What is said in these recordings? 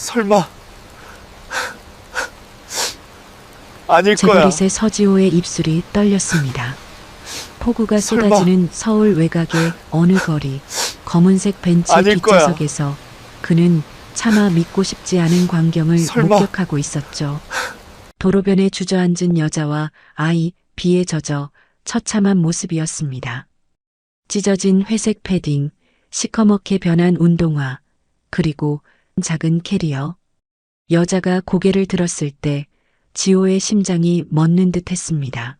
설마 아닐 거야. 제버릿의 서지호의 입술이 떨렸습니다. 폭우가 설마. 쏟아지는 서울 외곽의 어느 거리, 검은색 벤츠 아닐 거야. 뒷좌석에서 그는 차마 믿고 싶지 않은 광경을 설마. 목격하고 있었죠. 도로변에 주저앉은 여자와 아이, 비에 젖어 처참한 모습이었습니다. 찢어진 회색 패딩, 시커멓게 변한 운동화, 그리고 작은 캐리어. 여자가 고개를 들었을 때 지호의 심장이 멎는 듯 했습니다.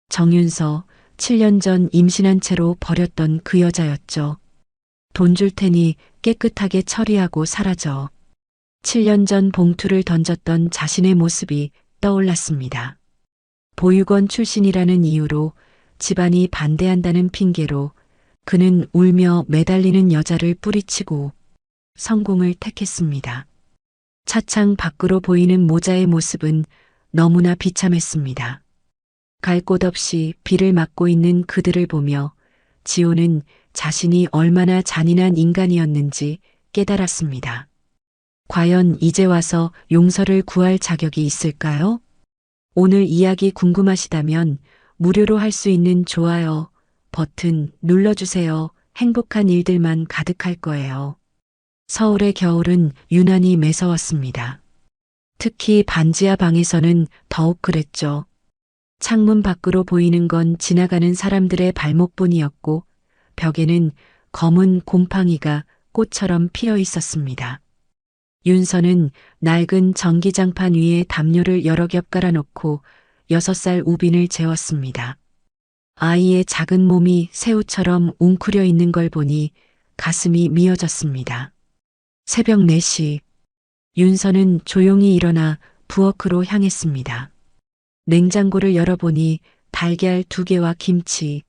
정윤서, 7년 전 임신한 채로 버렸던 그 여자였죠. 돈 줄 테니 깨끗하게 처리하고 사라져. 7년 전 봉투를 던졌던 자신의 모습이 떠올랐습니다. 보육원 출신이라는 이유로 집안이 반대한다는 핑계로 그는 울며 매달리는 여자를 뿌리치고 성공을 택했습니다. 차창 밖으로 보이는 모자의 모습은 너무나 비참했습니다. 갈 곳 없이 비를 맞고 있는 그들을 보며 지호는 자신이 얼마나 잔인한 인간이었는지 깨달았습니다. 과연 이제 와서 용서를 구할 자격이 있을까요? 오늘 이야기 궁금하시다면 무료로 할 수 있는 좋아요 버튼 눌러주세요. 행복한 일들만 가득할 거예요. 서울의 겨울은 유난히 매서웠습니다. 특히 반지하 방에서는 더욱 그랬죠. 창문 밖으로 보이는 건 지나가는 사람들의 발목뿐이었고 벽에는 검은 곰팡이가 꽃처럼 피어 있었습니다. 윤서는 낡은 전기장판 위에 담요를 여러 겹 깔아놓고 6살 우빈을 재웠습니다. 아이의 작은 몸이 새우처럼 웅크려 있는 걸 보니 가슴이 미어졌습니다. 새벽 4시, 윤서는 조용히 일어나 부엌으로 향했습니다. 냉장고를 열어보니 달걀 2개와 김치,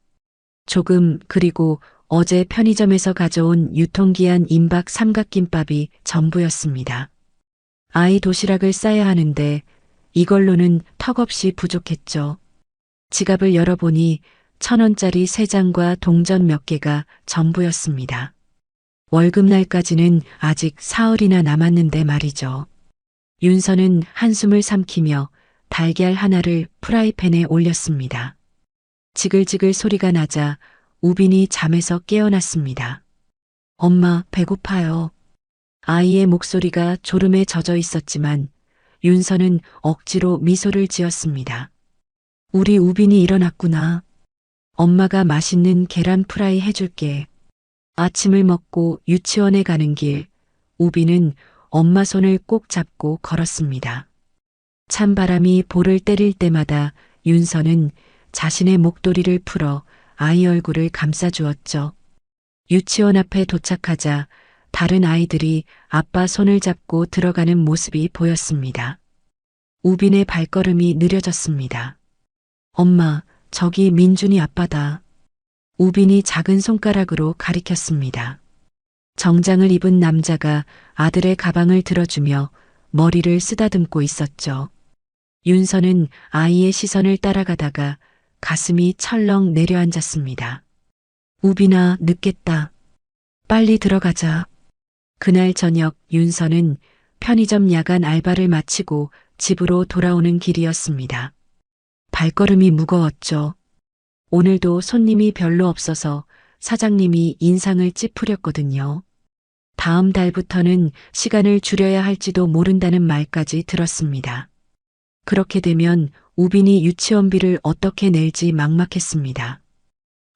조금 그리고 어제 편의점에서 가져온 유통기한 임박 삼각김밥이 전부였습니다. 아이 도시락을 싸야 하는데 이걸로는 턱없이 부족했죠. 지갑을 열어보니 1,000원짜리 3장과 동전 몇 개가 전부였습니다. 월급날까지는 아직 사흘이나 남았는데 말이죠. 윤서는 한숨을 삼키며 달걀 하나를 프라이팬에 올렸습니다. 지글지글 소리가 나자 우빈이 잠에서 깨어났습니다. 엄마, 배고파요. 아이의 목소리가 졸음에 젖어 있었지만 윤서는 억지로 미소를 지었습니다. 우리 우빈이 일어났구나. 엄마가 맛있는 계란 프라이 해줄게. 아침을 먹고 유치원에 가는 길, 우빈은 엄마 손을 꼭 잡고 걸었습니다. 찬바람이 볼을 때릴 때마다 윤서는 자신의 목도리를 풀어 아이 얼굴을 감싸주었죠. 유치원 앞에 도착하자 다른 아이들이 아빠 손을 잡고 들어가는 모습이 보였습니다. 우빈의 발걸음이 느려졌습니다. 엄마, 저기 민준이 아빠다. 우빈이 작은 손가락으로 가리켰습니다. 정장을 입은 남자가 아들의 가방을 들어주며 머리를 쓰다듬고 있었죠. 윤서는 아이의 시선을 따라가다가 가슴이 철렁 내려앉았습니다. 우빈아, 늦겠다. 빨리 들어가자. 그날 저녁 윤서는 편의점 야간 알바를 마치고 집으로 돌아오는 길이었습니다. 발걸음이 무거웠죠. 오늘도 손님이 별로 없어서 사장님이 인상을 찌푸렸거든요. 다음 달부터는 시간을 줄여야 할지도 모른다는 말까지 들었습니다. 그렇게 되면 우빈이 유치원비를 어떻게 낼지 막막했습니다.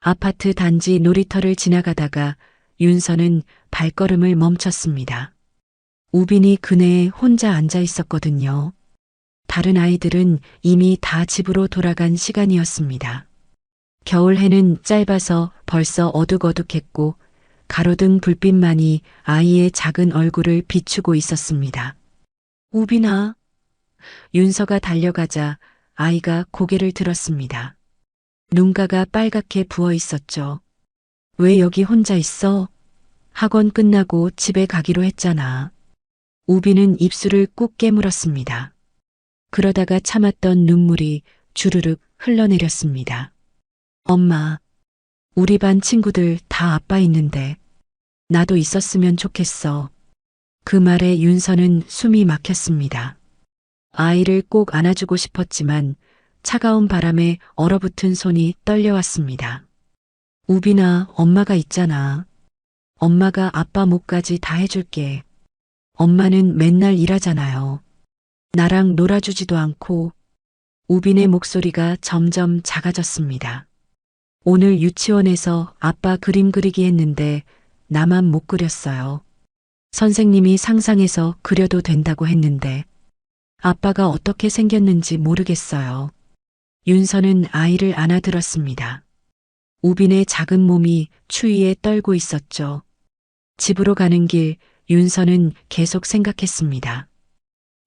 아파트 단지 놀이터를 지나가다가 윤서는 발걸음을 멈췄습니다. 우빈이 그네에 혼자 앉아 있었거든요. 다른 아이들은 이미 다 집으로 돌아간 시간이었습니다. 겨울 해는 짧아서 벌써 어둑어둑했고 가로등 불빛만이 아이의 작은 얼굴을 비추고 있었습니다. 우빈아. 윤서가 달려가자 아이가 고개를 들었습니다. 눈가가 빨갛게 부어 있었죠. 왜 여기 혼자 있어? 학원 끝나고 집에 가기로 했잖아. 우빈은 입술을 꾹 깨물었습니다. 그러다가 참았던 눈물이 주르륵 흘러내렸습니다. 엄마, 우리 반 친구들 다 아빠 있는데 나도 있었으면 좋겠어. 그 말에 윤서는 숨이 막혔습니다. 아이를 꼭 안아주고 싶었지만 차가운 바람에 얼어붙은 손이 떨려왔습니다. 우빈아, 엄마가 있잖아. 엄마가 아빠 몫까지 다 해줄게. 엄마는 맨날 일하잖아요. 나랑 놀아주지도 않고. 우빈의 목소리가 점점 작아졌습니다. 오늘 유치원에서 아빠 그림 그리기 했는데 나만 못 그렸어요. 선생님이 상상해서 그려도 된다고 했는데 아빠가 어떻게 생겼는지 모르겠어요. 윤서는 아이를 안아들었습니다. 우빈의 작은 몸이 추위에 떨고 있었죠. 집으로 가는 길 윤서는 계속 생각했습니다.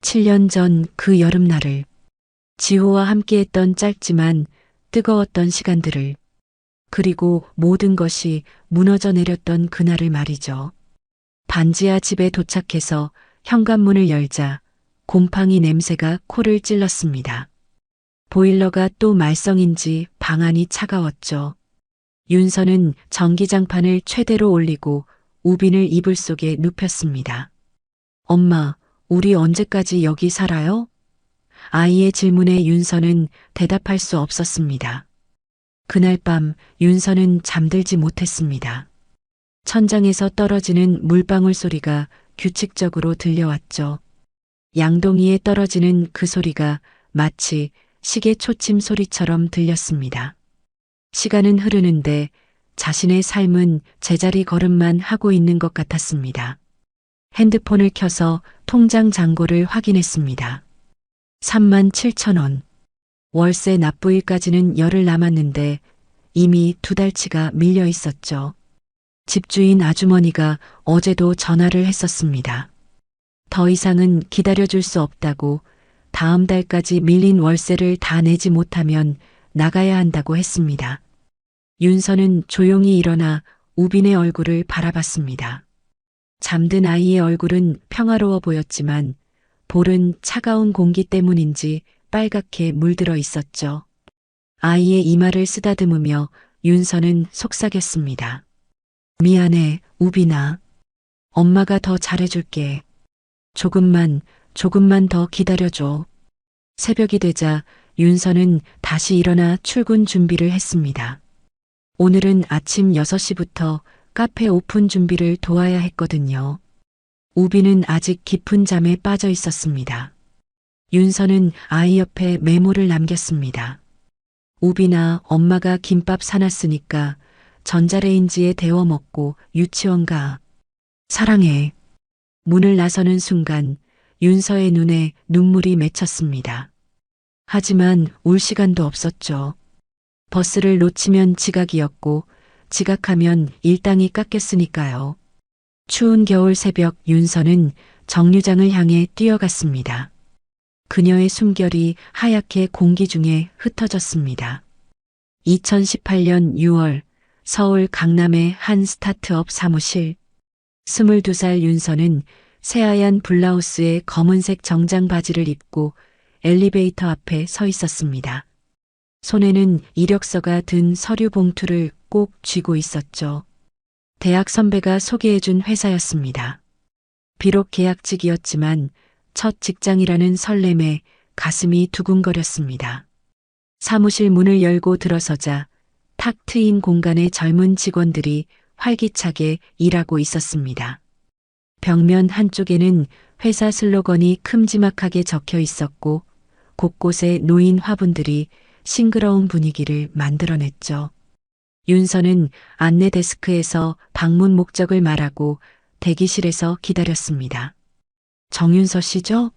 7년 전 그 여름날을, 지호와 함께했던 짧지만 뜨거웠던 시간들을, 그리고 모든 것이 무너져 내렸던 그날을 말이죠. 반지하 집에 도착해서 현관문을 열자 곰팡이 냄새가 코를 찔렀습니다. 보일러가 또 말썽인지 방 안이 차가웠죠. 윤서는 전기장판을 최대로 올리고 우빈을 이불 속에 눕혔습니다. 엄마, 우리 언제까지 여기 살아요? 아이의 질문에 윤서는 대답할 수 없었습니다. 그날 밤 윤서는 잠들지 못했습니다. 천장에서 떨어지는 물방울 소리가 규칙적으로 들려왔죠. 양동이에 떨어지는 그 소리가 마치 시계 초침 소리처럼 들렸습니다. 시간은 흐르는데 자신의 삶은 제자리 걸음만 하고 있는 것 같았습니다. 핸드폰을 켜서 통장 잔고를 확인했습니다. 37,000원. 월세 납부일까지는 열흘 남았는데 이미 2달치가 밀려 있었죠. 집주인 아주머니가 어제도 전화를 했었습니다. 더 이상은 기다려줄 수 없다고, 다음 달까지 밀린 월세를 다 내지 못하면 나가야 한다고 했습니다. 윤서는 조용히 일어나 우빈의 얼굴을 바라봤습니다. 잠든 아이의 얼굴은 평화로워 보였지만 볼은 차가운 공기 때문인지 빨갛게 물들어 있었죠. 아이의 이마를 쓰다듬으며 윤서는 속삭였습니다. 미안해, 우빈아. 엄마가 더 잘해줄게. 조금만 더 기다려줘. 새벽이 되자 윤서는 다시 일어나 출근 준비를 했습니다. 오늘은 아침 6시부터 카페 오픈 준비를 도와야 했거든요. 우빈은 아직 깊은 잠에 빠져 있었습니다. 윤서는 아이 옆에 메모를 남겼습니다. 우빈아, 엄마가 김밥 사놨으니까 전자레인지에 데워 먹고 유치원 가. 사랑해. 문을 나서는 순간 윤서의 눈에 눈물이 맺혔습니다. 하지만 울 시간도 없었죠. 버스를 놓치면 지각이었고 지각하면 일당이 깎였으니까요. 추운 겨울 새벽 윤서는 정류장을 향해 뛰어갔습니다. 그녀의 숨결이 하얗게 공기 중에 흩어졌습니다. 2018년 6월 서울 강남의 한 스타트업 사무실. 22살 윤서는 새하얀 블라우스에 검은색 정장 바지를 입고 엘리베이터 앞에 서 있었습니다. 손에는 이력서가 든 서류 봉투를 꼭 쥐고 있었죠. 대학 선배가 소개해준 회사였습니다. 비록 계약직이었지만 첫 직장이라는 설렘에 가슴이 두근거렸습니다. 사무실 문을 열고 들어서자 탁 트인 공간에 젊은 직원들이 활기차게 일하고 있었습니다. 벽면 한쪽에는 회사 슬로건이 큼지막하게 적혀 있었고 곳곳에 놓인 화분들이 싱그러운 분위기를 만들어냈죠. 윤서는 안내 데스크에서 방문 목적을 말하고 대기실에서 기다렸습니다. 정윤서 씨죠?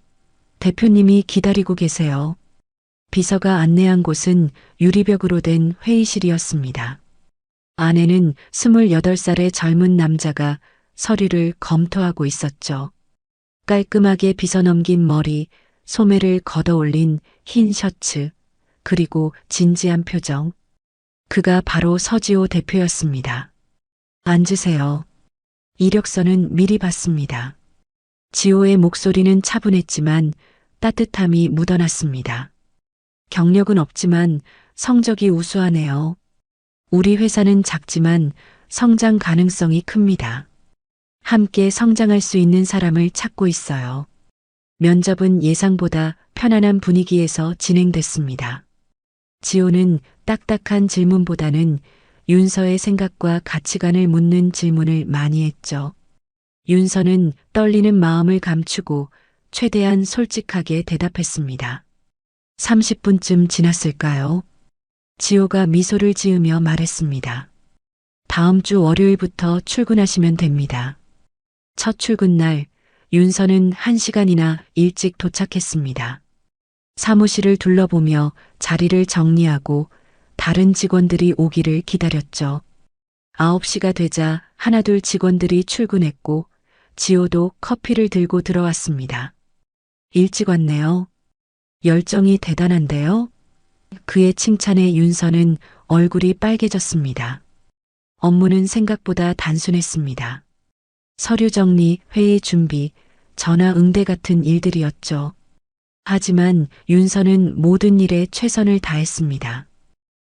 대표님이 기다리고 계세요. 비서가 안내한 곳은 유리벽으로 된 회의실이었습니다. 안에는 28살의 젊은 남자가 서류를 검토하고 있었죠. 깔끔하게 빗어넘긴 머리, 소매를 걷어올린 흰 셔츠, 그리고 진지한 표정. 그가 바로 서지호 대표였습니다. 앉으세요. 이력서는 미리 봤습니다. 지호의 목소리는 차분했지만 따뜻함이 묻어났습니다. 경력은 없지만 성적이 우수하네요. 우리 회사는 작지만 성장 가능성이 큽니다. 함께 성장할 수 있는 사람을 찾고 있어요. 면접은 예상보다 편안한 분위기에서 진행됐습니다. 지호는 딱딱한 질문보다는 윤서의 생각과 가치관을 묻는 질문을 많이 했죠. 윤서는 떨리는 마음을 감추고 최대한 솔직하게 대답했습니다. 30분쯤 지났을까요? 지호가 미소를 지으며 말했습니다. 다음 주 월요일부터 출근하시면 됩니다. 첫 출근 날 윤서는 1시간이나 일찍 도착했습니다. 사무실을 둘러보며 자리를 정리하고 다른 직원들이 오기를 기다렸죠. 9시가 되자 하나둘 직원들이 출근했고 지호도 커피를 들고 들어왔습니다. 일찍 왔네요. 열정이 대단한데요? 그의 칭찬에 윤서는 얼굴이 빨개졌습니다. 업무는 생각보다 단순했습니다. 서류 정리, 회의 준비, 전화 응대 같은 일들이었죠. 하지만 윤서는 모든 일에 최선을 다했습니다.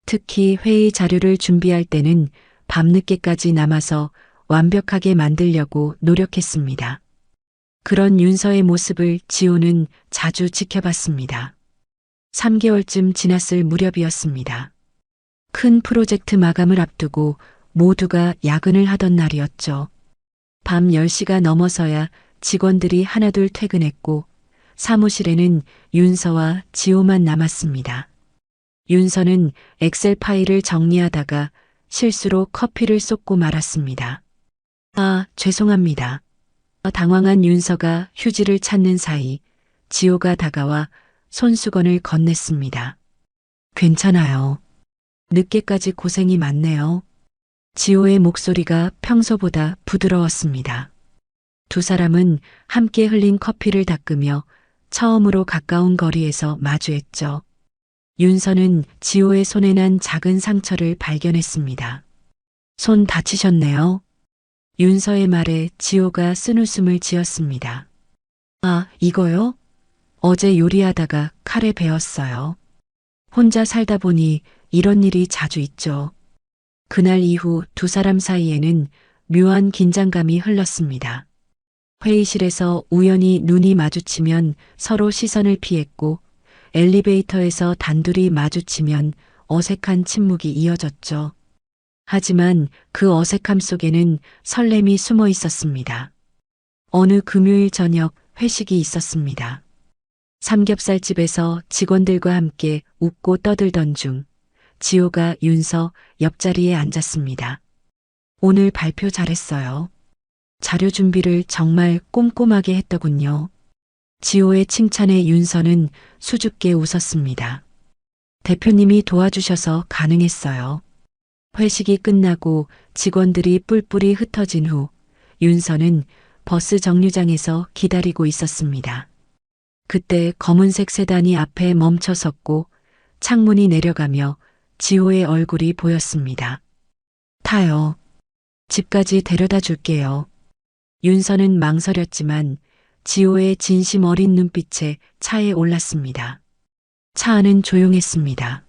특히 회의 자료를 준비할 때는 밤늦게까지 남아서 완벽하게 만들려고 노력했습니다. 그런 윤서의 모습을 지호는 자주 지켜봤습니다. 3개월쯤 지났을 무렵이었습니다. 큰 프로젝트 마감을 앞두고 모두가 야근을 하던 날이었죠. 밤 10시가 넘어서야 직원들이 하나둘 퇴근했고 사무실에는 윤서와 지호만 남았습니다. 윤서는 엑셀 파일을 정리하다가 실수로 커피를 쏟고 말았습니다. 아, 죄송합니다. 당황한 윤서가 휴지를 찾는 사이 지호가 다가와 손수건을 건넸습니다. 괜찮아요. 늦게까지 고생이 많네요. 지호의 목소리가 평소보다 부드러웠습니다. 두 사람은 함께 흘린 커피를 닦으며 처음으로 가까운 거리에서 마주했죠. 윤서는 지호의 손에 난 작은 상처를 발견했습니다. 손 다치셨네요. 윤서의 말에 지호가 쓴웃음을 지었습니다. 아, 이거요? 어제 요리하다가 칼에 베었어요. 혼자 살다 보니 이런 일이 자주 있죠. 그날 이후 두 사람 사이에는 묘한 긴장감이 흘렀습니다. 회의실에서 우연히 눈이 마주치면 서로 시선을 피했고 엘리베이터에서 단둘이 마주치면 어색한 침묵이 이어졌죠. 하지만 그 어색함 속에는 설렘이 숨어 있었습니다. 어느 금요일 저녁 회식이 있었습니다. 삼겹살집에서 직원들과 함께 웃고 떠들던 중 지호가 윤서 옆자리에 앉았습니다. 오늘 발표 잘했어요. 자료 준비를 정말 꼼꼼하게 했더군요. 지호의 칭찬에 윤서는 수줍게 웃었습니다. 대표님이 도와주셔서 가능했어요. 회식이 끝나고 직원들이 뿔뿔이 흩어진 후 윤서는 버스 정류장에서 기다리고 있었습니다. 그때 검은색 세단이 앞에 멈춰 섰고 창문이 내려가며 지호의 얼굴이 보였습니다. 타요. 집까지 데려다 줄게요. 윤서는 망설였지만 지호의 진심 어린 눈빛에 차에 올랐습니다. 차 안은 조용했습니다.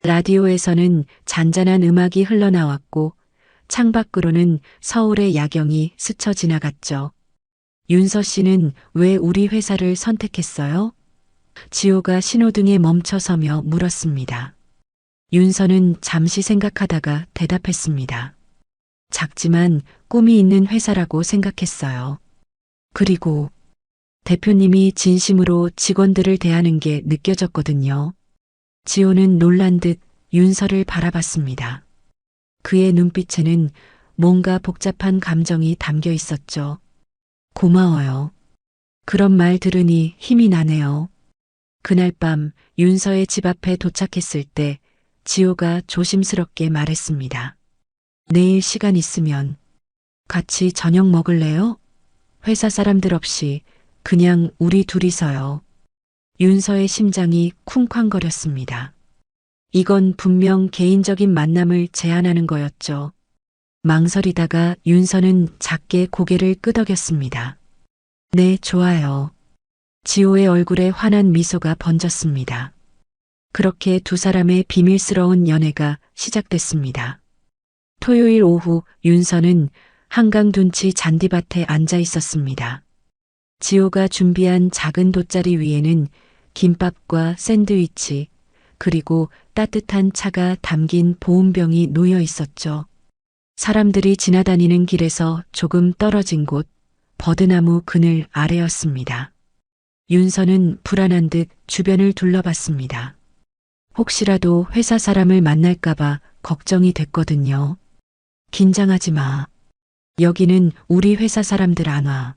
라디오에서는 잔잔한 음악이 흘러나왔고 창밖으로는 서울의 야경이 스쳐 지나갔죠. 윤서 씨는 왜 우리 회사를 선택했어요? 지호가 신호등에 멈춰서며 물었습니다. 윤서는 잠시 생각하다가 대답했습니다. 작지만 꿈이 있는 회사라고 생각했어요. 그리고 대표님이 진심으로 직원들을 대하는 게 느껴졌거든요. 지호는 놀란 듯 윤서를 바라봤습니다. 그의 눈빛에는 뭔가 복잡한 감정이 담겨 있었죠. 고마워요. 그런 말 들으니 힘이 나네요. 그날 밤 윤서의 집 앞에 도착했을 때 지호가 조심스럽게 말했습니다. 내일 시간 있으면 같이 저녁 먹을래요? 회사 사람들 없이 그냥 우리 둘이서요. 윤서의 심장이 쿵쾅거렸습니다. 이건 분명 개인적인 만남을 제안하는 거였죠. 망설이다가 윤서는 작게 고개를 끄덕였습니다. 네, 좋아요. 지호의 얼굴에 환한 미소가 번졌습니다. 그렇게 두 사람의 비밀스러운 연애가 시작됐습니다. 토요일 오후 윤서는 한강 둔치 잔디밭에 앉아 있었습니다. 지호가 준비한 작은 돗자리 위에는 김밥과 샌드위치, 그리고 따뜻한 차가 담긴 보온병이 놓여 있었죠. 사람들이 지나다니는 길에서 조금 떨어진 곳, 버드나무 그늘 아래였습니다. 윤서는 불안한 듯 주변을 둘러봤습니다. 혹시라도 회사 사람을 만날까봐 걱정이 됐거든요. 긴장하지 마. 여기는 우리 회사 사람들 안 와.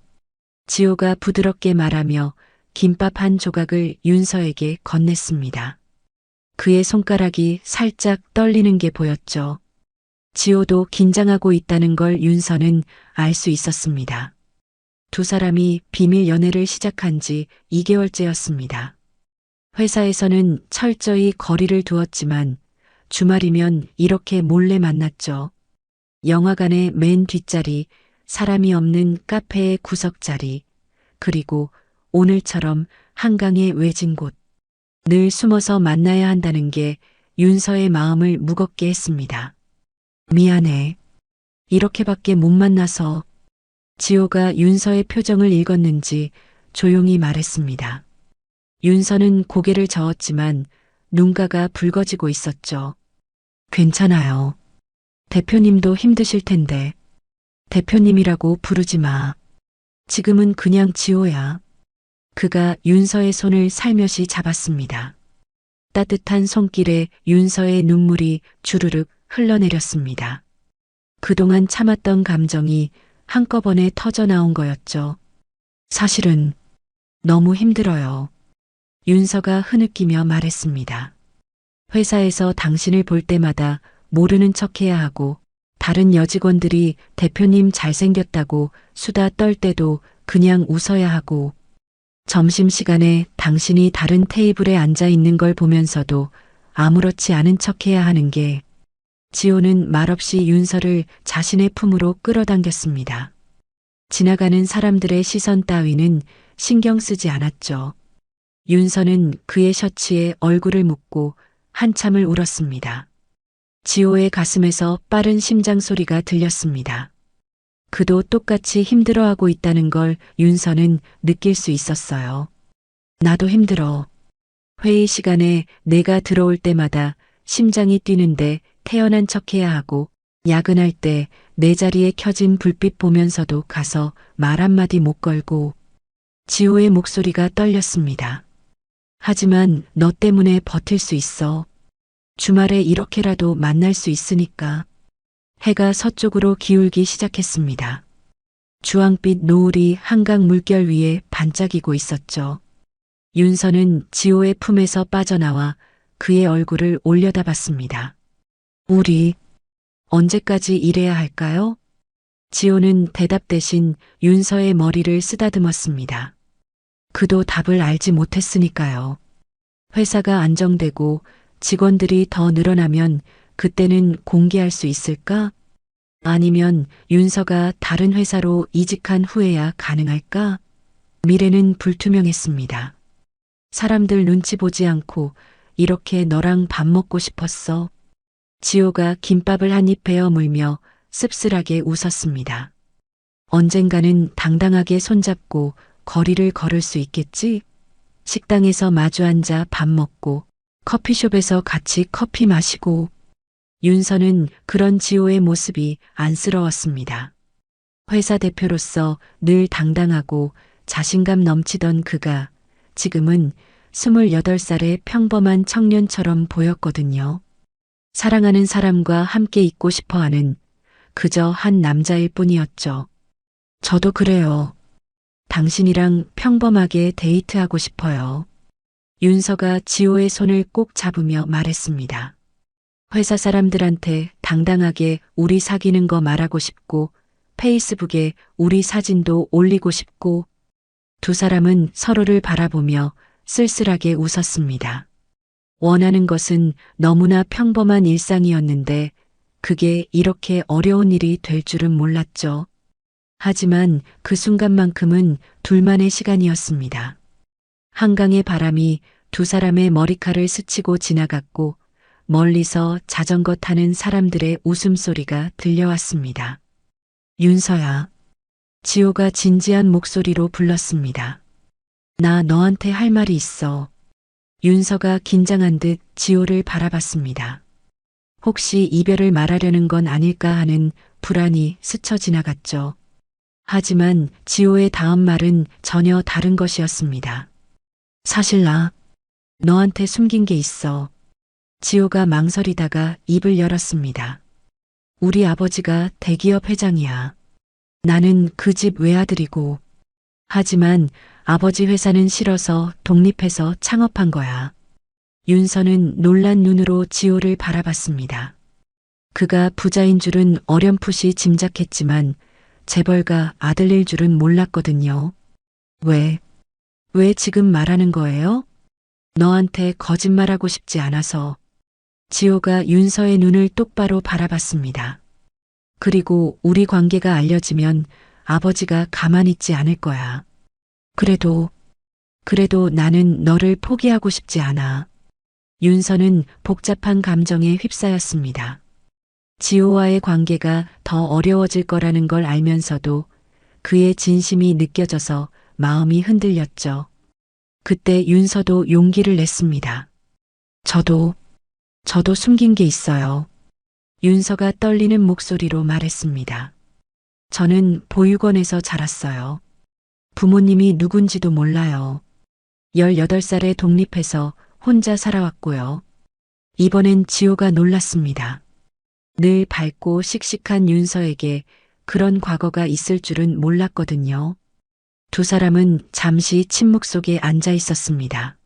지호가 부드럽게 말하며 김밥 한 조각을 윤서에게 건넸습니다. 그의 손가락이 살짝 떨리는 게 보였죠. 지호도 긴장하고 있다는 걸 윤서는 알 수 있었습니다. 두 사람이 비밀 연애를 시작한 지 2개월째였습니다. 회사에서는 철저히 거리를 두었지만 주말이면 이렇게 몰래 만났죠. 영화관의 맨 뒷자리, 사람이 없는 카페의 구석자리, 그리고 오늘처럼 한강의 외진 곳. 늘 숨어서 만나야 한다는 게 윤서의 마음을 무겁게 했습니다. 미안해. 이렇게밖에 못 만나서. 지호가 윤서의 표정을 읽었는지 조용히 말했습니다. 윤서는 고개를 저었지만 눈가가 붉어지고 있었죠. 괜찮아요. 대표님도 힘드실 텐데. 대표님이라고 부르지 마. 지금은 그냥 지호야. 그가 윤서의 손을 살며시 잡았습니다. 따뜻한 손길에 윤서의 눈물이 주르륵 흘러내렸습니다. 그동안 참았던 감정이 한꺼번에 터져나온 거였죠. 사실은 너무 힘들어요. 윤서가 흐느끼며 말했습니다. 회사에서 당신을 볼 때마다 모르는 척해야 하고 다른 여직원들이 대표님 잘생겼다고 수다 떨 때도 그냥 웃어야 하고 점심시간에 당신이 다른 테이블에 앉아 있는 걸 보면서도 아무렇지 않은 척해야 하는 게 지호는 말없이 윤서를 자신의 품으로 끌어당겼습니다. 지나가는 사람들의 시선 따위는 신경 쓰지 않았죠. 윤서는 그의 셔츠에 얼굴을 묻고 한참을 울었습니다. 지호의 가슴에서 빠른 심장 소리가 들렸습니다. 그도 똑같이 힘들어하고 있다는 걸 윤서는 느낄 수 있었어요. 나도 힘들어. 회의 시간에 내가 들어올 때마다 심장이 뛰는데 태어난 척해야 하고 야근할 때 내 자리에 켜진 불빛 보면서도 가서 말 한마디 못 걸고. 지호의 목소리가 떨렸습니다. 하지만 너 때문에 버틸 수 있어. 주말에 이렇게라도 만날 수 있으니까. 해가 서쪽으로 기울기 시작했습니다. 주황빛 노을이 한강 물결 위에 반짝이고 있었죠. 윤서는 지호의 품에서 빠져나와 그의 얼굴을 올려다봤습니다. 우리 언제까지 이래야 할까요? 지호는 대답 대신 윤서의 머리를 쓰다듬었습니다. 그도 답을 알지 못했으니까요. 회사가 안정되고 직원들이 더 늘어나면 그때는 공개할 수 있을까? 아니면 윤서가 다른 회사로 이직한 후에야 가능할까? 미래는 불투명했습니다. 사람들 눈치 보지 않고 이렇게 너랑 밥 먹고 싶었어. 지호가 김밥을 한 입 베어 물며 씁쓸하게 웃었습니다. 언젠가는 당당하게 손잡고 거리를 걸을 수 있겠지? 식당에서 마주 앉아 밥 먹고 커피숍에서 같이 커피 마시고. 윤서는 그런 지호의 모습이 안쓰러웠습니다. 회사 대표로서 늘 당당하고 자신감 넘치던 그가 지금은 28살의 평범한 청년처럼 보였거든요. 사랑하는 사람과 함께 있고 싶어하는 그저 한 남자일 뿐이었죠. 저도 그래요. 당신이랑 평범하게 데이트하고 싶어요. 윤서가 지호의 손을 꼭 잡으며 말했습니다. 회사 사람들한테 당당하게 우리 사귀는 거 말하고 싶고 페이스북에 우리 사진도 올리고 싶고. 두 사람은 서로를 바라보며 쓸쓸하게 웃었습니다. 원하는 것은 너무나 평범한 일상이었는데 그게 이렇게 어려운 일이 될 줄은 몰랐죠. 하지만 그 순간만큼은 둘만의 시간이었습니다. 한강의 바람이 두 사람의 머리칼을 스치고 지나갔고 멀리서 자전거 타는 사람들의 웃음소리가 들려왔습니다. 윤서야. 지호가 진지한 목소리로 불렀습니다. 나 너한테 할 말이 있어. 윤서가 긴장한 듯 지호를 바라봤습니다. 혹시 이별을 말하려는 건 아닐까 하는 불안이 스쳐 지나갔죠. 하지만 지호의 다음 말은 전혀 다른 것이었습니다. 사실 나 너한테 숨긴 게 있어. 지호가 망설이다가 입을 열었습니다. 우리 아버지가 대기업 회장이야. 나는 그 집 외아들이고. 하지만 아버지 회사는 싫어서 독립해서 창업한 거야. 윤서는 놀란 눈으로 지호를 바라봤습니다. 그가 부자인 줄은 어렴풋이 짐작했지만 재벌가 아들일 줄은 몰랐거든요. 왜 지금 말하는 거예요? 너한테 거짓말하고 싶지 않아서. 지호가 윤서의 눈을 똑바로 바라봤습니다. 그리고 우리 관계가 알려지면 아버지가 가만히 있지 않을 거야. 그래도 나는 너를 포기하고 싶지 않아. 윤서는 복잡한 감정에 휩싸였습니다. 지호와의 관계가 더 어려워질 거라는 걸 알면서도 그의 진심이 느껴져서 마음이 흔들렸죠. 그때 윤서도 용기를 냈습니다. 저도 숨긴 게 있어요. 윤서가 떨리는 목소리로 말했습니다. 저는 보육원에서 자랐어요. 부모님이 누군지도 몰라요. 18살에 독립해서 혼자 살아왔고요. 이번엔 지호가 놀랐습니다. 늘 밝고 씩씩한 윤서에게 그런 과거가 있을 줄은 몰랐거든요. 두 사람은 잠시 침묵 속에 앉아 있었습니다.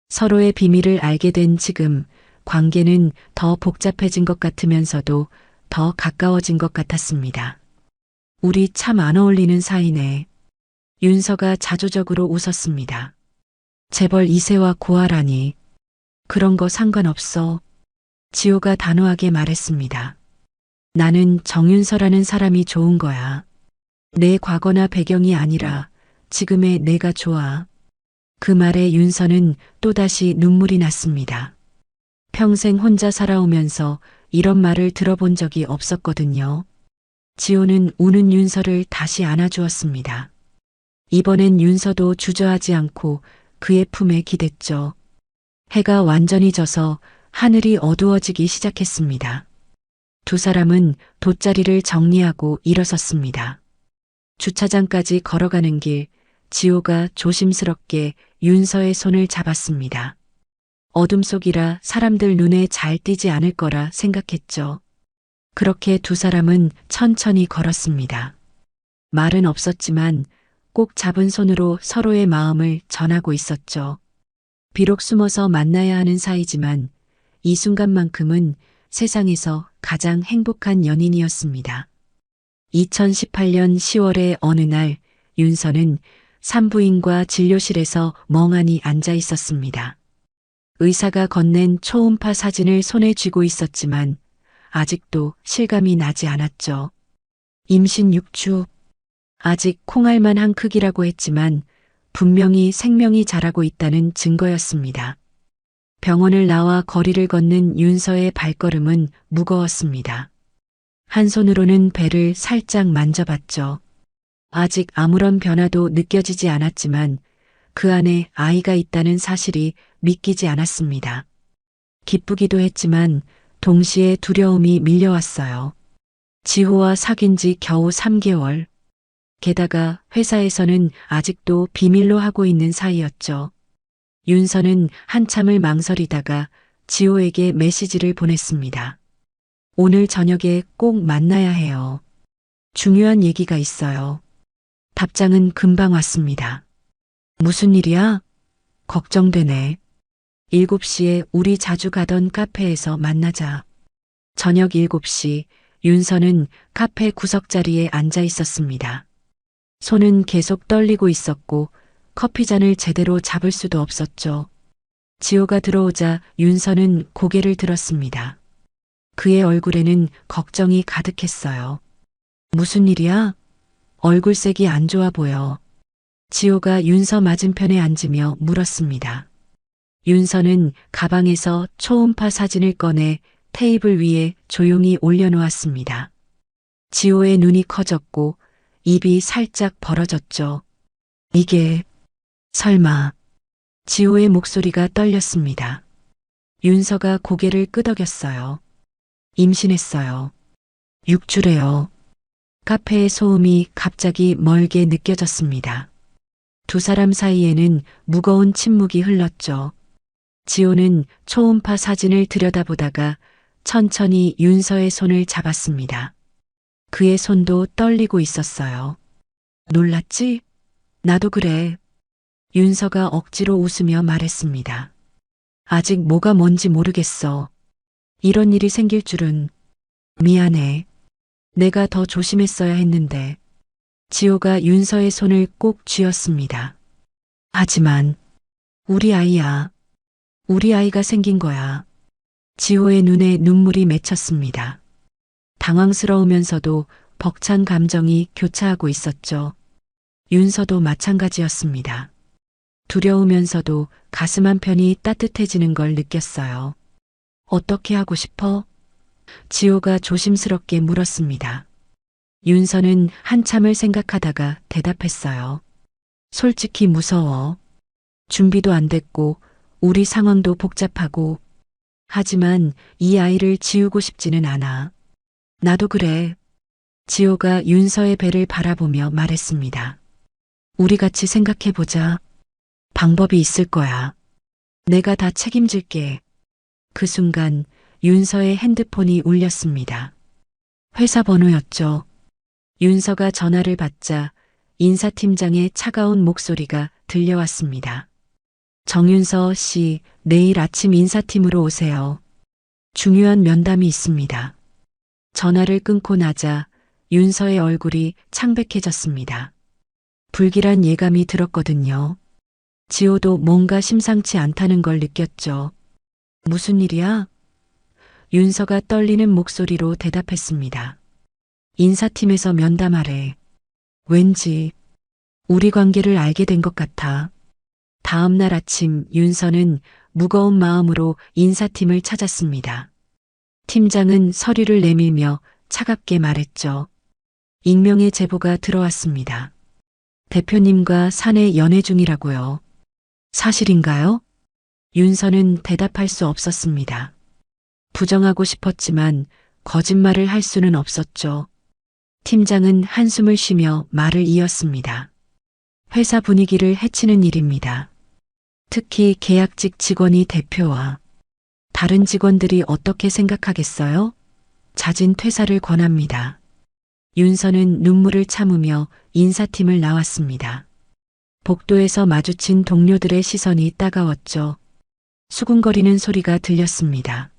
서로의 비밀을 알게 된 지금 관계는 더 복잡해진 것 같으면서도 더 가까워진 것 같았습니다. 우리 참 안 어울리는 사이네. 윤서가 자조적으로 웃었습니다. 재벌 2세와 고아라니. 그런 거 상관없어. 지호가 단호하게 말했습니다. 나는 정윤서라는 사람이 좋은 거야. 내 과거나 배경이 아니라 지금의 내가 좋아. 그 말에 윤서는 또다시 눈물이 났습니다. 평생 혼자 살아오면서 이런 말을 들어본 적이 없었거든요. 지호는 우는 윤서를 다시 안아주었습니다. 이번엔 윤서도 주저하지 않고 그의 품에 기댔죠. 해가 완전히 져서 하늘이 어두워지기 시작했습니다. 두 사람은 돗자리를 정리하고 일어섰습니다. 주차장까지 걸어가는 길, 지호가 조심스럽게 윤서의 손을 잡았습니다. 어둠 속이라 사람들 눈에 잘 띄지 않을 거라 생각했죠. 그렇게 두 사람은 천천히 걸었습니다. 말은 없었지만 꼭 잡은 손으로 서로의 마음을 전하고 있었죠. 비록 숨어서 만나야 하는 사이지만 이 순간만큼은 세상에서 가장 행복한 연인이었습니다. 2018년 10월의 어느 날 윤서는 산부인과 진료실에서 멍하니 앉아 있었습니다. 의사가 건넨 초음파 사진을 손에 쥐고 있었지만 아직도 실감이 나지 않았죠. 임신 6주. 아직 콩알만한 크기라고 했지만 분명히 생명이 자라고 있다는 증거였습니다. 병원을 나와 거리를 걷는 윤서의 발걸음은 무거웠습니다. 한 손으로는 배를 살짝 만져봤죠. 아직 아무런 변화도 느껴지지 않았지만 그 안에 아이가 있다는 사실이 믿기지 않았습니다. 기쁘기도 했지만 동시에 두려움이 밀려왔어요. 지호와 사귄 지 겨우 3개월. 게다가 회사에서는 아직도 비밀로 하고 있는 사이였죠. 윤서는 한참을 망설이다가 지호에게 메시지를 보냈습니다. 오늘 저녁에 꼭 만나야 해요. 중요한 얘기가 있어요. 답장은 금방 왔습니다. 무슨 일이야? 걱정되네. 7시에 우리 자주 가던 카페에서 만나자. 저녁 7시 윤서는 카페 구석자리에 앉아 있었습니다. 손은 계속 떨리고 있었고 커피잔을 제대로 잡을 수도 없었죠. 지호가 들어오자 윤서는 고개를 들었습니다. 그의 얼굴에는 걱정이 가득했어요. 무슨 일이야? 얼굴색이 안 좋아 보여. 지호가 윤서 맞은편에 앉으며 물었습니다. 윤서는 가방에서 초음파 사진을 꺼내 테이블 위에 조용히 올려놓았습니다. 지호의 눈이 커졌고 입이 살짝 벌어졌죠. 이게 설마. 지호의 목소리가 떨렸습니다. 윤서가 고개를 끄덕였어요. 임신했어요. 6주래요. 카페의 소음이 갑자기 멀게 느껴졌습니다. 두 사람 사이에는 무거운 침묵이 흘렀죠. 지호는 초음파 사진을 들여다보다가 천천히 윤서의 손을 잡았습니다. 그의 손도 떨리고 있었어요. 놀랐지? 나도 그래. 윤서가 억지로 웃으며 말했습니다. 아직 뭐가 뭔지 모르겠어. 이런 일이 생길 줄은. 미안해. 내가 더 조심했어야 했는데. 지호가 윤서의 손을 꼭 쥐었습니다. 하지만 우리 아이야. 우리 아이가 생긴 거야. 지호의 눈에 눈물이 맺혔습니다. 당황스러우면서도 벅찬 감정이 교차하고 있었죠. 윤서도 마찬가지였습니다. 두려우면서도 가슴 한편이 따뜻해지는 걸 느꼈어요. 어떻게 하고 싶어? 지호가 조심스럽게 물었습니다. 윤서는 한참을 생각하다가 대답했어요. 솔직히 무서워. 준비도 안 됐고 우리 상황도 복잡하고. 하지만 이 아이를 지우고 싶지는 않아. 나도 그래. 지호가 윤서의 배를 바라보며 말했습니다. 우리 같이 생각해보자. 방법이 있을 거야. 내가 다 책임질게. 그 순간 윤서의 핸드폰이 울렸습니다. 회사 번호였죠. 윤서가 전화를 받자 인사팀장의 차가운 목소리가 들려왔습니다. 정윤서 씨, 내일 아침 인사팀으로 오세요. 중요한 면담이 있습니다. 전화를 끊고 나자 윤서의 얼굴이 창백해졌습니다. 불길한 예감이 들었거든요. 지호도 뭔가 심상치 않다는 걸 느꼈죠. 무슨 일이야? 윤서가 떨리는 목소리로 대답했습니다. 인사팀에서 면담하래. 왠지 우리 관계를 알게 된 것 같아. 다음 날 아침 윤서는 무거운 마음으로 인사팀을 찾았습니다. 팀장은 서류를 내밀며 차갑게 말했죠. 익명의 제보가 들어왔습니다. 대표님과 사내 연애 중이라고요. 사실인가요? 윤서는 대답할 수 없었습니다. 부정하고 싶었지만 거짓말을 할 수는 없었죠. 팀장은 한숨을 쉬며 말을 이었습니다. 회사 분위기를 해치는 일입니다. 특히 계약직 직원이 대표와 다른 직원들이 어떻게 생각하겠어요? 자진 퇴사를 권합니다. 윤서는 눈물을 참으며 인사팀을 나왔습니다. 복도에서 마주친 동료들의 시선이 따가웠죠. 수군거리는 소리가 들렸습니다.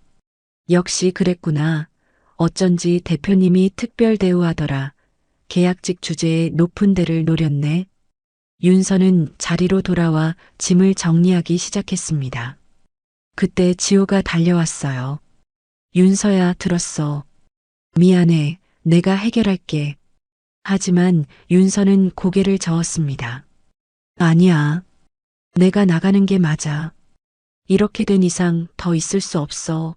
역시 그랬구나. 어쩐지 대표님이 특별 대우하더라. 계약직 주제에 높은 데를 노렸네. 윤서는 자리로 돌아와 짐을 정리하기 시작했습니다. 그때 지호가 달려왔어요. 윤서야, 들었어. 미안해. 내가 해결할게. 하지만 윤서는 고개를 저었습니다. 아니야. 내가 나가는 게 맞아. 이렇게 된 이상 더 있을 수 없어.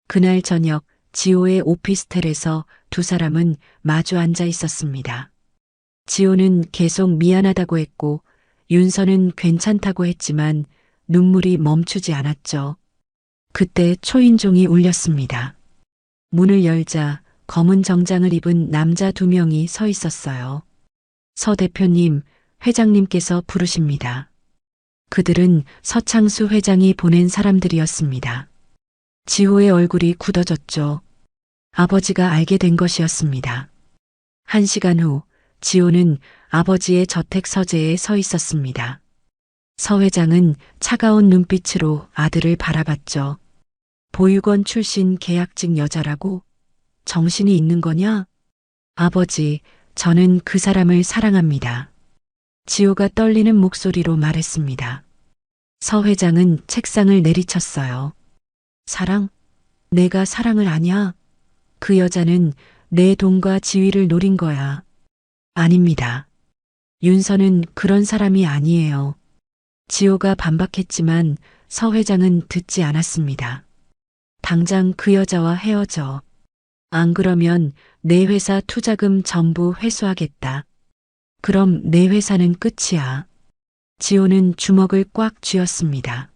그날 저녁 지호의 오피스텔에서 두 사람은 마주 앉아 있었습니다. 지호는 계속 미안하다고 했고 윤서는 괜찮다고 했지만 눈물이 멈추지 않았죠. 그때 초인종이 울렸습니다. 문을 열자 검은 정장을 입은 남자 두 명이 서 있었어요. 서 대표님, 회장님께서 부르십니다. 그들은 서창수 회장이 보낸 사람들이었습니다. 지호의 얼굴이 굳어졌죠. 아버지가 알게 된 것이었습니다. 1시간 후 지호는 아버지의 저택 서재에 서 있었습니다. 서 회장은 차가운 눈빛으로 아들을 바라봤죠. 보육원 출신 계약직 여자라고? 정신이 있는 거냐? 아버지, 저는 그 사람을 사랑합니다. 지호가 떨리는 목소리로 말했습니다. 서 회장은 책상을 내리쳤어요. 사랑? 내가 사랑을 아냐? 그 여자는 내 돈과 지위를 노린 거야. 아닙니다. 윤서는 그런 사람이 아니에요. 지호가 반박했지만 서 회장은 듣지 않았습니다. 당장 그 여자와 헤어져. 안 그러면 내 회사 투자금 전부 회수하겠다. 그럼 내 회사는 끝이야. 지호는 주먹을 꽉 쥐었습니다.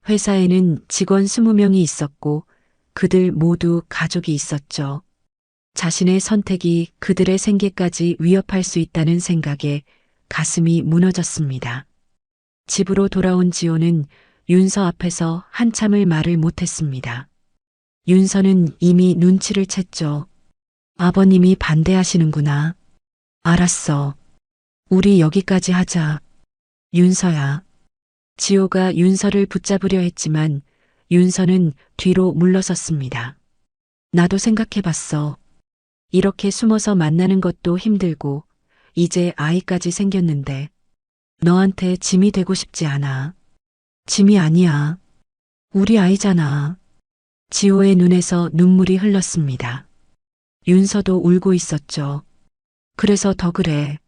회사에는 직원 20명이 있었고 그들 모두 가족이 있었죠. 자신의 선택이 그들의 생계까지 위협할 수 있다는 생각에 가슴이 무너졌습니다. 집으로 돌아온 지호는 윤서 앞에서 한참을 말을 못했습니다. 윤서는 이미 눈치를 챘죠. 아버님이 반대하시는구나. 알았어. 우리 여기까지 하자. 윤서야. 지호가 윤서를 붙잡으려 했지만 윤서는 뒤로 물러섰습니다. 나도 생각해봤어. 이렇게 숨어서 만나는 것도 힘들고 이제 아이까지 생겼는데 너한테 짐이 되고 싶지 않아. 짐이 아니야. 우리 아이잖아. 지호의 눈에서 눈물이 흘렀습니다. 윤서도 울고 있었죠. 그래서 더 그래.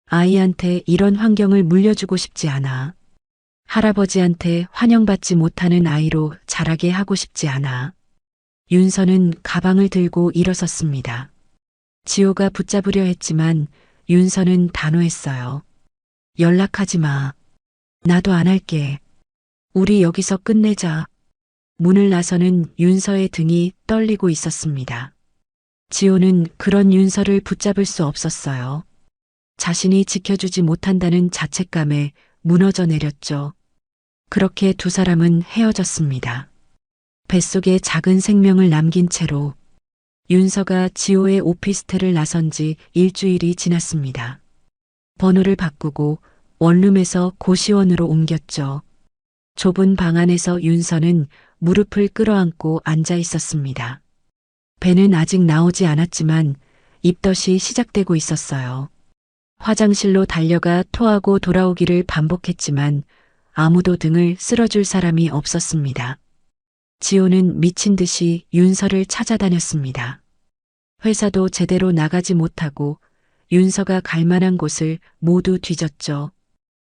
아이한테 이런 환경을 물려주고 싶지 않아. 할아버지한테 환영받지 못하는 아이로 자라게 하고 싶지 않아. 윤서는 가방을 들고 일어섰습니다. 지호가 붙잡으려 했지만 윤서는 단호했어요. 연락하지 마. 나도 안 할게. 우리 여기서 끝내자. 문을 나서는 윤서의 등이 떨리고 있었습니다. 지호는 그런 윤서를 붙잡을 수 없었어요. 자신이 지켜주지 못한다는 자책감에 무너져 내렸죠. 그렇게 두 사람은 헤어졌습니다. 뱃속에 작은 생명을 남긴 채로 윤서가 지호의 오피스텔을 나선 지 일주일이 지났습니다. 번호를 바꾸고 원룸에서 고시원으로 옮겼죠. 좁은 방 안에서 윤서는 무릎을 끌어안고 앉아 있었습니다. 배는 아직 나오지 않았지만 입덧이 시작되고 있었어요. 화장실로 달려가 토하고 돌아오기를 반복했지만 아무도 등을 쓸어줄 사람이 없었습니다. 지호는 미친 듯이 윤서를 찾아다녔습니다. 회사도 제대로 나가지 못하고 윤서가 갈 만한 곳을 모두 뒤졌죠.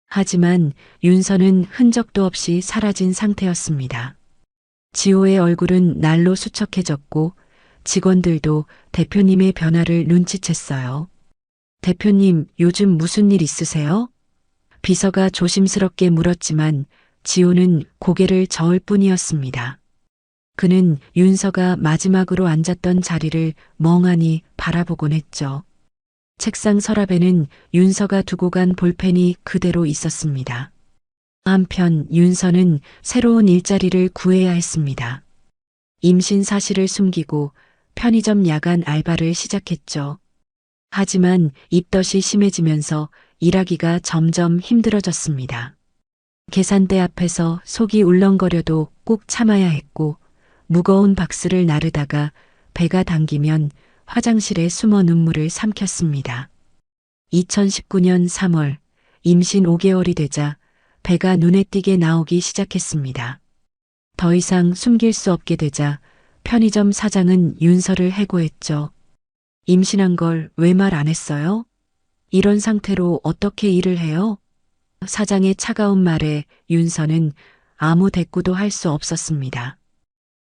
하지만 윤서는 흔적도 없이 사라진 상태였습니다. 지호의 얼굴은 날로 수척해졌고 직원들도 대표님의 변화를 눈치챘어요. 대표님, 요즘 무슨 일 있으세요? 비서가 조심스럽게 물었지만 지호는 고개를 저을 뿐이었습니다. 그는 윤서가 마지막으로 앉았던 자리를 멍하니 바라보곤 했죠. 책상 서랍에는 윤서가 두고 간 볼펜이 그대로 있었습니다. 한편 윤서는 새로운 일자리를 구해야 했습니다. 임신 사실을 숨기고 편의점 야간 알바를 시작했죠. 하지만 입덧이 심해지면서 일하기가 점점 힘들어졌습니다. 계산대 앞에서 속이 울렁거려도 꼭 참아야 했고 무거운 박스를 나르다가 배가 당기면 화장실에 숨어 눈물을 삼켰습니다. 2019년 3월 임신 5개월이 되자 배가 눈에 띄게 나오기 시작했습니다. 더 이상 숨길 수 없게 되자 편의점 사장은 윤서를 해고했죠. 임신한 걸 왜 말 안 했어요? 이런 상태로 어떻게 일을 해요? 사장의 차가운 말에 윤서는 아무 대꾸도 할 수 없었습니다.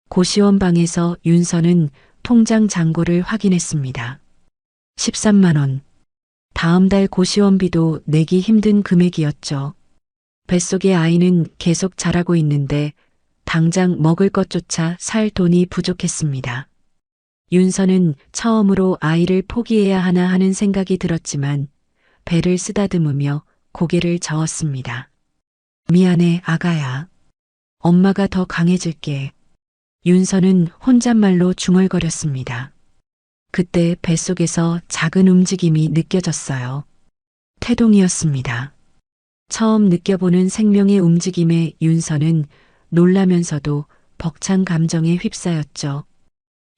고시원 방에서 윤서는 통장 잔고를 확인했습니다. 13만 원. 다음 달 고시원비도 내기 힘든 금액이었죠. 뱃속의 아이는 계속 자라고 있는데 당장 먹을 것조차 살 돈이 부족했습니다. 윤서는 처음으로 아이를 포기해야 하나 하는 생각이 들었지만 배를 쓰다듬으며 고개를 저었습니다. 미안해, 아가야. 엄마가 더 강해질게. 윤서는 혼잣말로 중얼거렸습니다. 그때 뱃속에서 작은 움직임이 느껴졌어요. 태동이었습니다. 처음 느껴보는 생명의 움직임에 윤서는 놀라면서도 벅찬 감정에 휩싸였죠.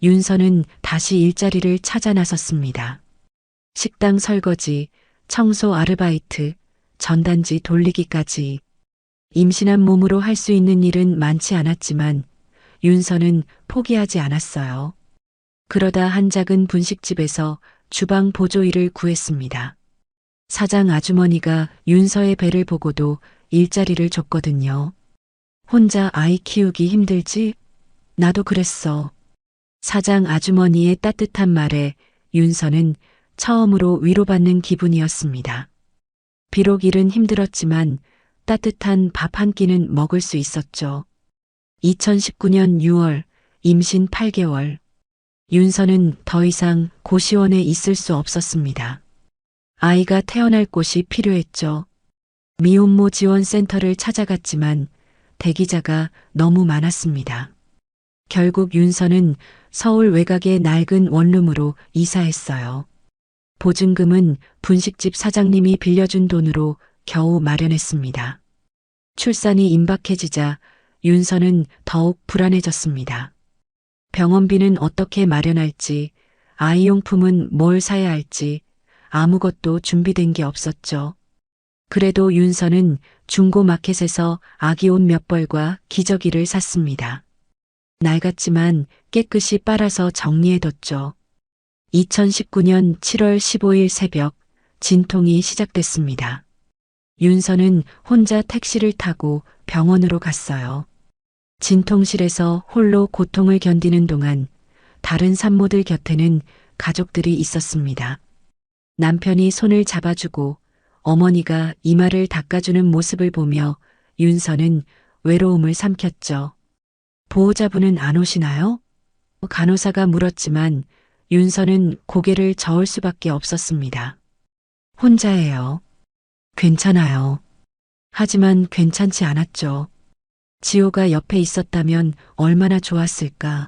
윤서는 다시 일자리를 찾아 나섰습니다. 식당 설거지, 청소 아르바이트, 전단지 돌리기까지. 임신한 몸으로 할 수 있는 일은 많지 않았지만 윤서는 포기하지 않았어요. 그러다 한 작은 분식집에서 주방 보조 일을 구했습니다. 사장 아주머니가 윤서의 배를 보고도 일자리를 줬거든요. 혼자 아이 키우기 힘들지? 나도 그랬어. 사장 아주머니의 따뜻한 말에 윤서는 처음으로 위로받는 기분이었습니다. 비록 일은 힘들었지만 따뜻한 밥 한 끼는 먹을 수 있었죠. 2019년 6월, 임신 8개월. 윤서는 더 이상 고시원에 있을 수 없었습니다. 아이가 태어날 곳이 필요했죠. 미혼모 지원센터를 찾아갔지만 대기자가 너무 많았습니다. 결국 윤서는 서울 외곽의 낡은 원룸으로 이사했어요. 보증금은 분식집 사장님이 빌려준 돈으로 겨우 마련했습니다. 출산이 임박해지자 윤서는 더욱 불안해졌습니다. 병원비는 어떻게 마련할지, 아이용품은 뭘 사야 할지 아무것도 준비된 게 없었죠. 그래도 윤서는 중고마켓에서 아기 옷 몇 벌과 기저귀를 샀습니다. 낡았지만 깨끗이 빨아서 정리해뒀죠. 2019년 7월 15일 새벽 진통이 시작됐습니다. 윤서는 혼자 택시를 타고 병원으로 갔어요. 진통실에서 홀로 고통을 견디는 동안 다른 산모들 곁에는 가족들이 있었습니다. 남편이 손을 잡아주고 어머니가 이마를 닦아주는 모습을 보며 윤서는 외로움을 삼켰죠. 보호자분은 안 오시나요? 간호사가 물었지만 윤서는 고개를 저을 수밖에 없었습니다. 혼자예요. 괜찮아요. 하지만 괜찮지 않았죠. 지호가 옆에 있었다면 얼마나 좋았을까.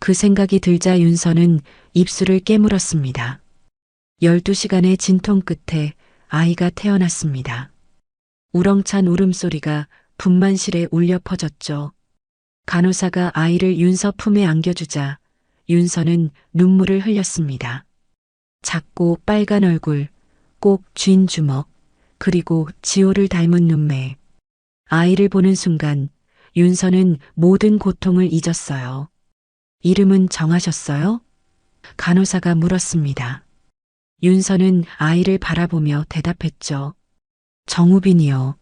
그 생각이 들자 윤서는 입술을 깨물었습니다. 12시간의 진통 끝에 아이가 태어났습니다. 우렁찬 울음소리가 분만실에 울려 퍼졌죠. 간호사가 아이를 윤서 품에 안겨주자 윤서는 눈물을 흘렸습니다. 작고 빨간 얼굴, 꼭 쥔 주먹, 그리고 지호를 닮은 눈매. 아이를 보는 순간 윤서는 모든 고통을 잊었어요. 이름은 정하셨어요? 간호사가 물었습니다. 윤서는 아이를 바라보며 대답했죠. 정우빈이요.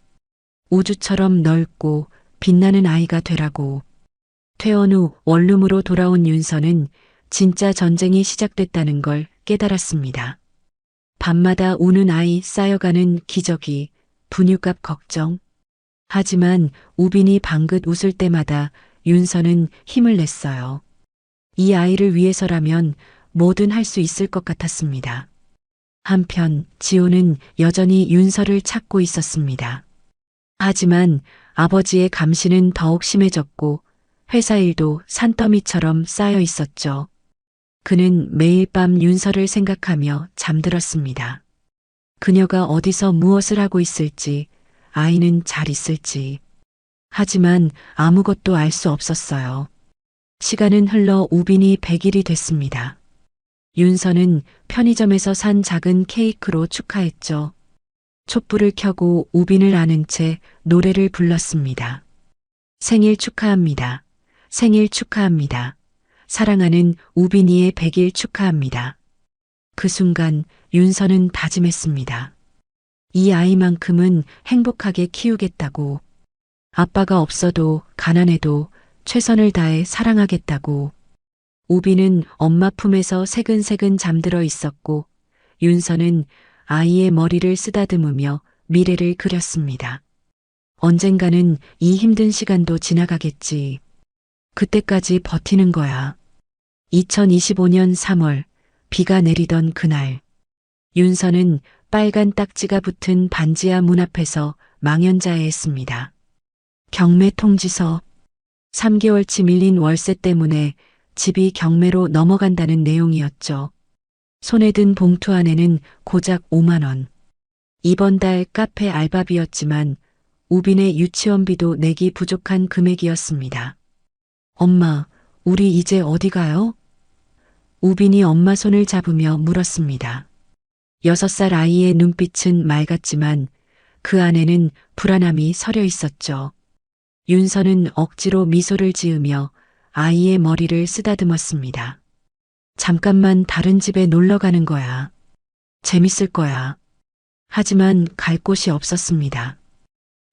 우주처럼 넓고 빛나는 아이가 되라고. 퇴원 후 원룸으로 돌아온 윤서는 진짜 전쟁이 시작됐다는 걸 깨달았습니다. 밤마다 우는 아이, 쌓여가는 기저귀, 분유값 걱정. 하지만 우빈이 방긋 웃을 때마다 윤서는 힘을 냈어요. 이 아이를 위해서라면 뭐든 할 수 있을 것 같았습니다. 한편 지호는 여전히 윤서를 찾고 있었습니다. 하지만 아버지의 감시는 더욱 심해졌고 회사 일도 산더미처럼 쌓여 있었죠. 그는 매일 밤 윤서를 생각하며 잠들었습니다. 그녀가 어디서 무엇을 하고 있을지, 아이는 잘 있을지. 하지만 아무것도 알 수 없었어요. 시간은 흘러 우빈이 100일이 됐습니다. 윤서는 편의점에서 산 작은 케이크로 축하했죠. 촛불을 켜고 우빈을 안은 채 노래를 불렀습니다. 생일 축하합니다. 생일 축하합니다. 사랑하는 우빈이의 100일 축하합니다. 그 순간 윤서는 다짐했습니다. 이 아이만큼은 행복하게 키우겠다고. 아빠가 없어도 가난해도 최선을 다해 사랑하겠다고. 우빈은 엄마 품에서 새근새근 잠들어 있었고 윤서는 아이의 머리를 쓰다듬으며 미래를 그렸습니다. 언젠가는 이 힘든 시간도 지나가겠지. 그때까지 버티는 거야. 2025년 3월 비가 내리던 그날 윤서는 빨간 딱지가 붙은 반지하 문 앞에서 망연자해했습니다. 경매 통지서. 3개월치 밀린 월세 때문에 집이 경매로 넘어간다는 내용이었죠. 손에 든 봉투 안에는 고작 5만 원. 이번 달 카페 알바비였지만 우빈의 유치원비도 내기 부족한 금액이었습니다. 엄마, 우리 이제 어디 가요? 우빈이 엄마 손을 잡으며 물었습니다. 6살 아이의 눈빛은 맑았지만 그 안에는 불안함이 서려 있었죠. 윤서는 억지로 미소를 지으며 아이의 머리를 쓰다듬었습니다. 잠깐만 다른 집에 놀러 가는 거야. 재밌을 거야. 하지만 갈 곳이 없었습니다.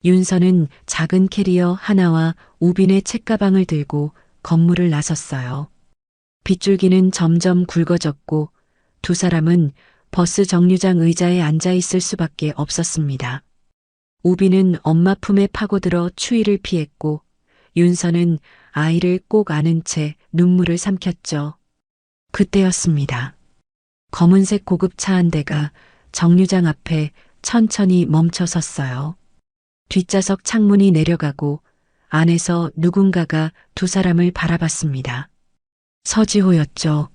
윤서는 작은 캐리어 하나와 우빈의 책가방을 들고 건물을 나섰어요. 빗줄기는 점점 굵어졌고 두 사람은 버스 정류장 의자에 앉아 있을 수밖에 없었습니다. 우비는 엄마 품에 파고들어 추위를 피했고 윤서는 아이를 꼭 안은 채 눈물을 삼켰죠. 그때였습니다. 검은색 고급차 한 대가 정류장 앞에 천천히 멈춰 섰어요. 뒷좌석 창문이 내려가고 안에서 누군가가 두 사람을 바라봤습니다. 서지호였죠.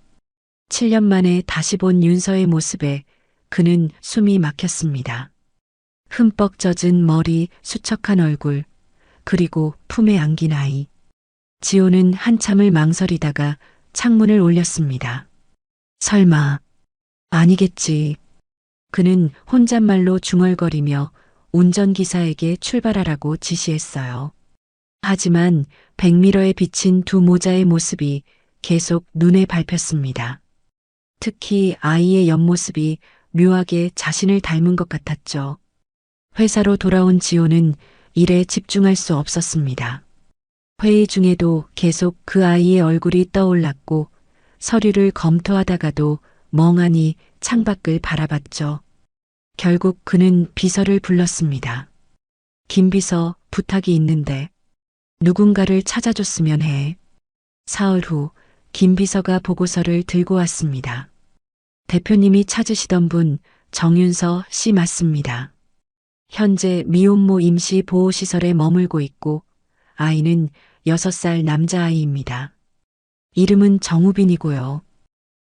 7년 만에 다시 본 윤서의 모습에 그는 숨이 막혔습니다. 흠뻑 젖은 머리, 수척한 얼굴, 그리고 품에 안긴 아이. 지호는 한참을 망설이다가 창문을 올렸습니다. 설마, 아니겠지. 그는 혼잣말로 중얼거리며 운전기사에게 출발하라고 지시했어요. 하지만 백미러에 비친 두 모자의 모습이 계속 눈에 밟혔습니다. 특히 아이의 옆모습이 묘하게 자신을 닮은 것 같았죠. 회사로 돌아온 지호는 일에 집중할 수 없었습니다. 회의 중에도 계속 그 아이의 얼굴이 떠올랐고 서류를 검토하다가도 멍하니 창밖을 바라봤죠. 결국 그는 비서를 불렀습니다. 김 비서, 부탁이 있는데 누군가를 찾아줬으면 해. 사흘 후 김 비서가 보고서를 들고 왔습니다. 대표님이 찾으시던 분 정윤서 씨 맞습니다. 현재 미혼모 임시 보호시설에 머물고 있고 아이는 6살 남자아이입니다. 이름은 정우빈이고요.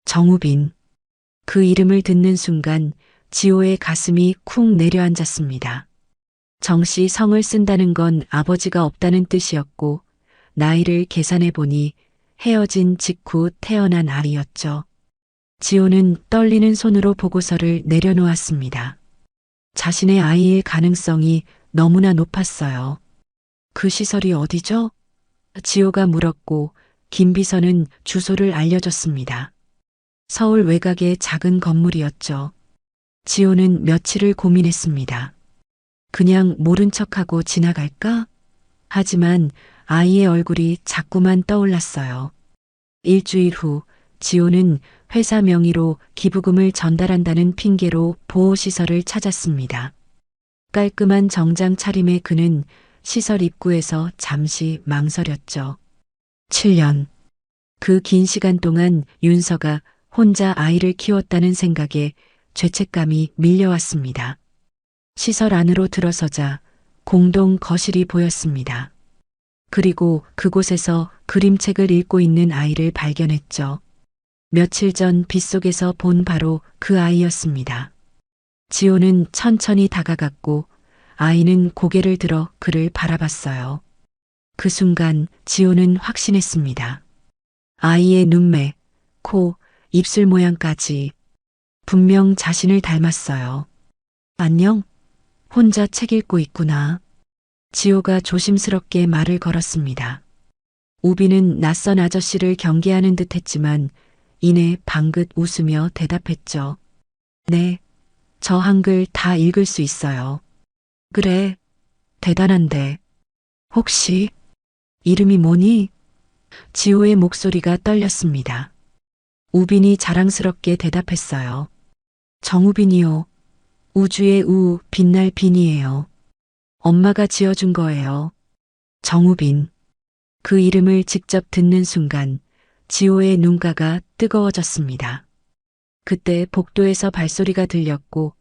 정우빈. 그 이름을 듣는 순간 지호의 가슴이 쿵 내려앉았습니다. 정씨 성을 쓴다는 건 아버지가 없다는 뜻이었고 나이를 계산해 보니 헤어진 직후 태어난 아이였죠. 지호는 떨리는 손으로 보고서를 내려놓았습니다. 자신의 아이의 가능성이 너무나 높았어요. 그 시설이 어디죠? 지호가 물었고 김 비서는 주소를 알려줬습니다. 서울 외곽의 작은 건물이었죠. 지호는 며칠을 고민했습니다. 그냥 모른 척하고 지나갈까? 하지만 아이의 얼굴이 자꾸만 떠올랐어요. 일주일 후 지호는 회사 명의로 기부금을 전달한다는 핑계로 보호시설을 찾았습니다. 깔끔한 정장 차림의 그는 시설 입구에서 잠시 망설였죠. 7년. 그 긴 시간 동안 윤서가 혼자 아이를 키웠다는 생각에 죄책감이 밀려왔습니다. 시설 안으로 들어서자 공동 거실이 보였습니다. 그리고 그곳에서 그림책을 읽고 있는 아이를 발견했죠. 며칠 전 빗속에서 본 바로 그 아이였습니다. 지호는 천천히 다가갔고 아이는 고개를 들어 그를 바라봤어요. 그 순간 지호는 확신했습니다. 아이의 눈매, 코, 입술 모양까지 분명 자신을 닮았어요. 안녕? 혼자 책 읽고 있구나. 지호가 조심스럽게 말을 걸었습니다. 우비는 낯선 아저씨를 경계하는 듯 했지만 이내 방긋 웃으며 대답했죠. 네, 저 한글 다 읽을 수 있어요. 그래, 대단한데. 혹시 이름이 뭐니? 지호의 목소리가 떨렸습니다. 우빈이 자랑스럽게 대답했어요. 정우빈이요. 우주의 우, 빛날 빈이에요. 엄마가 지어준 거예요. 정우빈. 그 이름을 직접 듣는 순간 지호의 눈가가 뜨거워졌습니다. 그때 복도에서 발소리가 들렸고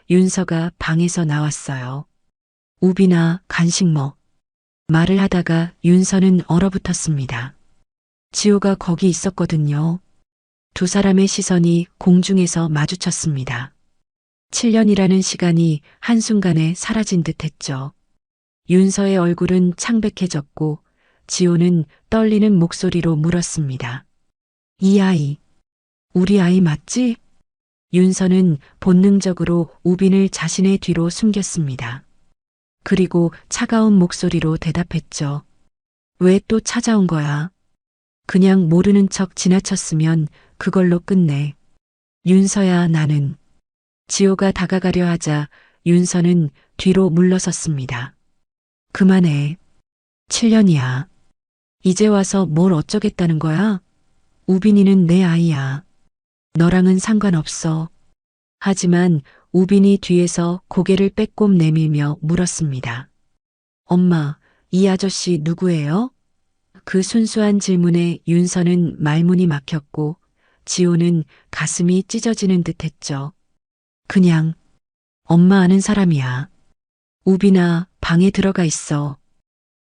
윤서가 방에서 나왔어요. 우빈아, 간식 먹. 말을 하다가 윤서는 얼어붙었습니다. 지호가 거기 있었거든요. 두 사람의 시선이 공중에서 마주쳤습니다. 7년이라는 시간이 한순간에 사라진 듯 했죠. 윤서의 얼굴은 창백해졌고 지호는 떨리는 목소리로 물었습니다. 이 아이, 우리 아이 맞지? 윤서는 본능적으로 우빈을 자신의 뒤로 숨겼습니다. 그리고 차가운 목소리로 대답했죠. 왜 또 찾아온 거야? 그냥 모르는 척 지나쳤으면 그걸로 끝내. 윤서야, 나는. 지호가 다가가려 하자 윤서는 뒤로 물러섰습니다. 그만해. 7년이야. 이제 와서 뭘 어쩌겠다는 거야? 우빈이는 내 아이야. 너랑은 상관없어. 하지만 우빈이 뒤에서 고개를 빼꼼 내밀며 물었습니다. 엄마, 이 아저씨 누구예요? 그 순수한 질문에 윤서는 말문이 막혔고 지호는 가슴이 찢어지는 듯 했죠. 그냥 엄마 아는 사람이야. 우빈아, 방에 들어가 있어.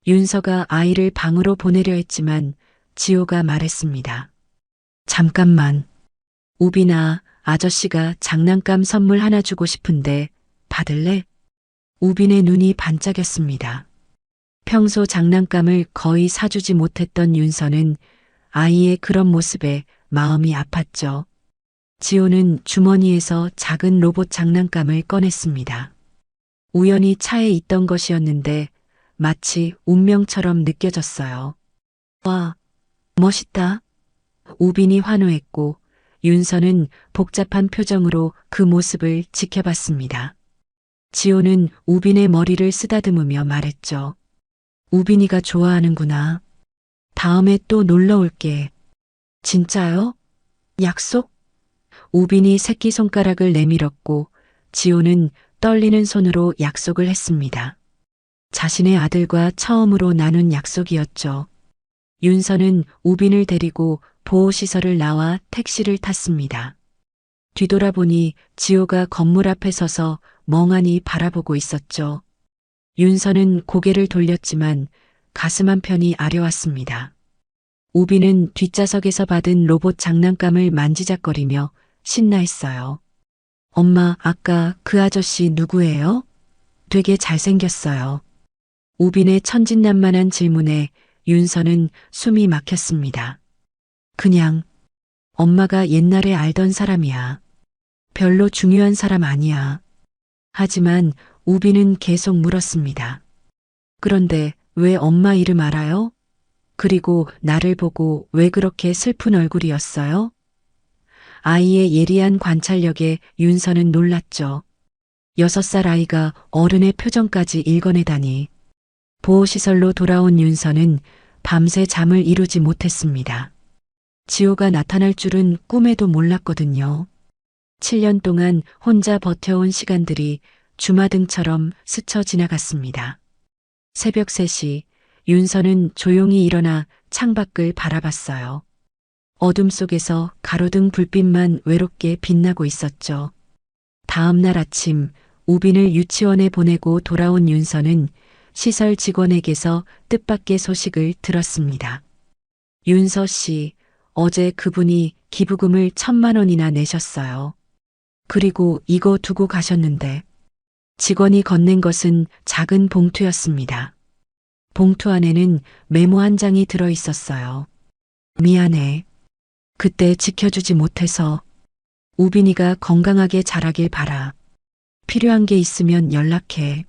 윤서가 아이를 방으로 보내려 했지만 지호가 말했습니다. 잠깐만. 우빈아, 아저씨가 장난감 선물 하나 주고 싶은데 받을래? 우빈의 눈이 반짝였습니다. 평소 장난감을 거의 사주지 못했던 윤서는 아이의 그런 모습에 마음이 아팠죠. 지호는 주머니에서 작은 로봇 장난감을 꺼냈습니다. 우연히 차에 있던 것이었는데 마치 운명처럼 느껴졌어요. 와, 멋있다. 우빈이 환호했고 윤서는 복잡한 표정으로 그 모습을 지켜봤습니다. 지호는 우빈의 머리를 쓰다듬으며 말했죠. 우빈이가 좋아하는구나. 다음에 또 놀러 올게. 진짜요? 약속? 우빈이 새끼손가락을 내밀었고 지호는 떨리는 손으로 약속을 했습니다. 자신의 아들과 처음으로 나눈 약속이었죠. 윤서는 우빈을 데리고 보호시설을 나와 택시를 탔습니다. 뒤돌아보니 지호가 건물 앞에 서서 멍하니 바라보고 있었죠. 윤서는 고개를 돌렸지만 가슴 한편이 아려왔습니다. 우빈은 뒷좌석에서 받은 로봇 장난감을 만지작거리며 신나했어요. 엄마, 아까 그 아저씨 누구예요? 되게 잘생겼어요. 우빈의 천진난만한 질문에 윤서는 숨이 막혔습니다. 그냥 엄마가 옛날에 알던 사람이야. 별로 중요한 사람 아니야. 하지만 우빈은 계속 물었습니다. 그런데 왜 엄마 이름 알아요? 그리고 나를 보고 왜 그렇게 슬픈 얼굴이었어요? 아이의 예리한 관찰력에 윤서는 놀랐죠. 6살 아이가 어른의 표정까지 읽어내다니. 보호시설로 돌아온 윤서는 밤새 잠을 이루지 못했습니다. 지호가 나타날 줄은 꿈에도 몰랐거든요. 7년 동안 혼자 버텨온 시간들이 주마등처럼 스쳐 지나갔습니다. 새벽 3시 윤서는 조용히 일어나 창밖을 바라봤어요. 어둠 속에서 가로등 불빛만 외롭게 빛나고 있었죠. 다음 날 아침 우빈을 유치원에 보내고 돌아온 윤서는 시설 직원에게서 뜻밖의 소식을 들었습니다. 윤서 씨, 어제 그분이 기부금을 1,000만 원이나 내셨어요. 그리고 이거 두고 가셨는데. 직원이 건넨 것은 작은 봉투였습니다. 봉투 안에는 메모 한 장이 들어 있었어요. 미안해. 그때 지켜주지 못해서. 우빈이가 건강하게 자라길 바라. 필요한 게 있으면 연락해.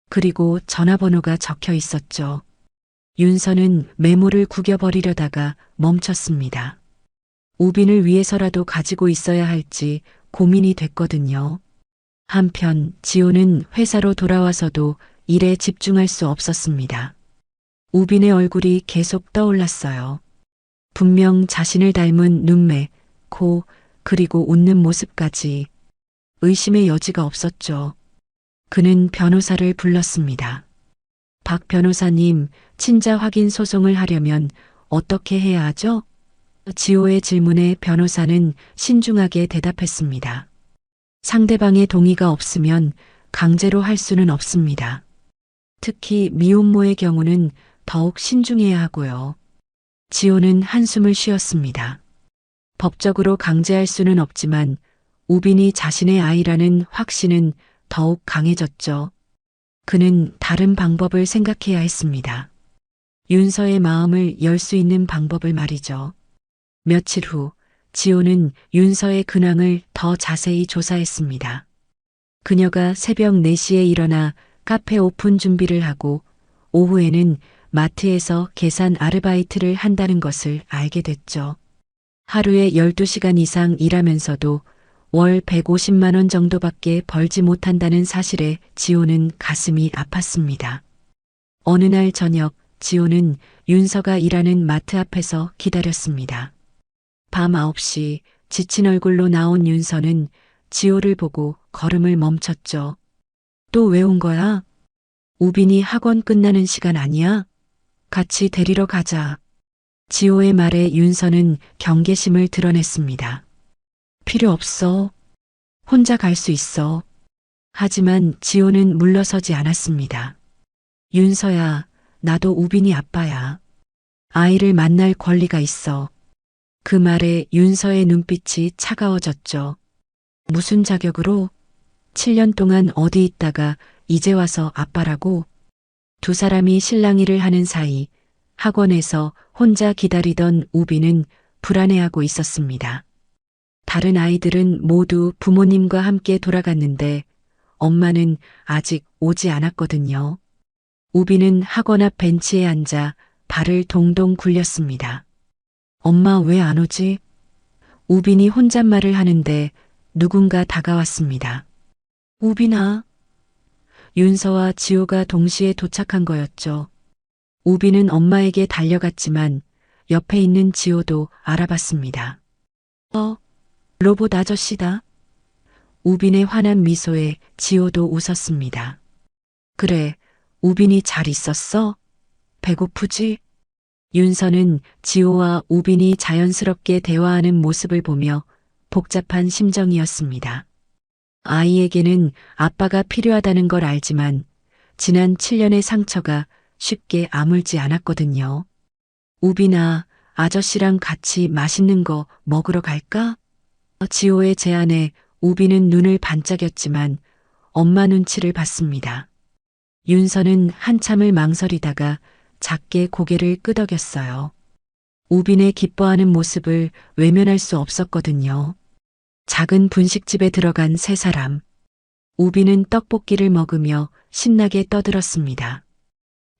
그리고 전화번호가 적혀 있었죠. 윤서는 메모를 구겨버리려다가 멈췄습니다. 우빈을 위해서라도 가지고 있어야 할지 고민이 됐거든요. 한편 지호는 회사로 돌아와서도 일에 집중할 수 없었습니다. 우빈의 얼굴이 계속 떠올랐어요. 분명 자신을 닮은 눈매, 코, 그리고 웃는 모습까지. 의심의 여지가 없었죠. 그는 변호사를 불렀습니다. 박 변호사님, 친자 확인 소송을 하려면 어떻게 해야 하죠? 지호의 질문에 변호사는 신중하게 대답했습니다. 상대방의 동의가 없으면 강제로 할 수는 없습니다. 특히 미혼모의 경우는 더욱 신중해야 하고요. 지호는 한숨을 쉬었습니다. 법적으로 강제할 수는 없지만 우빈이 자신의 아이라는 확신은 더욱 강해졌죠. 그는 다른 방법을 생각해야 했습니다. 윤서의 마음을 열 수 있는 방법을 말이죠. 며칠 후 지호는 윤서의 근황을 더 자세히 조사했습니다. 그녀가 새벽 4시에 일어나 카페 오픈 준비를 하고 오후에는 마트에서 계산 아르바이트를 한다는 것을 알게 됐죠. 하루에 12시간 이상 일하면서도 월 150만 원 정도밖에 벌지 못한다는 사실에 지호는 가슴이 아팠습니다. 어느 날 저녁 지호는 윤서가 일하는 마트 앞에서 기다렸습니다. 밤 9시 지친 얼굴로 나온 윤서는 지호를 보고 걸음을 멈췄죠. 또 왜 온 거야? 우빈이 학원 끝나는 시간 아니야? 같이 데리러 가자. 지호의 말에 윤서는 경계심을 드러냈습니다. 필요 없어. 혼자 갈 수 있어. 하지만 지호는 물러서지 않았습니다. 윤서야, 나도 우빈이 아빠야. 아이를 만날 권리가 있어. 그 말에 윤서의 눈빛이 차가워졌죠. 무슨 자격으로? 7년 동안 어디 있다가 이제 와서 아빠라고? 두 사람이 실랑이를 하는 사이 학원에서 혼자 기다리던 우빈은 불안해하고 있었습니다. 다른 아이들은 모두 부모님과 함께 돌아갔는데 엄마는 아직 오지 않았거든요. 우빈은 학원 앞 벤치에 앉아 발을 동동 굴렸습니다. 엄마 왜 안 오지? 우빈이 혼잣말을 하는데 누군가 다가왔습니다. 우빈아. 윤서와 지호가 동시에 도착한 거였죠. 우빈은 엄마에게 달려갔지만 옆에 있는 지호도 알아봤습니다. 로봇 아저씨다. 우빈의 환한 미소에 지호도 웃었습니다. 그래, 우빈이 잘 있었어? 배고프지? 윤서는 지호와 우빈이 자연스럽게 대화하는 모습을 보며 복잡한 심정이었습니다. 아이에게는 아빠가 필요하다는 걸 알지만 지난 7년의 상처가 쉽게 아물지 않았거든요. 우빈아, 아저씨랑 같이 맛있는 거 먹으러 갈까? 지호의 제안에 우빈은 눈을 반짝였지만 엄마 눈치를 봤습니다. 윤서는 한참을 망설이다가 작게 고개를 끄덕였어요. 우빈의 기뻐하는 모습을 외면할 수 없었거든요. 작은 분식집에 들어간 세 사람. 우빈은 떡볶이를 먹으며 신나게 떠들었습니다.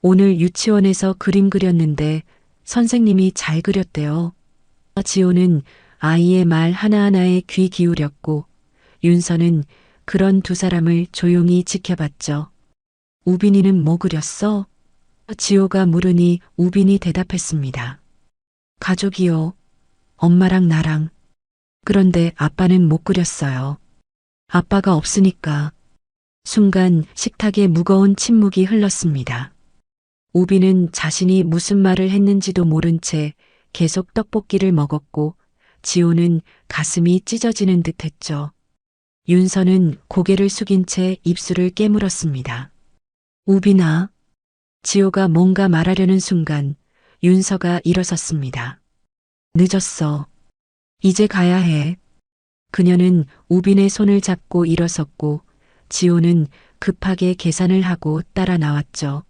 오늘 유치원에서 그림 그렸는데 선생님이 잘 그렸대요. 지호는 아이의 말 하나하나에 귀 기울였고 윤서는 그런 두 사람을 조용히 지켜봤죠. 우빈이는 뭐 그렸어? 지호가 물으니 우빈이 대답했습니다. 가족이요. 엄마랑 나랑. 그런데 아빠는 못 그렸어요. 아빠가 없으니까. 순간 식탁에 무거운 침묵이 흘렀습니다. 우빈은 자신이 무슨 말을 했는지도 모른 채 계속 떡볶이를 먹었고 지호는 가슴이 찢어지는 듯 했죠. 윤서는 고개를 숙인 채 입술을 깨물었습니다. 우빈아. 지호가 뭔가 말하려는 순간 윤서가 일어섰습니다. 늦었어. 이제 가야 해. 그녀는 우빈의 손을 잡고 일어섰고 지호는 급하게 계산을 하고 따라 나왔죠.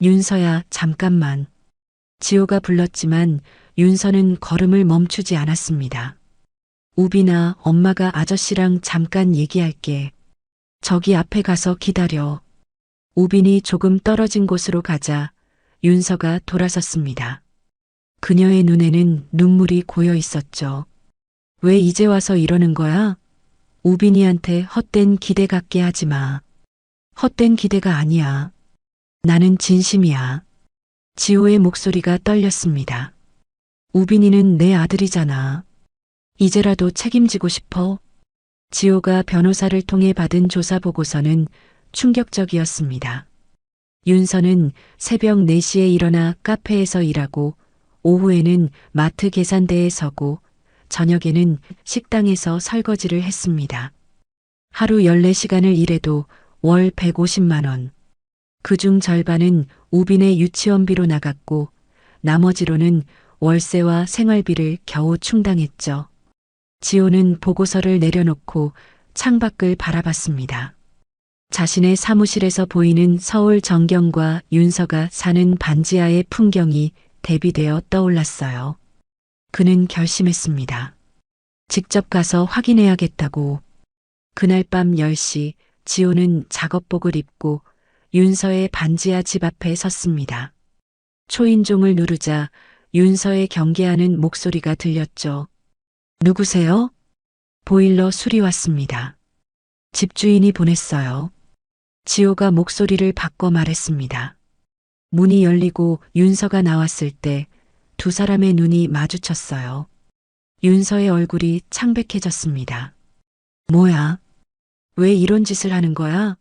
윤서야, 잠깐만. 지호가 불렀지만 윤서는 걸음을 멈추지 않았습니다. 우빈아, 엄마가 아저씨랑 잠깐 얘기할게. 저기 앞에 가서 기다려. 우빈이 조금 떨어진 곳으로 가자 윤서가 돌아섰습니다. 그녀의 눈에는 눈물이 고여 있었죠. 왜 이제 와서 이러는 거야? 우빈이한테 헛된 기대 갖게 하지 마. 헛된 기대가 아니야. 나는 진심이야. 지호의 목소리가 떨렸습니다. 우빈이는 내 아들이잖아. 이제라도 책임지고 싶어. 지호가 변호사를 통해 받은 조사 보고서는 충격적이었습니다. 윤서는 새벽 4시에 일어나 카페에서 일하고 오후에는 마트 계산대에 서고 저녁에는 식당에서 설거지를 했습니다. 하루 14시간을 일해도 월 150만 원. 그중 절반은 우빈의 유치원비로 나갔고 나머지로는 월세와 생활비를 겨우 충당했죠. 지호는 보고서를 내려놓고 창밖을 바라봤습니다. 자신의 사무실에서 보이는 서울 정경과 윤서가 사는 반지하의 풍경이 대비되어 떠올랐어요. 그는 결심했습니다. 직접 가서 확인해야겠다고. 그날 밤 10시 지호는 작업복을 입고 윤서의 반지하 집 앞에 섰습니다. 초인종을 누르자 윤서의 경계하는 목소리가 들렸죠. 누구세요? 보일러 수리 왔습니다. 집주인이 보냈어요. 지호가 목소리를 바꿔 말했습니다. 문이 열리고 윤서가 나왔을 때 두 사람의 눈이 마주쳤어요. 윤서의 얼굴이 창백해졌습니다. 뭐야? 왜 이런 짓을 하는 거야?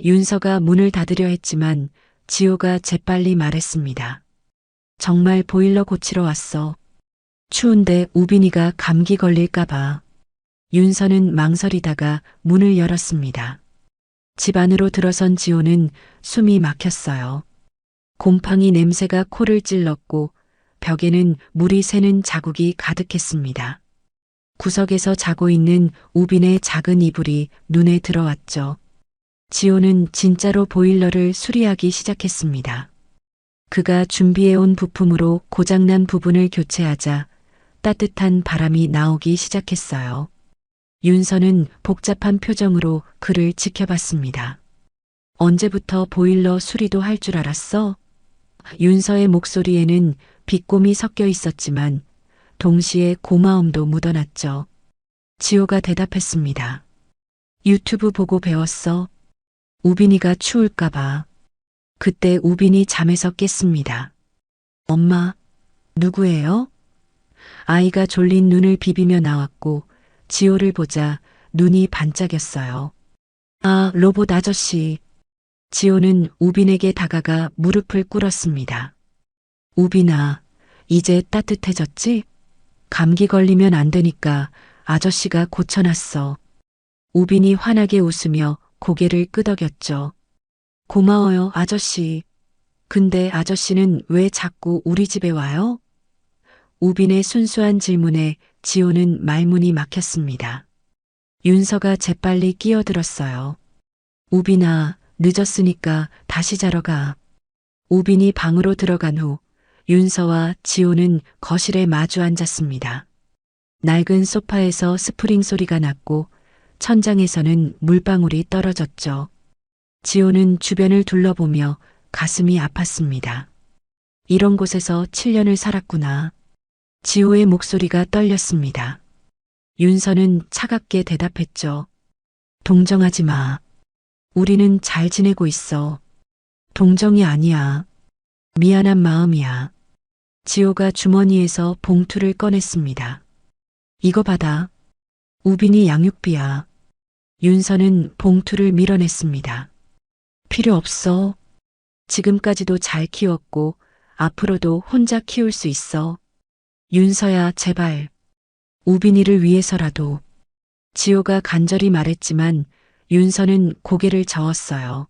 윤서가 문을 닫으려 했지만 지호가 재빨리 말했습니다. 정말 보일러 고치러 왔어. 추운데 우빈이가 감기 걸릴까봐. 윤서는 망설이다가 문을 열었습니다. 집 안으로 들어선 지호는 숨이 막혔어요. 곰팡이 냄새가 코를 찔렀고 벽에는 물이 새는 자국이 가득했습니다. 구석에서 자고 있는 우빈의 작은 이불이 눈에 들어왔죠. 지호는 진짜로 보일러를 수리하기 시작했습니다. 그가 준비해온 부품으로 고장난 부분을 교체하자 따뜻한 바람이 나오기 시작했어요. 윤서는 복잡한 표정으로 그를 지켜봤습니다. 언제부터 보일러 수리도 할 줄 알았어? 윤서의 목소리에는 비꼼이 섞여 있었지만 동시에 고마움도 묻어났죠. 지호가 대답했습니다. 유튜브 보고 배웠어. 우빈이가 추울까봐. 그때 우빈이 잠에서 깼습니다. 엄마, 누구예요? 아이가 졸린 눈을 비비며 나왔고 지호를 보자 눈이 반짝였어요. 아, 로봇 아저씨. 지호는 우빈에게 다가가 무릎을 꿇었습니다. 우빈아, 이제 따뜻해졌지? 감기 걸리면 안 되니까 아저씨가 고쳐놨어. 우빈이 환하게 웃으며 고개를 끄덕였죠. 고마워요, 아저씨. 근데 아저씨는 왜 자꾸 우리 집에 와요? 우빈의 순수한 질문에 지호는 말문이 막혔습니다. 윤서가 재빨리 끼어들었어요. 우빈아, 늦었으니까 다시 자러 가. 우빈이 방으로 들어간 후 윤서와 지호는 거실에 마주 앉았습니다. 낡은 소파에서 스프링 소리가 났고 천장에서는 물방울이 떨어졌죠. 지호는 주변을 둘러보며 가슴이 아팠습니다. 이런 곳에서 7년을 살았구나. 지호의 목소리가 떨렸습니다. 윤서는 차갑게 대답했죠. 동정하지 마. 우리는 잘 지내고 있어. 동정이 아니야. 미안한 마음이야. 지호가 주머니에서 봉투를 꺼냈습니다. 이거 받아. 우빈이 양육비야. 윤서는 봉투를 밀어냈습니다. 필요 없어. 지금까지도 잘 키웠고 앞으로도 혼자 키울 수 있어. 윤서야, 제발. 우빈이를 위해서라도. 지호가 간절히 말했지만 윤서는 고개를 저었어요.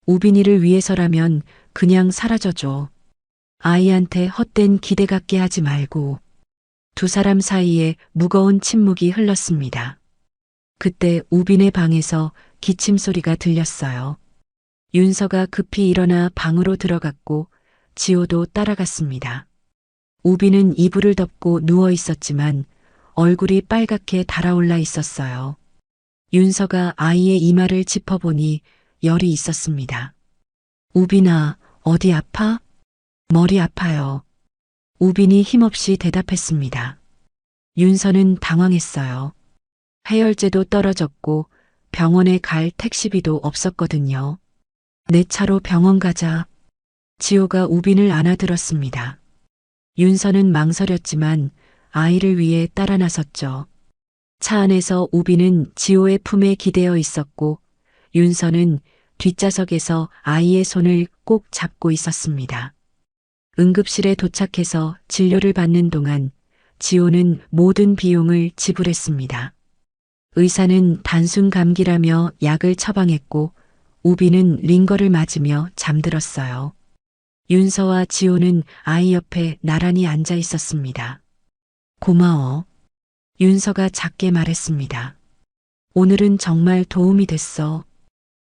우빈이를 위해서라면 그냥 사라져줘. 아이한테 헛된 기대 갖게 하지 말고. 두 사람 사이에 무거운 침묵이 흘렀습니다. 그때 우빈의 방에서 기침 소리가 들렸어요. 윤서가 급히 일어나 방으로 들어갔고 지호도 따라갔습니다. 우빈은 이불을 덮고 누워 있었지만 얼굴이 빨갛게 달아올라 있었어요. 윤서가 아이의 이마를 짚어보니 열이 있었습니다. 우빈아, 어디 아파? 머리 아파요. 우빈이 힘없이 대답했습니다. 윤서는 당황했어요. 해열제도 떨어졌고 병원에 갈 택시비도 없었거든요. 내 차로 병원 가자. 지호가 우빈을 안아들었습니다. 윤서는 망설였지만 아이를 위해 따라 나섰죠. 차 안에서 우빈은 지호의 품에 기대어 있었고 윤서는 뒷좌석에서 아이의 손을 꼭 잡고 있었습니다. 응급실에 도착해서 진료를 받는 동안 지호는 모든 비용을 지불했습니다. 의사는 단순 감기라며 약을 처방했고 우빈은 링거를 맞으며 잠들었어요. 윤서와 지호는 아이 옆에 나란히 앉아 있었습니다. 고마워. 윤서가 작게 말했습니다. 오늘은 정말 도움이 됐어.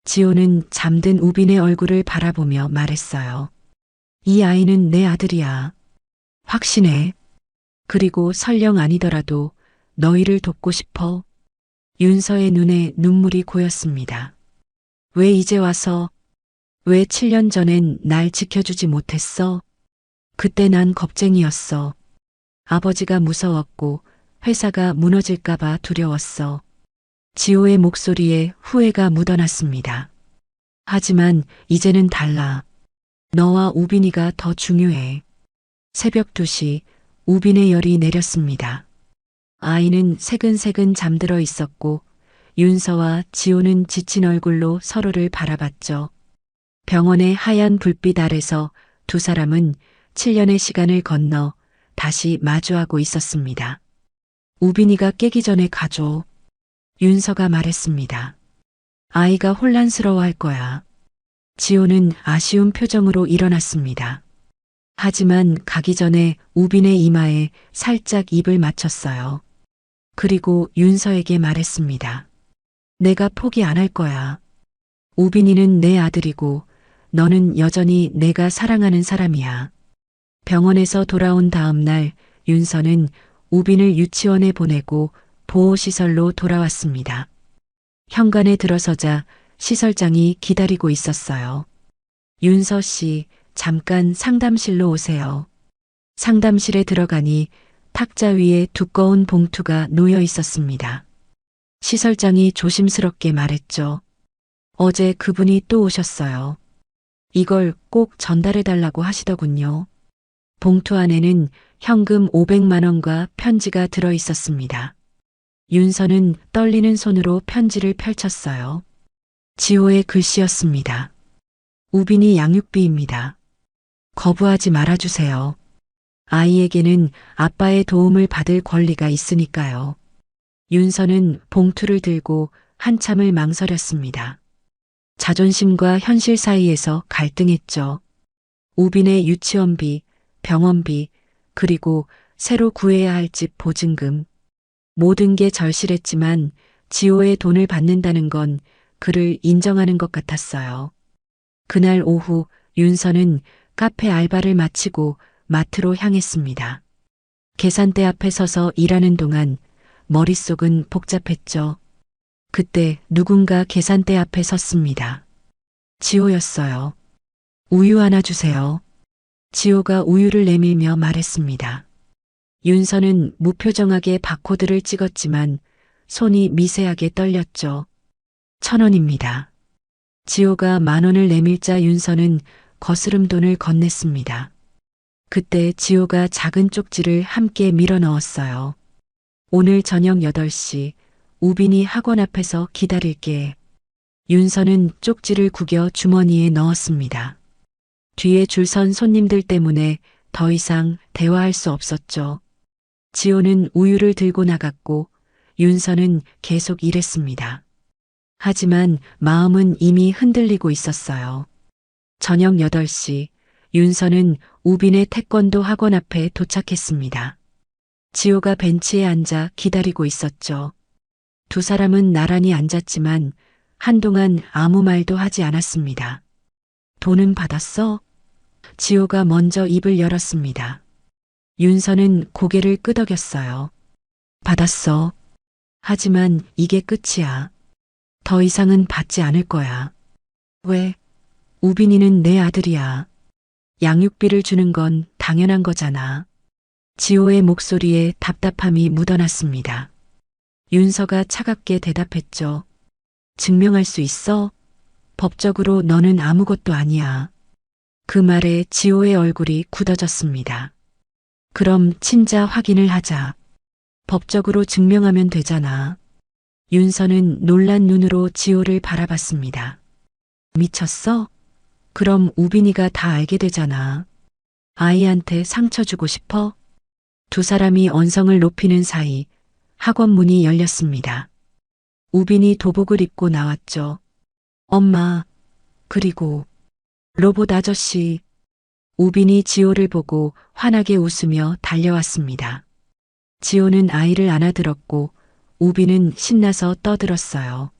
지호는 잠든 우빈의 얼굴을 바라보며 말했어요. 이 아이는 내 아들이야. 확신해. 그리고 설령 아니더라도 너희를 돕고 싶어. 윤서의 눈에 눈물이 고였습니다. 왜 이제 와서? 왜 7년 전엔 날 지켜주지 못했어? 그때 난 겁쟁이였어. 아버지가 무서웠고 회사가 무너질까봐 두려웠어. 지호의 목소리에 후회가 묻어났습니다. 하지만 이제는 달라. 너와 우빈이가 더 중요해. 새벽 2시 우빈의 열이 내렸습니다. 아이는 새근새근 잠들어 있었고 윤서와 지호는 지친 얼굴로 서로를 바라봤죠. 병원의 하얀 불빛 아래서 두 사람은 7년의 시간을 건너 다시 마주하고 있었습니다. 우빈이가 깨기 전에 가줘. 윤서가 말했습니다. 아이가 혼란스러워할 거야. 지호는 아쉬운 표정으로 일어났습니다. 하지만 가기 전에 우빈의 이마에 살짝 입을 맞췄어요. 그리고 윤서에게 말했습니다. 내가 포기 안 할 거야. 우빈이는 내 아들이고 너는 여전히 내가 사랑하는 사람이야. 병원에서 돌아온 다음 날 윤서는 우빈을 유치원에 보내고 보호시설로 돌아왔습니다. 현관에 들어서자 시설장이 기다리고 있었어요. 윤서 씨, 잠깐 상담실로 오세요. 상담실에 들어가니 탁자 위에 두꺼운 봉투가 놓여 있었습니다. 시설장이 조심스럽게 말했죠. 어제 그분이 또 오셨어요. 이걸 꼭 전달해달라고 하시더군요. 봉투 안에는 현금 500만 원과 편지가 들어 있었습니다. 윤서는 떨리는 손으로 편지를 펼쳤어요. 지호의 글씨였습니다. 우빈이 양육비입니다. 거부하지 말아주세요. 아이에게는 아빠의 도움을 받을 권리가 있으니까요. 윤서는 봉투를 들고 한참을 망설였습니다. 자존심과 현실 사이에서 갈등했죠. 우빈의 유치원비, 병원비, 그리고 새로 구해야 할 집 보증금. 모든 게 절실했지만 지호의 돈을 받는다는 건 그를 인정하는 것 같았어요. 그날 오후 윤서는 카페 알바를 마치고 마트로 향했습니다. 계산대 앞에 서서 일하는 동안 머릿속은 복잡했죠. 그때 누군가 계산대 앞에 섰습니다. 지호였어요. 우유 하나 주세요. 지호가 우유를 내밀며 말했습니다. 윤서는 무표정하게 바코드를 찍었지만 손이 미세하게 떨렸죠. 1,000원입니다. 지호가 10,000원을 내밀자 윤서는 거스름 돈을 건넸습니다. 그때 지호가 작은 쪽지를 함께 밀어 넣었어요. 오늘 저녁 8시 우빈이 학원 앞에서 기다릴게. 윤서는 쪽지를 구겨 주머니에 넣었습니다. 뒤에 줄 선 손님들 때문에 더 이상 대화할 수 없었죠. 지호는 우유를 들고 나갔고 윤서는 계속 일했습니다. 하지만 마음은 이미 흔들리고 있었어요. 저녁 8시 윤서는 우빈의 태권도 학원 앞에 도착했습니다. 지호가 벤치에 앉아 기다리고 있었죠. 두 사람은 나란히 앉았지만 한동안 아무 말도 하지 않았습니다. 돈은 받았어? 지호가 먼저 입을 열었습니다. 윤서는 고개를 끄덕였어요. 받았어. 하지만 이게 끝이야. 더 이상은 받지 않을 거야. 왜? 우빈이는 내 아들이야. 양육비를 주는 건 당연한 거잖아. 지호의 목소리에 답답함이 묻어났습니다. 윤서가 차갑게 대답했죠. 증명할 수 있어? 법적으로 너는 아무것도 아니야. 그 말에 지호의 얼굴이 굳어졌습니다. 그럼 친자 확인을 하자. 법적으로 증명하면 되잖아. 윤서는 놀란 눈으로 지호를 바라봤습니다. 미쳤어? 그럼 우빈이가 다 알게 되잖아. 아이한테 상처 주고 싶어? 두 사람이 언성을 높이는 사이 학원 문이 열렸습니다. 우빈이 도복을 입고 나왔죠. 엄마, 그리고 로봇 아저씨. 우빈이 지호를 보고 환하게 웃으며 달려왔습니다. 지호는 아이를 안아들었고 우빈은 신나서 떠들었어요.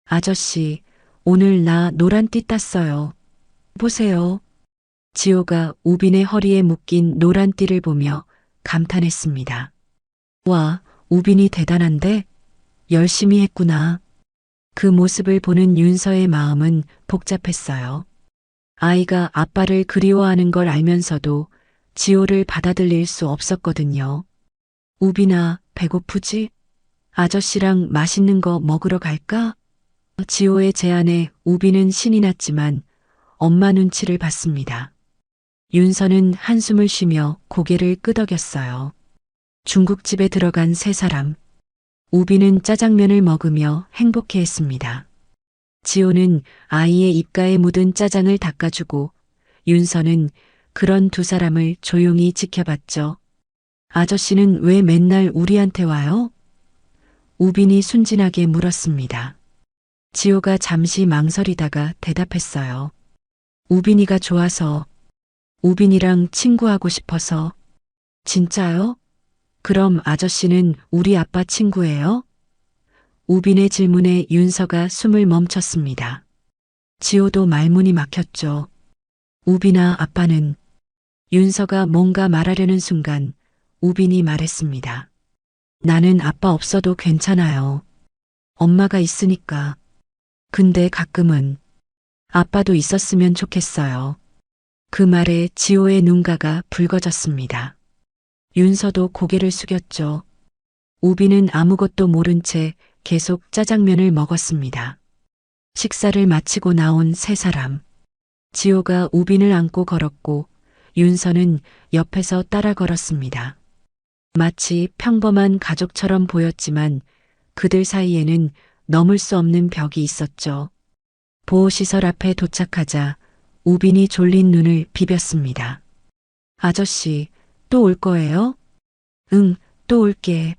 아저씨, 오늘 나 노란 띠 땄어요. 보세요. 지호가 우빈의 허리에 묶인 노란 띠를 보며 감탄했습니다. 와, 우빈이 대단한데? 열심히 했구나. 그 모습을 보는 윤서의 마음은 복잡했어요. 아이가 아빠를 그리워하는 걸 알면서도 지호를 받아들일 수 없었거든요. 우빈아, 배고프지? 아저씨랑 맛있는 거 먹으러 갈까? 지호의 제안에 우빈은 신이 났지만 엄마 눈치를 봤습니다. 윤서는 한숨을 쉬며 고개를 끄덕였어요. 중국집에 들어간 세 사람. 우빈은 짜장면을 먹으며 행복해했습니다. 지호는 아이의 입가에 묻은 짜장을 닦아주고 윤서는 그런 두 사람을 조용히 지켜봤죠. 아저씨는 왜 맨날 우리한테 와요? 우빈이 순진하게 물었습니다. 지호가 잠시 망설이다가 대답했어요. 우빈이가 좋아서, 우빈이랑 친구하고 싶어서. 진짜요? 그럼 아저씨는 우리 아빠 친구예요? 우빈의 질문에 윤서가 숨을 멈췄습니다. 지호도 말문이 막혔죠. 우빈아, 아빠는. 윤서가 뭔가 말하려는 순간 우빈이 말했습니다. 나는 아빠 없어도 괜찮아요. 엄마가 있으니까. 근데 가끔은 아빠도 있었으면 좋겠어요. 그 말에 지호의 눈가가 붉어졌습니다. 윤서도 고개를 숙였죠. 우빈은 아무것도 모른 채 계속 짜장면을 먹었습니다. 식사를 마치고 나온 세 사람. 지호가 우빈을 안고 걸었고 윤서는 옆에서 따라 걸었습니다. 마치 평범한 가족처럼 보였지만 그들 사이에는 넘을 수 없는 벽이 있었죠. 보호시설 앞에 도착하자 우빈이 졸린 눈을 비볐습니다. 아저씨, 또 올 거예요? 응, 또 올게.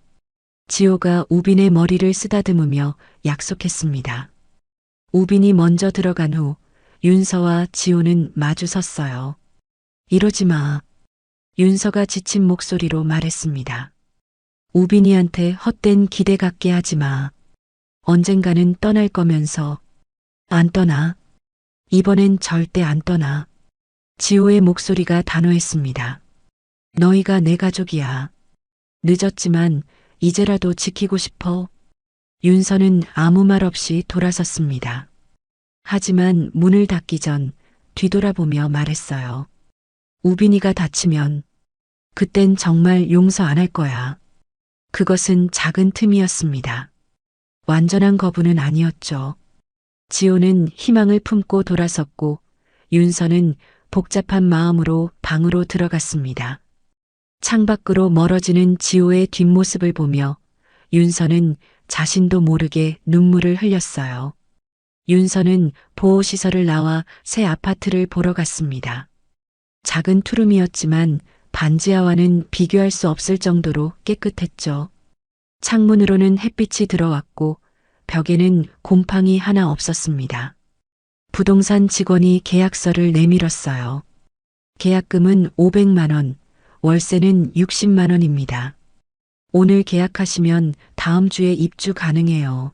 지호가 우빈의 머리를 쓰다듬으며 약속했습니다. 우빈이 먼저 들어간 후 윤서와 지호는 마주 섰어요. 이러지 마. 윤서가 지친 목소리로 말했습니다. 우빈이한테 헛된 기대 갖게 하지 마. 언젠가는 떠날 거면서. 안 떠나. 이번엔 절대 안 떠나. 지호의 목소리가 단호했습니다. 너희가 내 가족이야. 늦었지만 이제라도 지키고 싶어. 윤서는 아무 말 없이 돌아섰습니다. 하지만 문을 닫기 전 뒤돌아보며 말했어요. 우빈이가 다치면 그땐 정말 용서 안 할 거야. 그것은 작은 틈이었습니다. 완전한 거부는 아니었죠. 지호는 희망을 품고 돌아섰고 윤서는 복잡한 마음으로 방으로 들어갔습니다. 창밖으로 멀어지는 지호의 뒷모습을 보며 윤서는 자신도 모르게 눈물을 흘렸어요. 윤서는 보호시설을 나와 새 아파트를 보러 갔습니다. 작은 투룸이었지만 반지하와는 비교할 수 없을 정도로 깨끗했죠. 창문으로는 햇빛이 들어왔고 벽에는 곰팡이 하나 없었습니다. 부동산 직원이 계약서를 내밀었어요. 계약금은 500만 원, 월세는 60만 원입니다. 오늘 계약하시면 다음 주에 입주 가능해요.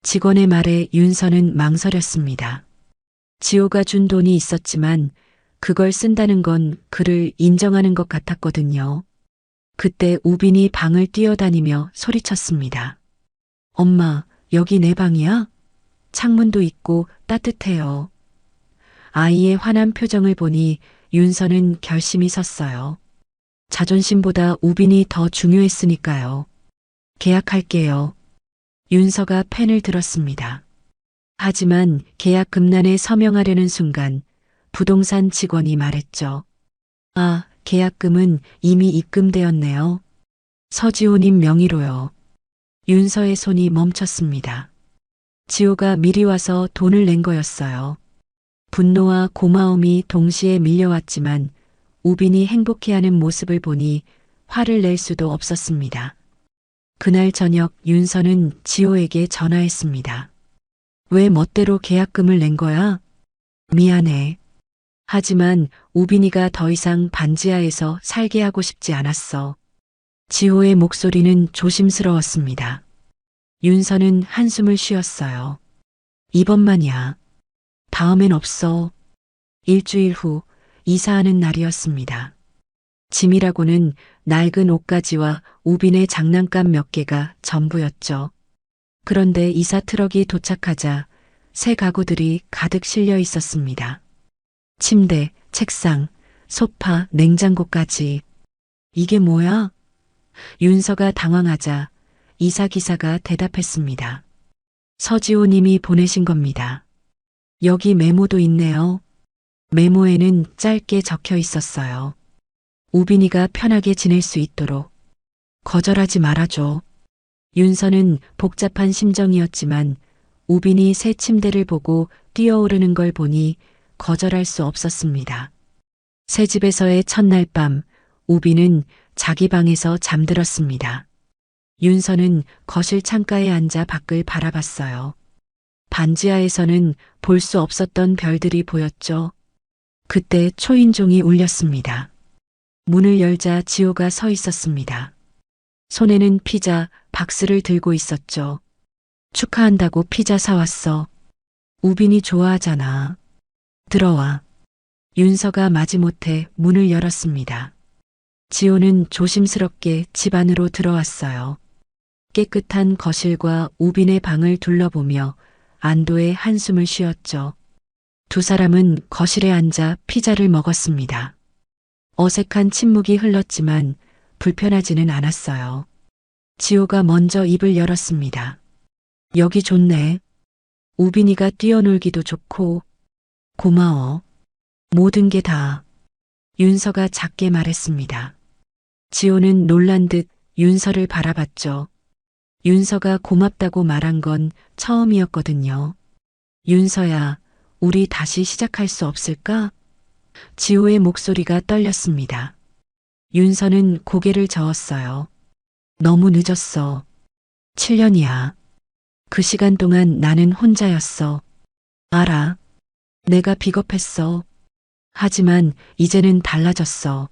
직원의 말에 윤서는 망설였습니다. 지호가 준 돈이 있었지만 그걸 쓴다는 건 그를 인정하는 것 같았거든요. 그때 우빈이 방을 뛰어다니며 소리쳤습니다. 엄마, 여기 내 방이야? 창문도 있고 따뜻해요. 아이의 환한 표정을 보니 윤서는 결심이 섰어요. 자존심보다 우빈이 더 중요했으니까요. 계약할게요. 윤서가 펜을 들었습니다. 하지만 계약 금란에 서명하려는 순간 부동산 직원이 말했죠. 아, 계약금은 이미 입금되었네요. 서지호님 명의로요. 윤서의 손이 멈췄습니다. 지호가 미리 와서 돈을 낸 거였어요. 분노와 고마움이 동시에 밀려왔지만 우빈이 행복해하는 모습을 보니 화를 낼 수도 없었습니다. 그날 저녁 윤서는 지호에게 전화했습니다. 왜 멋대로 계약금을 낸 거야? 미안해. 하지만 우빈이가 더 이상 반지하에서 살게 하고 싶지 않았어. 지호의 목소리는 조심스러웠습니다. 윤서는 한숨을 쉬었어요. 이번만이야. 다음엔 없어. 일주일 후 이사하는 날이었습니다. 짐이라고는 낡은 옷가지와 우빈의 장난감 몇 개가 전부였죠. 그런데 이사 트럭이 도착하자 새 가구들이 가득 실려 있었습니다. 침대, 책상, 소파, 냉장고까지. 이게 뭐야? 윤서가 당황하자 이사기사가 대답했습니다. 서지호 님이 보내신 겁니다. 여기 메모도 있네요. 메모에는 짧게 적혀 있었어요. 우빈이가 편하게 지낼 수 있도록 거절하지 말아줘. 윤서는 복잡한 심정이었지만 우빈이 새 침대를 보고 뛰어오르는 걸 보니 거절할 수 없었습니다. 새 집에서의 첫날 밤 우빈은 자기 방에서 잠들었습니다. 윤서는 거실 창가에 앉아 밖을 바라봤어요. 반지하에서는 볼 수 없었던 별들이 보였죠. 그때 초인종이 울렸습니다. 문을 열자 지호가 서 있었습니다. 손에는 피자 박스를 들고 있었죠. 축하한다고 피자 사왔어. 우빈이 좋아하잖아. 들어와. 윤서가 마지못해 문을 열었습니다. 지호는 조심스럽게 집 안으로 들어왔어요. 깨끗한 거실과 우빈의 방을 둘러보며 안도의 한숨을 쉬었죠. 두 사람은 거실에 앉아 피자를 먹었습니다. 어색한 침묵이 흘렀지만 불편하지는 않았어요. 지호가 먼저 입을 열었습니다. 여기 좋네. 우빈이가 뛰어놀기도 좋고. 고마워. 모든 게 다. 윤서가 작게 말했습니다. 지호는 놀란 듯 윤서를 바라봤죠. 윤서가 고맙다고 말한 건 처음이었거든요. 윤서야, 우리 다시 시작할 수 없을까? 지호의 목소리가 떨렸습니다. 윤서는 고개를 저었어요. 너무 늦었어. 7년이야. 그 시간 동안 나는 혼자였어. 알아. 내가 비겁했어. 하지만 이제는 달라졌어.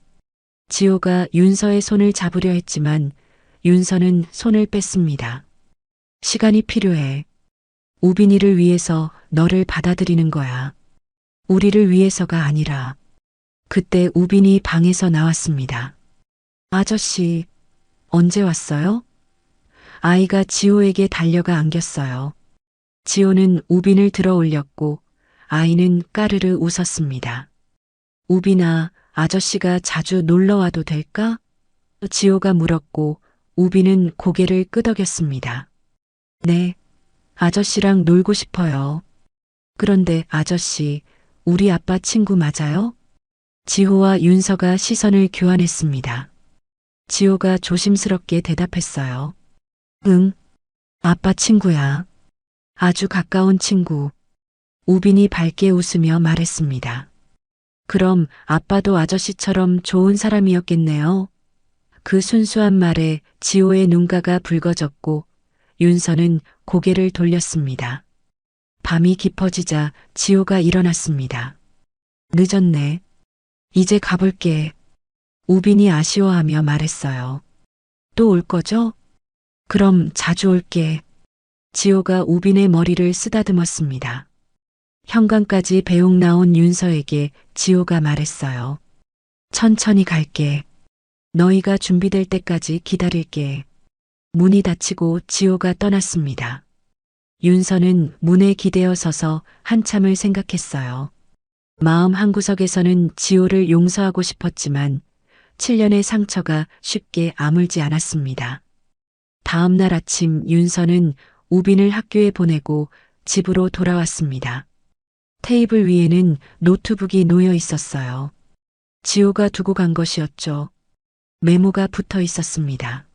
지호가 윤서의 손을 잡으려 했지만 윤서는 손을 뺐습니다. 시간이 필요해. 우빈이를 위해서 너를 받아들이는 거야. 우리를 위해서가 아니라. 그때 우빈이 방에서 나왔습니다. 아저씨, 언제 왔어요? 아이가 지호에게 달려가 안겼어요. 지호는 우빈을 들어 올렸고 아이는 까르르 웃었습니다. 우빈아, 아저씨가 자주 놀러 와도 될까? 지호가 물었고 우빈은 고개를 끄덕였습니다. 네, 아저씨랑 놀고 싶어요. 그런데 아저씨, 우리 아빠 친구 맞아요? 지호와 윤서가 시선을 교환했습니다. 지호가 조심스럽게 대답했어요. 응, 아빠 친구야. 아주 가까운 친구. 우빈이 밝게 웃으며 말했습니다. 그럼 아빠도 아저씨처럼 좋은 사람이었겠네요. 그 순수한 말에 지호의 눈가가 붉어졌고 윤서는 고개를 돌렸습니다. 밤이 깊어지자 지호가 일어났습니다. 늦었네. 이제 가볼게. 우빈이 아쉬워하며 말했어요. 또 올 거죠? 그럼 자주 올게. 지호가 우빈의 머리를 쓰다듬었습니다. 현관까지 배웅 나온 윤서에게 지호가 말했어요. 천천히 갈게. 너희가 준비될 때까지 기다릴게. 문이 닫히고 지호가 떠났습니다. 윤서는 문에 기대어 서서 한참을 생각했어요. 마음 한구석에서는 지호를 용서하고 싶었지만 7년의 상처가 쉽게 아물지 않았습니다. 다음 날 아침 윤서는 우빈을 학교에 보내고 집으로 돌아왔습니다. 테이블 위에는 노트북이 놓여 있었어요. 지호가 두고 간 것이었죠. 메모가 붙어 있었습니다.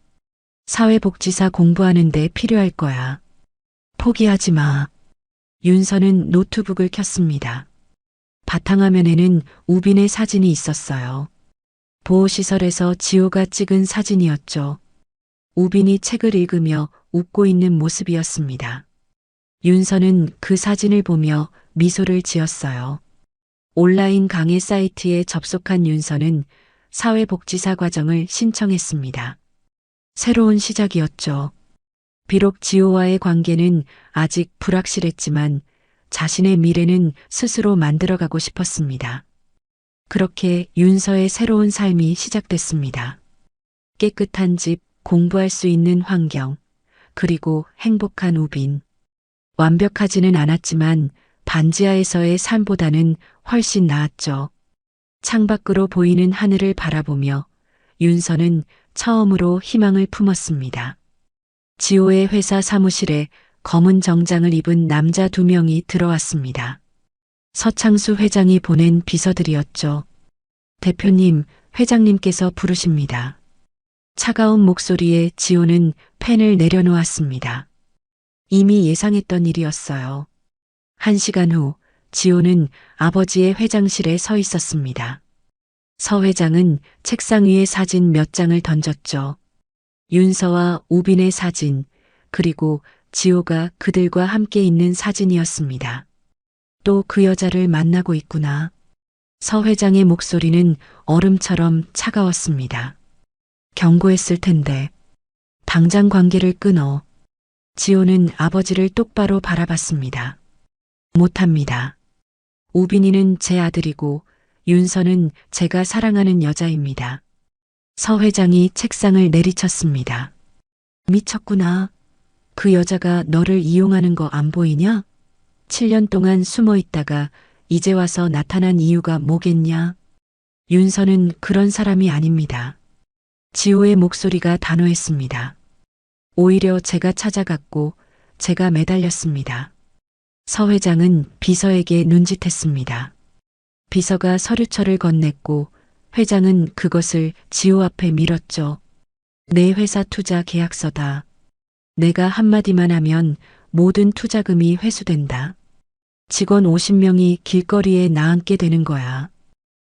사회복지사 공부하는데 필요할 거야. 포기하지 마. 윤서는 노트북을 켰습니다. 바탕화면에는 우빈의 사진이 있었어요. 보호시설에서 지호가 찍은 사진이었죠. 우빈이 책을 읽으며 웃고 있는 모습이었습니다. 윤서는 그 사진을 보며 미소를 지었어요. 온라인 강의 사이트에 접속한 윤서는 사회복지사 과정을 신청했습니다. 새로운 시작이었죠. 비록 지호와의 관계는 아직 불확실했지만 자신의 미래는 스스로 만들어가고 싶었습니다. 그렇게 윤서의 새로운 삶이 시작됐습니다. 깨끗한 집, 공부할 수 있는 환경, 그리고 행복한 우빈. 완벽하지는 않았지만 반지하에서의 삶보다는 훨씬 나았죠. 창밖으로 보이는 하늘을 바라보며 윤서는 처음으로 희망을 품었습니다. 지호의 회사 사무실에 검은 정장을 입은 남자 2명이 들어왔습니다. 서창수 회장이 보낸 비서들이었죠. 대표님, 회장님께서 부르십니다. 차가운 목소리에 지호는 펜을 내려놓았습니다. 이미 예상했던 일이었어요. 1시간 후 지호는 아버지의 회장실에 서 있었습니다. 서 회장은 책상 위에 사진 몇 장을 던졌죠. 윤서와 우빈의 사진, 그리고 지호가 그들과 함께 있는 사진이었습니다. 또 그 여자를 만나고 있구나. 서 회장의 목소리는 얼음처럼 차가웠습니다. 경고했을 텐데. 당장 관계를 끊어. 지호는 아버지를 똑바로 바라봤습니다. 못합니다. 우빈이는 제 아들이고 윤서는 제가 사랑하는 여자입니다. 서 회장이 책상을 내리쳤습니다. 미쳤구나. 그 여자가 너를 이용하는 거 안 보이냐? 7년 동안 숨어 있다가 이제 와서 나타난 이유가 뭐겠냐? 윤서는 그런 사람이 아닙니다. 지호의 목소리가 단호했습니다. 오히려 제가 찾아갔고 제가 매달렸습니다. 서 회장은 비서에게 눈짓했습니다. 비서가 서류철을 건넸고 회장은 그것을 지호 앞에 밀었죠. 내 회사 투자 계약서다. 내가 한마디만 하면 모든 투자금이 회수된다. 직원 50명이 길거리에 나앉게 되는 거야.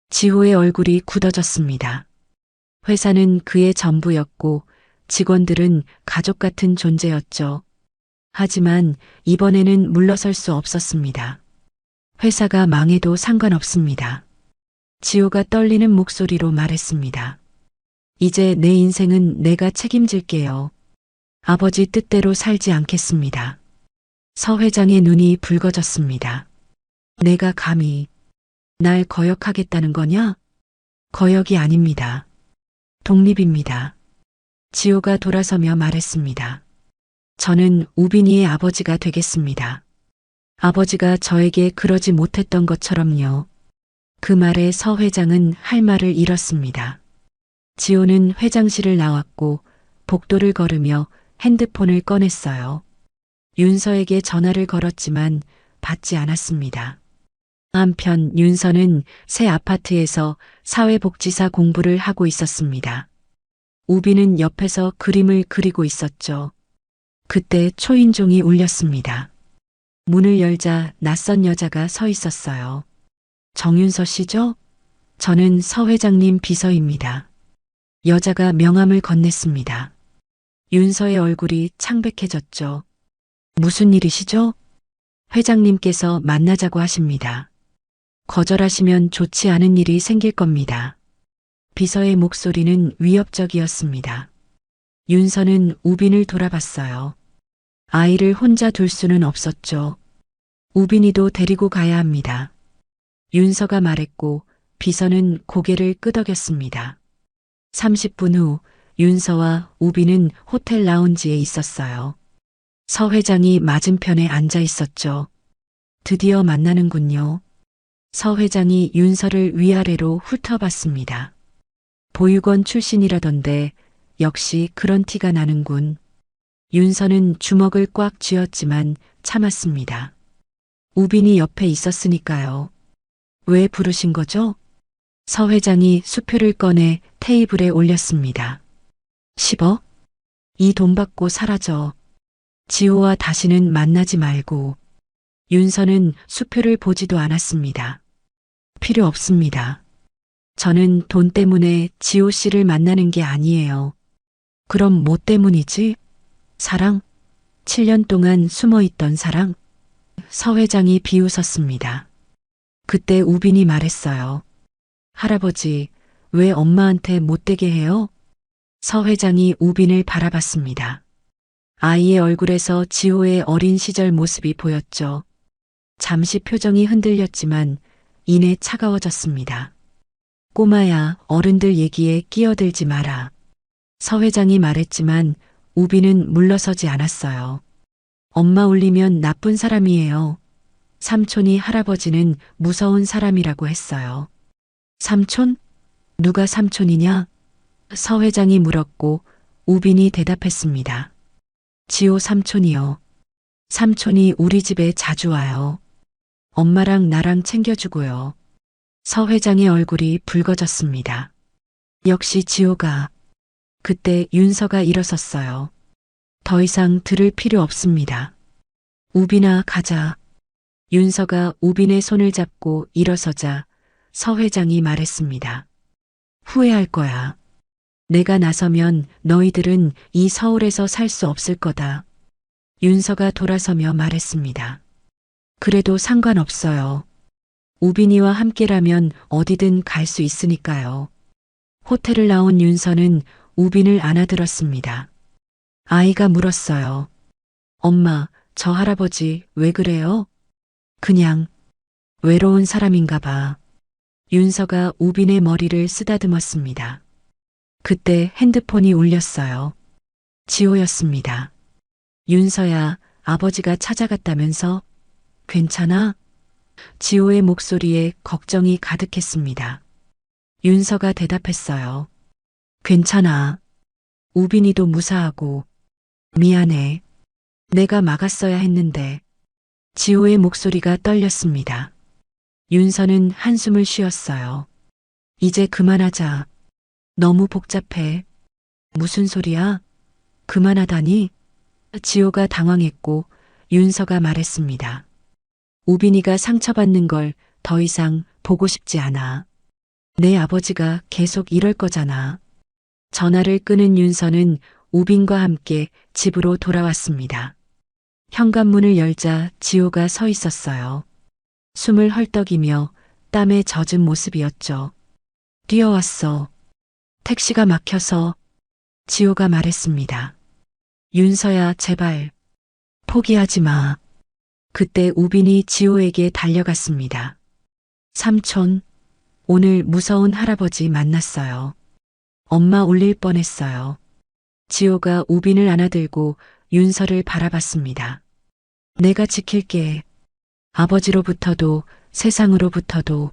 지호의 얼굴이 굳어졌습니다. 회사는 그의 전부였고 직원들은 가족 같은 존재였죠. 하지만 이번에는 물러설 수 없었습니다. 회사가 망해도 상관없습니다. 지호가 떨리는 목소리로 말했습니다. 이제 내 인생은 내가 책임질게요. 아버지 뜻대로 살지 않겠습니다. 서 회장의 눈이 붉어졌습니다. 내가 감히 날 거역하겠다는 거냐? 거역이 아닙니다. 독립입니다. 지호가 돌아서며 말했습니다. 저는 우빈이의 아버지가 되겠습니다. 아버지가 저에게 그러지 못했던 것처럼요. 그 말에 서 회장은 할 말을 잃었습니다. 지호는 회장실을 나왔고 복도를 걸으며 핸드폰을 꺼냈어요. 윤서에게 전화를 걸었지만 받지 않았습니다. 한편 윤서는 새 아파트에서 사회복지사 공부를 하고 있었습니다. 우빈은 옆에서 그림을 그리고 있었죠. 그때 초인종이 울렸습니다. 문을 열자 낯선 여자가 서 있었어요. 정윤서 씨죠? 저는 서 회장님 비서입니다. 여자가 명함을 건넸습니다. 윤서의 얼굴이 창백해졌죠. 무슨 일이시죠? 회장님께서 만나자고 하십니다. 거절하시면 좋지 않은 일이 생길 겁니다. 비서의 목소리는 위협적이었습니다. 윤서는 우빈을 돌아봤어요. 아이를 혼자 둘 수는 없었죠. 우빈이도 데리고 가야 합니다. 윤서가 말했고 비서는 고개를 끄덕였습니다. 30분 후 윤서와 우빈은 호텔 라운지에 있었어요. 서 회장이 맞은편에 앉아 있었죠. 드디어 만나는군요. 서 회장이 윤서를 위아래로 훑어봤습니다. 보육원 출신이라던데 역시 그런 티가 나는군. 윤서는 주먹을 꽉 쥐었지만 참았습니다. 우빈이 옆에 있었으니까요. 왜 부르신 거죠? 서 회장이 수표를 꺼내 테이블에 올렸습니다. 10억? 이 돈 받고 사라져. 지호와 다시는 만나지 말고. 윤서는 수표를 보지도 않았습니다. 필요 없습니다. 저는 돈 때문에 지호 씨를 만나는 게 아니에요. 그럼 뭐 때문이지? 사랑? 7년 동안 숨어있던 사랑? 서 회장이 비웃었습니다. 그때 우빈이 말했어요. 할아버지, 왜 엄마한테 못되게 해요? 서 회장이 우빈을 바라봤습니다. 아이의 얼굴에서 지호의 어린 시절 모습이 보였죠. 잠시 표정이 흔들렸지만 이내 차가워졌습니다. 꼬마야, 어른들 얘기에 끼어들지 마라. 서 회장이 말했지만 우빈은 물러서지 않았어요. 엄마 울리면 나쁜 사람이에요. 삼촌이 할아버지는 무서운 사람이라고 했어요. 삼촌? 누가 삼촌이냐? 서 회장이 물었고 우빈이 대답했습니다. 지호 삼촌이요. 삼촌이 우리 집에 자주 와요. 엄마랑 나랑 챙겨주고요. 서 회장의 얼굴이 붉어졌습니다. 역시 지호가 그때 윤서가 일어섰어요. 더 이상 들을 필요 없습니다. 우빈아, 가자. 윤서가 우빈의 손을 잡고 일어서자 서 회장이 말했습니다. 후회할 거야. 내가 나서면 너희들은 이 서울에서 살 수 없을 거다. 윤서가 돌아서며 말했습니다. 그래도 상관없어요. 우빈이와 함께라면 어디든 갈 수 있으니까요. 호텔을 나온 윤서는 우빈을 안아들었습니다. 아이가 물었어요. 엄마, 저 할아버지 왜 그래요? 그냥 외로운 사람인가 봐. 윤서가 우빈의 머리를 쓰다듬었습니다. 그때 핸드폰이 울렸어요. 지호였습니다. 윤서야, 아버지가 찾아갔다면서? 괜찮아? 지호의 목소리에 걱정이 가득했습니다. 윤서가 대답했어요. 괜찮아. 우빈이도 무사하고. 미안해. 내가 막았어야 했는데. 지호의 목소리가 떨렸습니다. 윤서는 한숨을 쉬었어요. 이제 그만하자. 너무 복잡해. 무슨 소리야? 그만하다니? 지호가 당황했고 윤서가 말했습니다. 우빈이가 상처받는 걸 더 이상 보고 싶지 않아. 내 아버지가 계속 이럴 거잖아. 전화를 끊은 윤서는 우빈과 함께 집으로 돌아왔습니다. 현관문을 열자 지호가 서 있었어요. 숨을 헐떡이며 땀에 젖은 모습이었죠. 뛰어왔어. 택시가 막혀서. 지호가 말했습니다. 윤서야, 제발. 포기하지 마. 그때 우빈이 지호에게 달려갔습니다. 삼촌, 오늘 무서운 할아버지 만났어요. 엄마 울릴 뻔했어요. 지호가 우빈을 안아들고 윤서를 바라봤습니다. 내가 지킬게. 아버지로부터도 세상으로부터도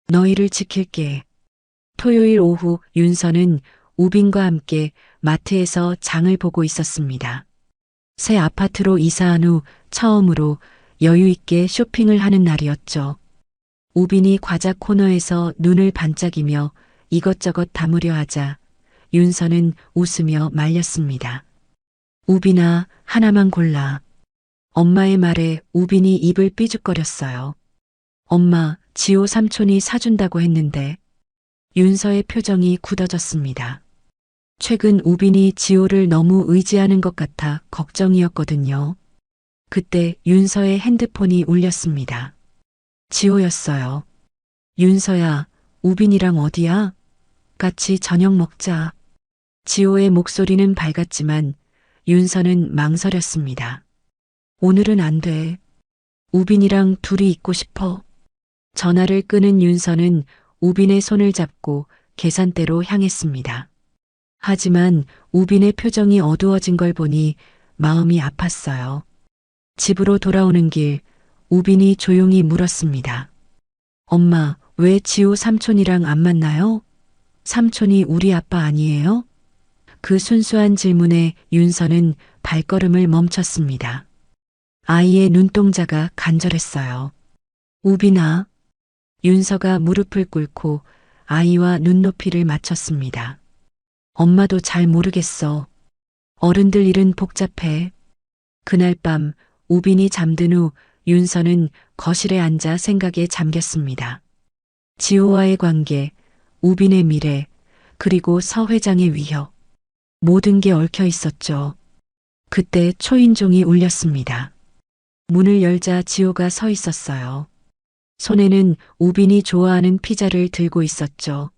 너희를 지킬게. 토요일 오후 윤서는 우빈과 함께 마트에서 장을 보고 있었습니다. 새 아파트로 이사한 후 처음으로 여유 있게 쇼핑을 하는 날이었죠. 우빈이 과자 코너에서 눈을 반짝이며 이것저것 담으려 하자 윤서는 웃으며 말렸습니다. 우빈아, 하나만 골라. 엄마의 말에 우빈이 입을 삐죽거렸어요. 엄마, 지호 삼촌이 사준다고 했는데. 윤서의 표정이 굳어졌습니다. 최근 우빈이 지호를 너무 의지하는 것 같아 걱정이었거든요. 그때 윤서의 핸드폰이 울렸습니다. 지호였어요. 윤서야, 우빈이랑 어디야? 같이 저녁 먹자. 지호의 목소리는 밝았지만 윤서는 망설였습니다. 오늘은 안 돼. 우빈이랑 둘이 있고 싶어. 전화를 끊은 윤서는 우빈의 손을 잡고 계산대로 향했습니다. 하지만 우빈의 표정이 어두워진 걸 보니 마음이 아팠어요. 집으로 돌아오는 길 우빈이 조용히 물었습니다. 엄마, 왜 지호 삼촌이랑 안 만나요? 삼촌이 우리 아빠 아니에요? 그 순수한 질문에 윤서는 발걸음을 멈췄습니다. 아이의 눈동자가 간절했어요. 우빈아. 윤서가 무릎을 꿇고 아이와 눈높이를 맞췄습니다. 엄마도 잘 모르겠어. 어른들 일은 복잡해. 그날 밤 우빈이 잠든 후 윤서는 거실에 앉아 생각에 잠겼습니다. 지호와의 관계, 우빈의 미래, 그리고 서 회장의 위협. 모든 게 얽혀 있었죠. 그때 초인종이 울렸습니다. 문을 열자 지호가 서 있었어요. 손에는 우빈이 좋아하는 피자를 들고 있었죠.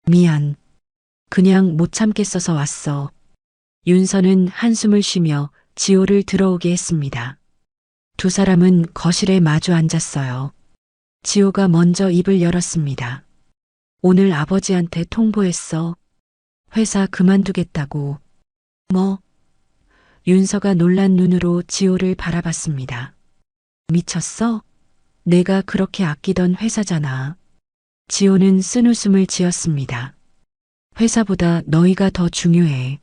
미안. 그냥 못 참겠어서 왔어. 윤서는 한숨을 쉬며 지호를 들어오게 했습니다. 두 사람은 거실에 마주 앉았어요. 지호가 먼저 입을 열었습니다. 오늘 아버지한테 통보했어. 회사 그만두겠다고. 뭐? 윤서가 놀란 눈으로 지호를 바라봤습니다. 미쳤어? 내가 그렇게 아끼던 회사잖아. 지호는 쓴웃음을 지었습니다. 회사보다 너희가 더 중요해.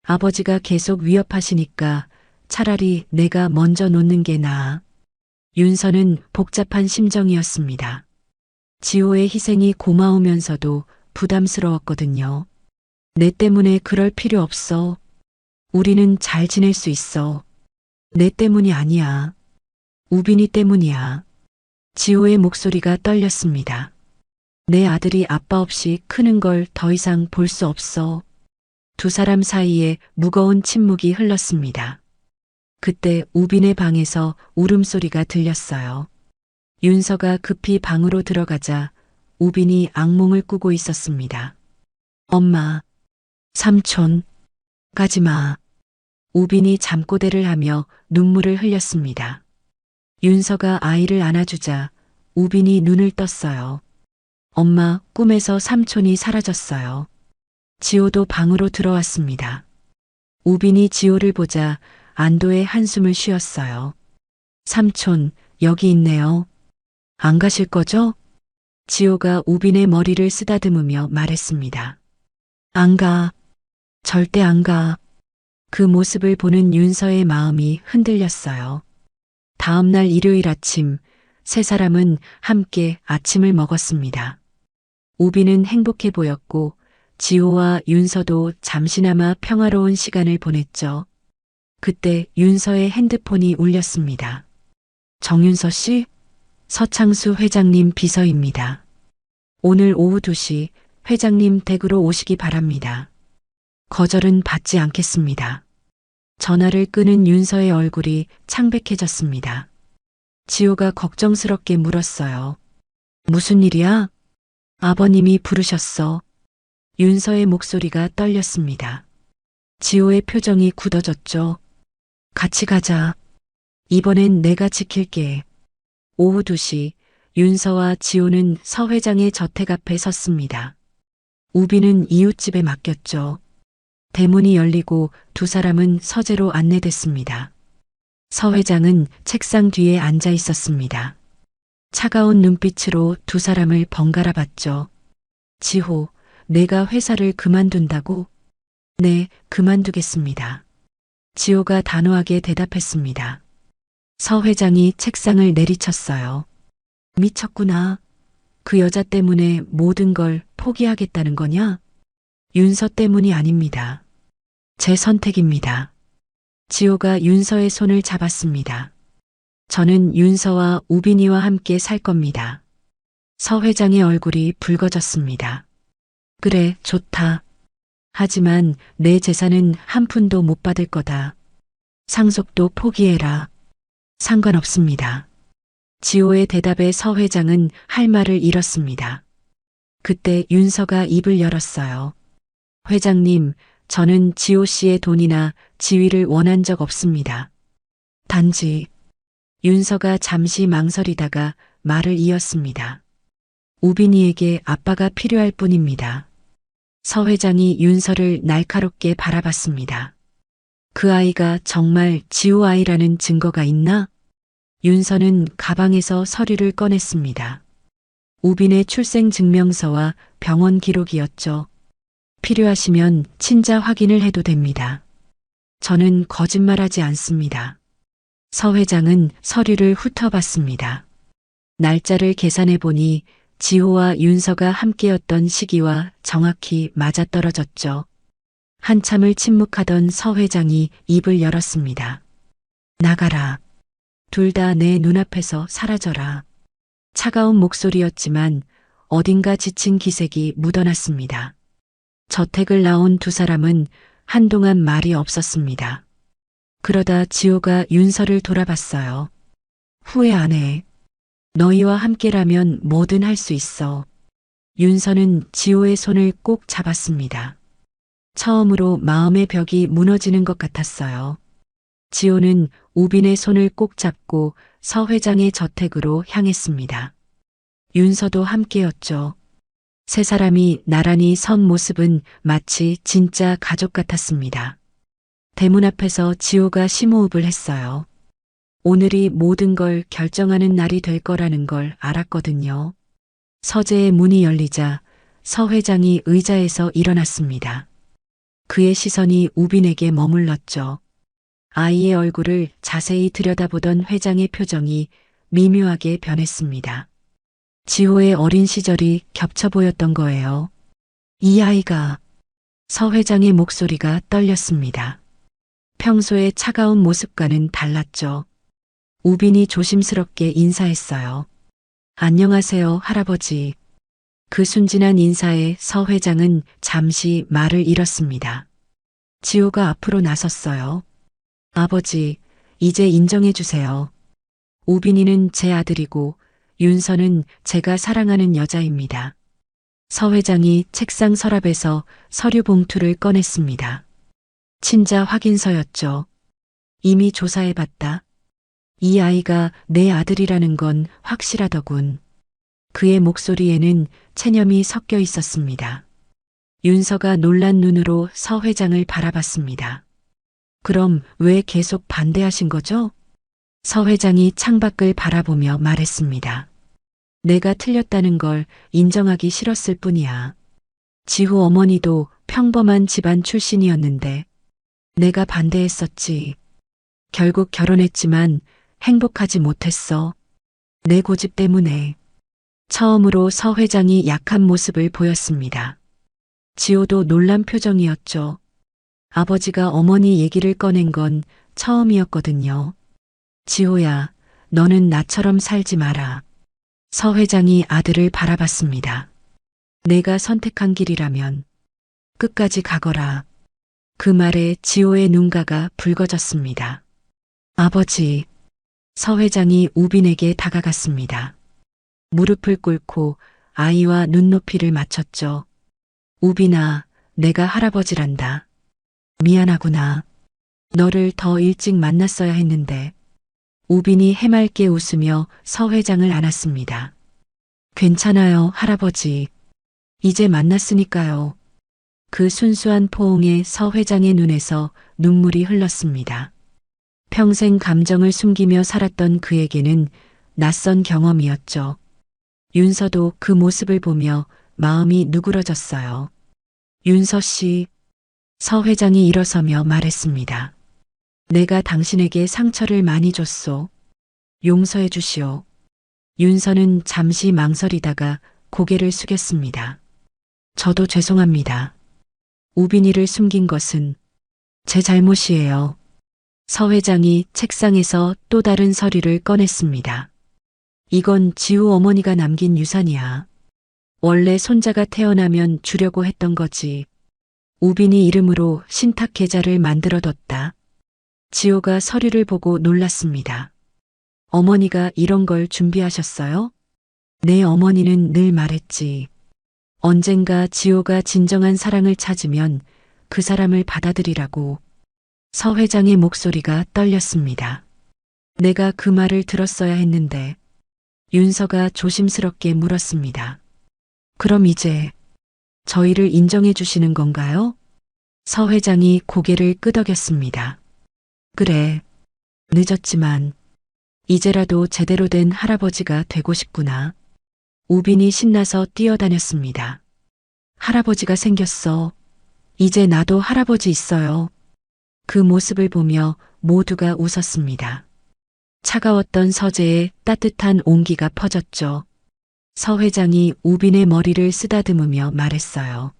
아버지가 계속 위협하시니까 차라리 내가 먼저 놓는 게 나아. 윤서는 복잡한 심정이었습니다. 지호의 희생이 고마우면서도 부담스러웠거든요. 내 때문에 그럴 필요 없어. 우리는 잘 지낼 수 있어. 내 때문이 아니야. 우빈이 때문이야. 지호의 목소리가 떨렸습니다. 내 아들이 아빠 없이 크는 걸 더 이상 볼 수 없어. 두 사람 사이에 무거운 침묵이 흘렀습니다. 그때 우빈의 방에서 울음소리가 들렸어요. 윤서가 급히 방으로 들어가자 우빈이 악몽을 꾸고 있었습니다. 엄마, 삼촌, 가지마. 우빈이 잠꼬대를 하며 눈물을 흘렸습니다. 윤서가 아이를 안아주자 우빈이 눈을 떴어요. 엄마, 꿈에서 삼촌이 사라졌어요. 지호도 방으로 들어왔습니다. 우빈이 지호를 보자 안도의 한숨을 쉬었어요. 삼촌, 여기 있네요. 안 가실 거죠? 지호가 우빈의 머리를 쓰다듬으며 말했습니다. 안 가. 절대 안 가. 그 모습을 보는 윤서의 마음이 흔들렸어요. 다음 날 일요일 아침, 세 사람은 함께 아침을 먹었습니다. 우빈은 행복해 보였고 지호와 윤서도 잠시나마 평화로운 시간을 보냈죠. 그때 윤서의 핸드폰이 울렸습니다. 정윤서 씨? 서창수 회장님 비서입니다. 오늘 오후 2시 회장님 댁으로 오시기 바랍니다. 거절은 받지 않겠습니다. 전화를 끄는 윤서의 얼굴이 창백해졌습니다. 지호가 걱정스럽게 물었어요. 무슨 일이야? 아버님이 부르셨어. 윤서의 목소리가 떨렸습니다. 지호의 표정이 굳어졌죠. 같이 가자. 이번엔 내가 지킬게. 오후 2시 윤서와 지호는 서 회장의 저택 앞에 섰습니다. 우빈은 이웃집에 맡겼죠. 대문이 열리고 두 사람은 서재로 안내됐습니다. 서 회장은 책상 뒤에 앉아 있었습니다. 차가운 눈빛으로 두 사람을 번갈아 봤죠. 지호, 내가 회사를 그만둔다고? 네, 그만두겠습니다. 지호가 단호하게 대답했습니다. 서 회장이 책상을 내리쳤어요. 미쳤구나. 그 여자 때문에 모든 걸 포기하겠다는 거냐? 윤서 때문이 아닙니다. 제 선택입니다. 지호가 윤서의 손을 잡았습니다. 저는 윤서와 우빈이와 함께 살 겁니다. 서 회장의 얼굴이 붉어졌습니다. 그래, 좋다. 하지만 내 재산은 한 푼도 못 받을 거다. 상속도 포기해라. 상관없습니다. 지호의 대답에 서 회장은 할 말을 잃었습니다. 그때 윤서가 입을 열었어요. 회장님, 저는 지호 씨의 돈이나 지위를 원한 적 없습니다. 단지 윤서가 잠시 망설이다가 말을 이었습니다. 우빈이에게 아빠가 필요할 뿐입니다. 서 회장이 윤서를 날카롭게 바라봤습니다. 그 아이가 정말 지호 아이라는 증거가 있나? 윤서는 가방에서 서류를 꺼냈습니다. 우빈의 출생증명서와 병원 기록이었죠. 필요하시면 친자 확인을 해도 됩니다. 저는 거짓말하지 않습니다. 서 회장은 서류를 훑어봤습니다. 날짜를 계산해 보니 지호와 윤서가 함께였던 시기와 정확히 맞아떨어졌죠. 한참을 침묵하던 서 회장이 입을 열었습니다. 나가라. 둘 다 내 눈앞에서 사라져라. 차가운 목소리였지만 어딘가 지친 기색이 묻어났습니다. 저택을 나온 두 사람은 한동안 말이 없었습니다. 그러다 지호가 윤서를 돌아봤어요. 후회 안 해. 너희와 함께라면 뭐든 할 수 있어. 윤서는 지호의 손을 꼭 잡았습니다. 처음으로 마음의 벽이 무너지는 것 같았어요. 지호는 우빈의 손을 꼭 잡고 서 회장의 저택으로 향했습니다. 윤서도 함께였죠. 세 사람이 나란히 선 모습은 마치 진짜 가족 같았습니다. 대문 앞에서 지호가 심호흡을 했어요. 오늘이 모든 걸 결정하는 날이 될 거라는 걸 알았거든요. 서재의 문이 열리자 서 회장이 의자에서 일어났습니다. 그의 시선이 우빈에게 머물렀죠. 아이의 얼굴을 자세히 들여다보던 회장의 표정이 미묘하게 변했습니다. 지호의 어린 시절이 겹쳐 보였던 거예요. 이 아이가 서 회장의 목소리가 떨렸습니다. 평소의 차가운 모습과는 달랐죠. 우빈이 조심스럽게 인사했어요. 안녕하세요, 할아버지. 그 순진한 인사에 서 회장은 잠시 말을 잃었습니다. 지호가 앞으로 나섰어요. 아버지, 이제 인정해 주세요. 우빈이는 제 아들이고 윤서는 제가 사랑하는 여자입니다. 서 회장이 책상 서랍에서 서류 봉투를 꺼냈습니다. 친자 확인서였죠. 이미 조사해봤다. 이 아이가 내 아들이라는 건 확실하더군. 그의 목소리에는 체념이 섞여 있었습니다. 윤서가 놀란 눈으로 서 회장을 바라봤습니다. 그럼 왜 계속 반대하신 거죠? 서 회장이 창밖을 바라보며 말했습니다. 내가 틀렸다는 걸 인정하기 싫었을 뿐이야. 지호 어머니도 평범한 집안 출신이었는데 내가 반대했었지. 결국 결혼했지만 행복하지 못했어. 내 고집 때문에. 처음으로 서 회장이 약한 모습을 보였습니다. 지호도 놀란 표정이었죠. 아버지가 어머니 얘기를 꺼낸 건 처음이었거든요. 지호야, 너는 나처럼 살지 마라. 서 회장이 아들을 바라봤습니다. 내가 선택한 길이라면 끝까지 가거라. 그 말에 지호의 눈가가 붉어졌습니다. 아버지, 서 회장이 우빈에게 다가갔습니다. 무릎을 꿇고 아이와 눈높이를 맞췄죠. 우빈아, 내가 할아버지란다. 미안하구나. 너를 더 일찍 만났어야 했는데. 우빈이 해맑게 웃으며 서 회장을 안았습니다. 괜찮아요, 할아버지. 이제 만났으니까요. 그 순수한 포옹에 서 회장의 눈에서 눈물이 흘렀습니다. 평생 감정을 숨기며 살았던 그에게는 낯선 경험이었죠. 윤서도 그 모습을 보며 마음이 누그러졌어요. 윤서 씨, 서 회장이 일어서며 말했습니다. 내가 당신에게 상처를 많이 줬소. 용서해 주시오. 윤서는 잠시 망설이다가 고개를 숙였습니다. 저도 죄송합니다. 우빈이를 숨긴 것은 제 잘못이에요. 서 회장이 책상에서 또 다른 서류를 꺼냈습니다. 이건 지우 어머니가 남긴 유산이야. 원래 손자가 태어나면 주려고 했던 거지. 우빈이 이름으로 신탁 계좌를 만들어뒀다. 지호가 서류를 보고 놀랐습니다. 어머니가 이런 걸 준비하셨어요? 내 어머니는 늘 말했지. 언젠가 지호가 진정한 사랑을 찾으면 그 사람을 받아들이라고. 서 회장의 목소리가 떨렸습니다. 내가 그 말을 들었어야 했는데. 윤서가 조심스럽게 물었습니다. 그럼 이제 저희를 인정해 주시는 건가요? 서 회장이 고개를 끄덕였습니다. 그래, 늦었지만 이제라도 제대로 된 할아버지가 되고 싶구나. 우빈이 신나서 뛰어다녔습니다. 할아버지가 생겼어. 이제 나도 할아버지 있어요. 그 모습을 보며 모두가 웃었습니다. 차가웠던 서재에 따뜻한 온기가 퍼졌죠. 서 회장이 우빈의 머리를 쓰다듬으며 말했어요.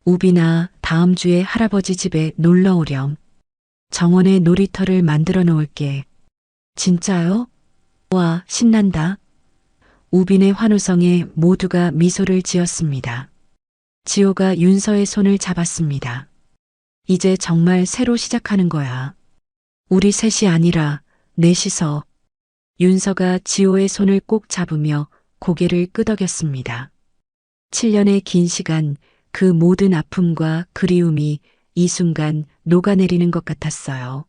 우빈아, 다음 주에 할아버지 집에 놀러 오렴. 정원에 놀이터를 만들어 놓을게. 진짜요? 와, 신난다. 우빈의 환호성에 모두가 미소를 지었습니다. 지호가 윤서의 손을 잡았습니다. 이제 정말 새로 시작하는 거야. 우리 셋이 아니라 넷이서. 윤서가 지호의 손을 꼭 잡으며 고개를 끄덕였습니다. 7년의 긴 시간, 그 모든 아픔과 그리움이 이 순간 녹아내리는 것 같았어요.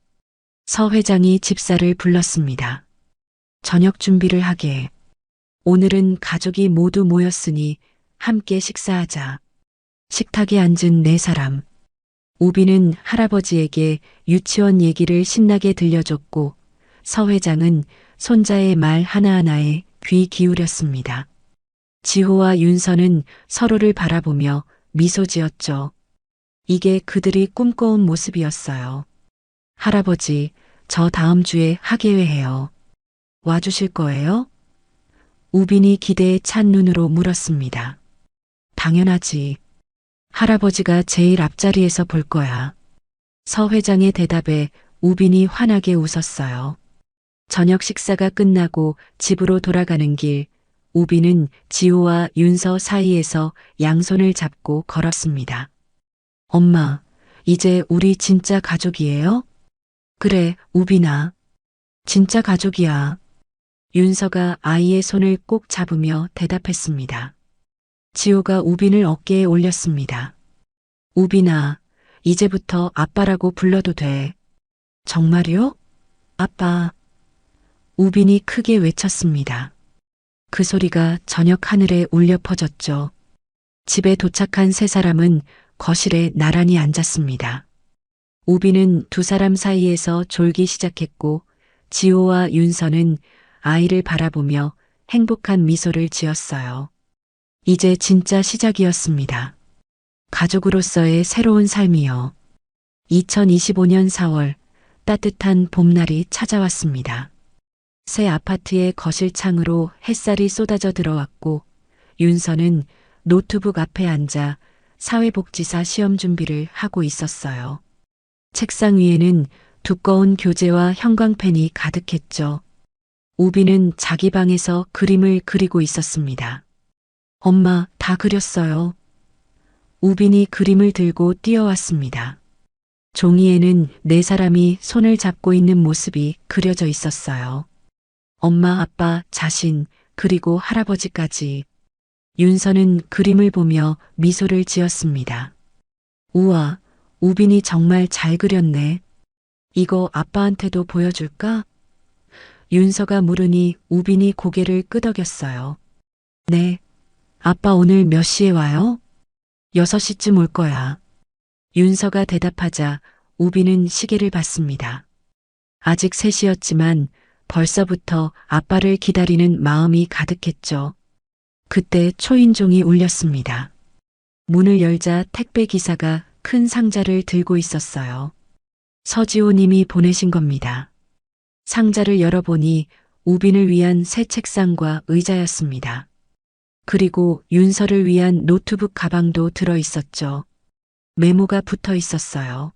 서 회장이 집사를 불렀습니다. 저녁 준비를 하게. 오늘은 가족이 모두 모였으니 함께 식사하자. 식탁에 앉은 네 사람. 우빈은 할아버지에게 유치원 얘기를 신나게 들려줬고 서 회장은 손자의 말 하나하나에 귀 기울였습니다. 지호와 윤서는 서로를 바라보며 미소 지었죠. 이게 그들이 꿈꿔온 모습이었어요. 할아버지, 저 다음 주에 학예회해요. 와주실 거예요? 우빈이 기대에 찬 눈으로 물었습니다. 당연하지. 할아버지가 제일 앞자리에서 볼 거야. 서 회장의 대답에 우빈이 환하게 웃었어요. 저녁 식사가 끝나고 집으로 돌아가는 길, 우빈은 지호와 윤서 사이에서 양손을 잡고 걸었습니다. 엄마, 이제 우리 진짜 가족이에요? 그래, 우빈아. 진짜 가족이야. 윤서가 아이의 손을 꼭 잡으며 대답했습니다. 지호가 우빈을 어깨에 올렸습니다. 우빈아, 이제부터 아빠라고 불러도 돼. 정말요? 아빠. 우빈이 크게 외쳤습니다. 그 소리가 저녁 하늘에 울려 퍼졌죠. 집에 도착한 세 사람은 거실에 나란히 앉았습니다. 우빈은 두 사람 사이에서 졸기 시작했고 지호와 윤서는 아이를 바라보며 행복한 미소를 지었어요. 이제 진짜 시작이었습니다. 가족으로서의 새로운 삶이요. 2025년 4월 따뜻한 봄날이 찾아왔습니다. 새 아파트의 거실 창으로 햇살이 쏟아져 들어왔고 윤서는 노트북 앞에 앉아 사회복지사 시험 준비를 하고 있었어요. 책상 위에는 두꺼운 교재와 형광펜이 가득했죠. 우빈은 자기 방에서 그림을 그리고 있었습니다. 엄마, 다 그렸어요. 우빈이 그림을 들고 뛰어왔습니다. 종이에는 네 사람이 손을 잡고 있는 모습이 그려져 있었어요. 엄마, 아빠, 자신, 그리고 할아버지까지. 윤서는 그림을 보며 미소를 지었습니다. 우와, 우빈이 정말 잘 그렸네. 이거 아빠한테도 보여줄까? 윤서가 물으니 우빈이 고개를 끄덕였어요. 네. 아빠 오늘 몇 시에 와요? 6시쯤 올 거야. 윤서가 대답하자 우빈은 시계를 봤습니다. 아직 3시였지만 벌써부터 아빠를 기다리는 마음이 가득했죠. 그때 초인종이 울렸습니다. 문을 열자 택배 기사가 큰 상자를 들고 있었어요. 서지호 님이 보내신 겁니다. 상자를 열어보니 우빈을 위한 새 책상과 의자였습니다. 그리고 윤서를 위한 노트북 가방도 들어 있었죠. 메모가 붙어 있었어요.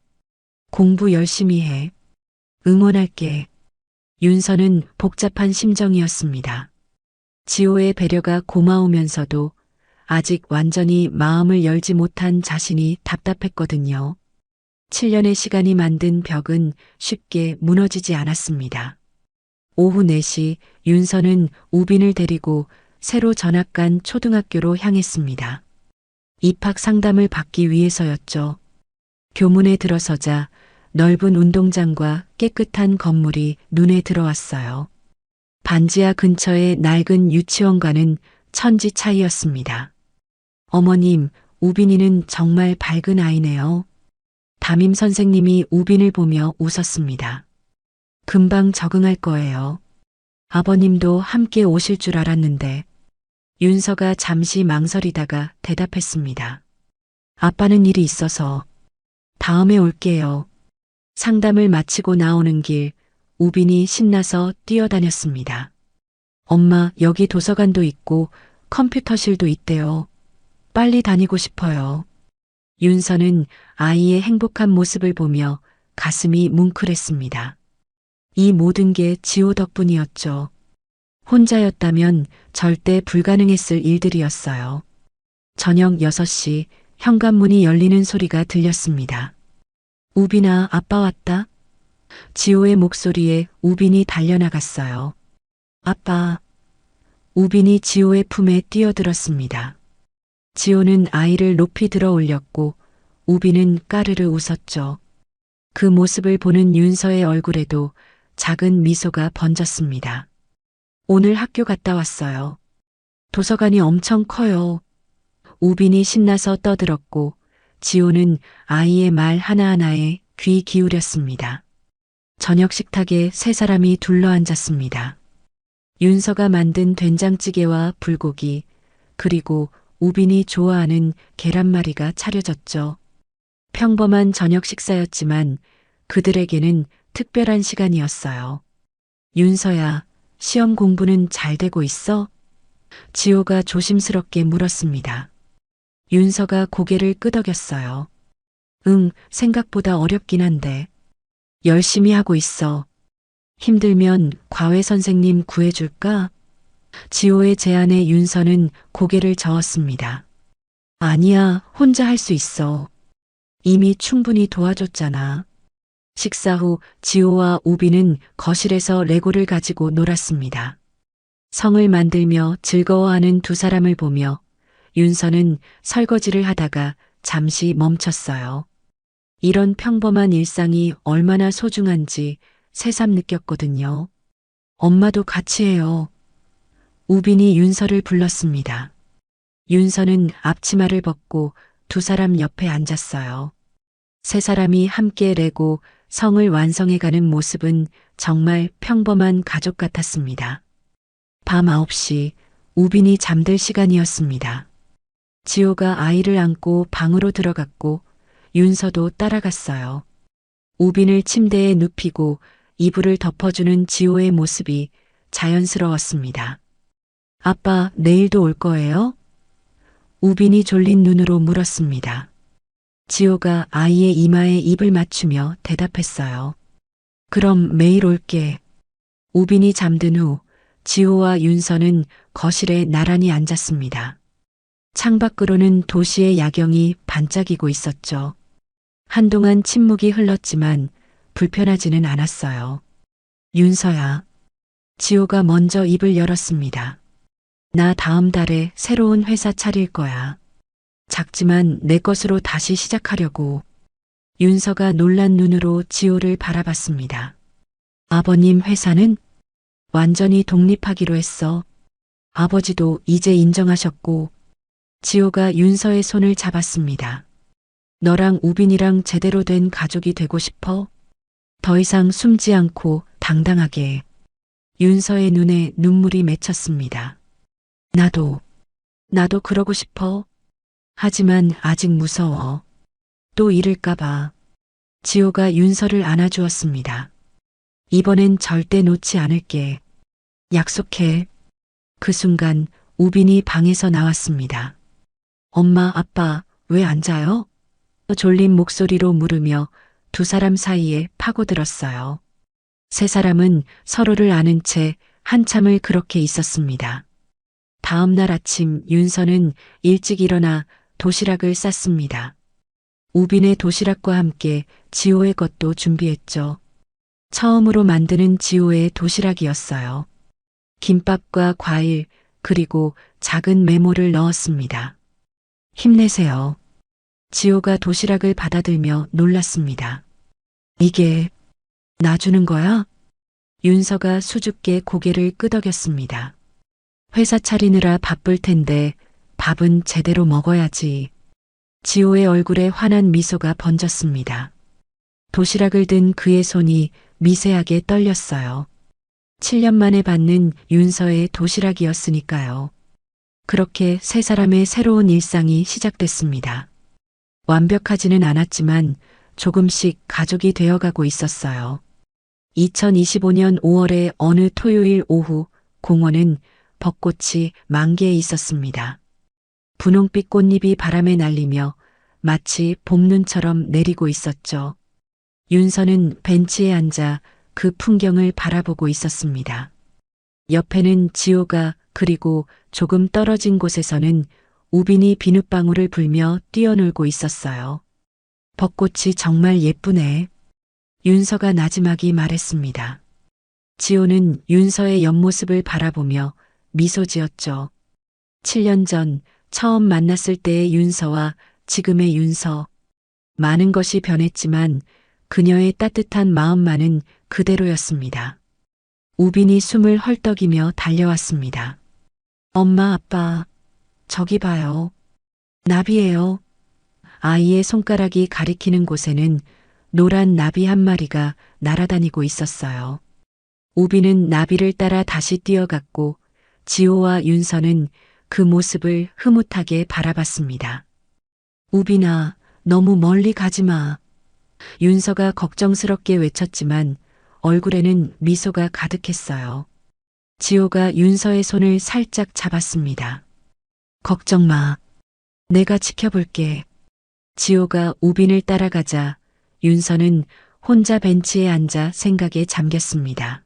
공부 열심히 해. 응원할게. 윤서는 복잡한 심정이었습니다. 지호의 배려가 고마우면서도 아직 완전히 마음을 열지 못한 자신이 답답했거든요. 7년의 시간이 만든 벽은 쉽게 무너지지 않았습니다. 오후 4시 윤서는 우빈을 데리고 새로 전학 간 초등학교로 향했습니다. 입학 상담을 받기 위해서였죠. 교문에 들어서자 넓은 운동장과 깨끗한 건물이 눈에 들어왔어요. 반지하 근처의 낡은 유치원과는 천지 차이였습니다. 어머님, 우빈이는 정말 밝은 아이네요. 담임 선생님이 우빈을 보며 웃었습니다. 금방 적응할 거예요. 아버님도 함께 오실 줄 알았는데. 윤서가 잠시 망설이다가 대답했습니다. 아빠는 일이 있어서. 다음에 올게요. 상담을 마치고 나오는 길, 우빈이 신나서 뛰어다녔습니다. 엄마, 여기 도서관도 있고 컴퓨터실도 있대요. 빨리 다니고 싶어요. 윤서는 아이의 행복한 모습을 보며 가슴이 뭉클했습니다. 이 모든 게 지호 덕분이었죠. 혼자였다면 절대 불가능했을 일들이었어요. 저녁 6시 현관문이 열리는 소리가 들렸습니다. 우빈아, 아빠 왔다. 지호의 목소리에 우빈이 달려나갔어요. 아빠. 우빈이 지호의 품에 뛰어들었습니다. 지호는 아이를 높이 들어 올렸고 우빈은 까르르 웃었죠. 그 모습을 보는 윤서의 얼굴에도 작은 미소가 번졌습니다. 오늘 학교 갔다 왔어요. 도서관이 엄청 커요. 우빈이 신나서 떠들었고 지호는 아이의 말 하나하나에 귀 기울였습니다. 저녁 식탁에 세 사람이 둘러앉았습니다. 윤서가 만든 된장찌개와 불고기, 그리고 우빈이 좋아하는 계란말이가 차려졌죠. 평범한 저녁 식사였지만 그들에게는 특별한 시간이었어요. 윤서야, 시험 공부는 잘 되고 있어? 지호가 조심스럽게 물었습니다. 윤서가 고개를 끄덕였어요. 응, 생각보다 어렵긴 한데. 열심히 하고 있어. 힘들면 과외 선생님 구해줄까? 지호의 제안에 윤서는 고개를 저었습니다. 아니야, 혼자 할 수 있어. 이미 충분히 도와줬잖아. 식사 후 지호와 우비는 거실에서 레고를 가지고 놀았습니다. 성을 만들며 즐거워하는 두 사람을 보며 윤서는 설거지를 하다가 잠시 멈췄어요. 이런 평범한 일상이 얼마나 소중한지 새삼 느꼈거든요. 엄마도 같이 해요. 우빈이 윤서를 불렀습니다. 윤서는 앞치마를 벗고 두 사람 옆에 앉았어요. 세 사람이 함께 레고 성을 완성해가는 모습은 정말 평범한 가족 같았습니다. 밤 9시 우빈이 잠들 시간이었습니다. 지호가 아이를 안고 방으로 들어갔고 윤서도 따라갔어요. 우빈을 침대에 눕히고 이불을 덮어주는 지호의 모습이 자연스러웠습니다. 아빠, 내일도 올 거예요? 우빈이 졸린 눈으로 물었습니다. 지호가 아이의 이마에 입을 맞추며 대답했어요. 그럼 매일 올게. 우빈이 잠든 후 지호와 윤서는 거실에 나란히 앉았습니다. 창밖으로는 도시의 야경이 반짝이고 있었죠. 한동안 침묵이 흘렀지만 불편하지는 않았어요. 윤서야. 지호가 먼저 입을 열었습니다. 나 다음 달에 새로운 회사 차릴 거야. 작지만 내 것으로 다시 시작하려고. 윤서가 놀란 눈으로 지호를 바라봤습니다. 아버님 회사는? 완전히 독립하기로 했어. 아버지도 이제 인정하셨고. 지호가 윤서의 손을 잡았습니다. 너랑 우빈이랑 제대로 된 가족이 되고 싶어? 더 이상 숨지 않고 당당하게. 윤서의 눈에 눈물이 맺혔습니다. 나도 그러고 싶어. 하지만 아직 무서워. 또 잃을까봐. 지호가 윤서를 안아주었습니다. 이번엔 절대 놓지 않을게. 약속해. 그 순간 우빈이 방에서 나왔습니다. 엄마, 아빠, 왜 안 자요? 졸린 목소리로 물으며 두 사람 사이에 파고들었어요. 세 사람은 서로를 아는 채 한참을 그렇게 있었습니다. 다음 날 아침 윤서는 일찍 일어나 도시락을 쌌습니다. 우빈의 도시락과 함께 지호의 것도 준비했죠. 처음으로 만드는 지호의 도시락이었어요. 김밥과 과일, 그리고 작은 메모를 넣었습니다. 힘내세요. 지호가 도시락을 받아들며 놀랐습니다. 이게 나 주는 거야? 윤서가 수줍게 고개를 끄덕였습니다. 회사 차리느라 바쁠 텐데 밥은 제대로 먹어야지. 지호의 얼굴에 환한 미소가 번졌습니다. 도시락을 든 그의 손이 미세하게 떨렸어요. 7년 만에 받는 윤서의 도시락이었으니까요. 그렇게 세 사람의 새로운 일상이 시작됐습니다. 완벽하지는 않았지만 조금씩 가족이 되어가고 있었어요. 2025년 5월의 어느 토요일 오후 공원은 벚꽃이 만개해 있었습니다. 분홍빛 꽃잎이 바람에 날리며 마치 봄눈처럼 내리고 있었죠. 윤서는 벤치에 앉아 그 풍경을 바라보고 있었습니다. 옆에는 지호가 그리고 조금 떨어진 곳에서는 우빈이 비눗방울을 불며 뛰어놀고 있었어요. 벚꽃이 정말 예쁘네. 윤서가 나지막이 말했습니다. 지호는 윤서의 옆모습을 바라보며 미소 지었죠. 7년 전 처음 만났을 때의 윤서와 지금의 윤서. 많은 것이 변했지만 그녀의 따뜻한 마음만은 그대로였습니다. 우빈이 숨을 헐떡이며 달려왔습니다. 엄마, 아빠, 저기 봐요. 나비예요. 아이의 손가락이 가리키는 곳에는 노란 나비 한 마리가 날아다니고 있었어요. 우빈은 나비를 따라 다시 뛰어갔고 지호와 윤서는 그 모습을 흐뭇하게 바라봤습니다. 우빈아, 너무 멀리 가지 마. 윤서가 걱정스럽게 외쳤지만 얼굴에는 미소가 가득했어요. 지호가 윤서의 손을 살짝 잡았습니다. 걱정 마. 내가 지켜볼게. 지호가 우빈을 따라가자 윤서는 혼자 벤치에 앉아 생각에 잠겼습니다.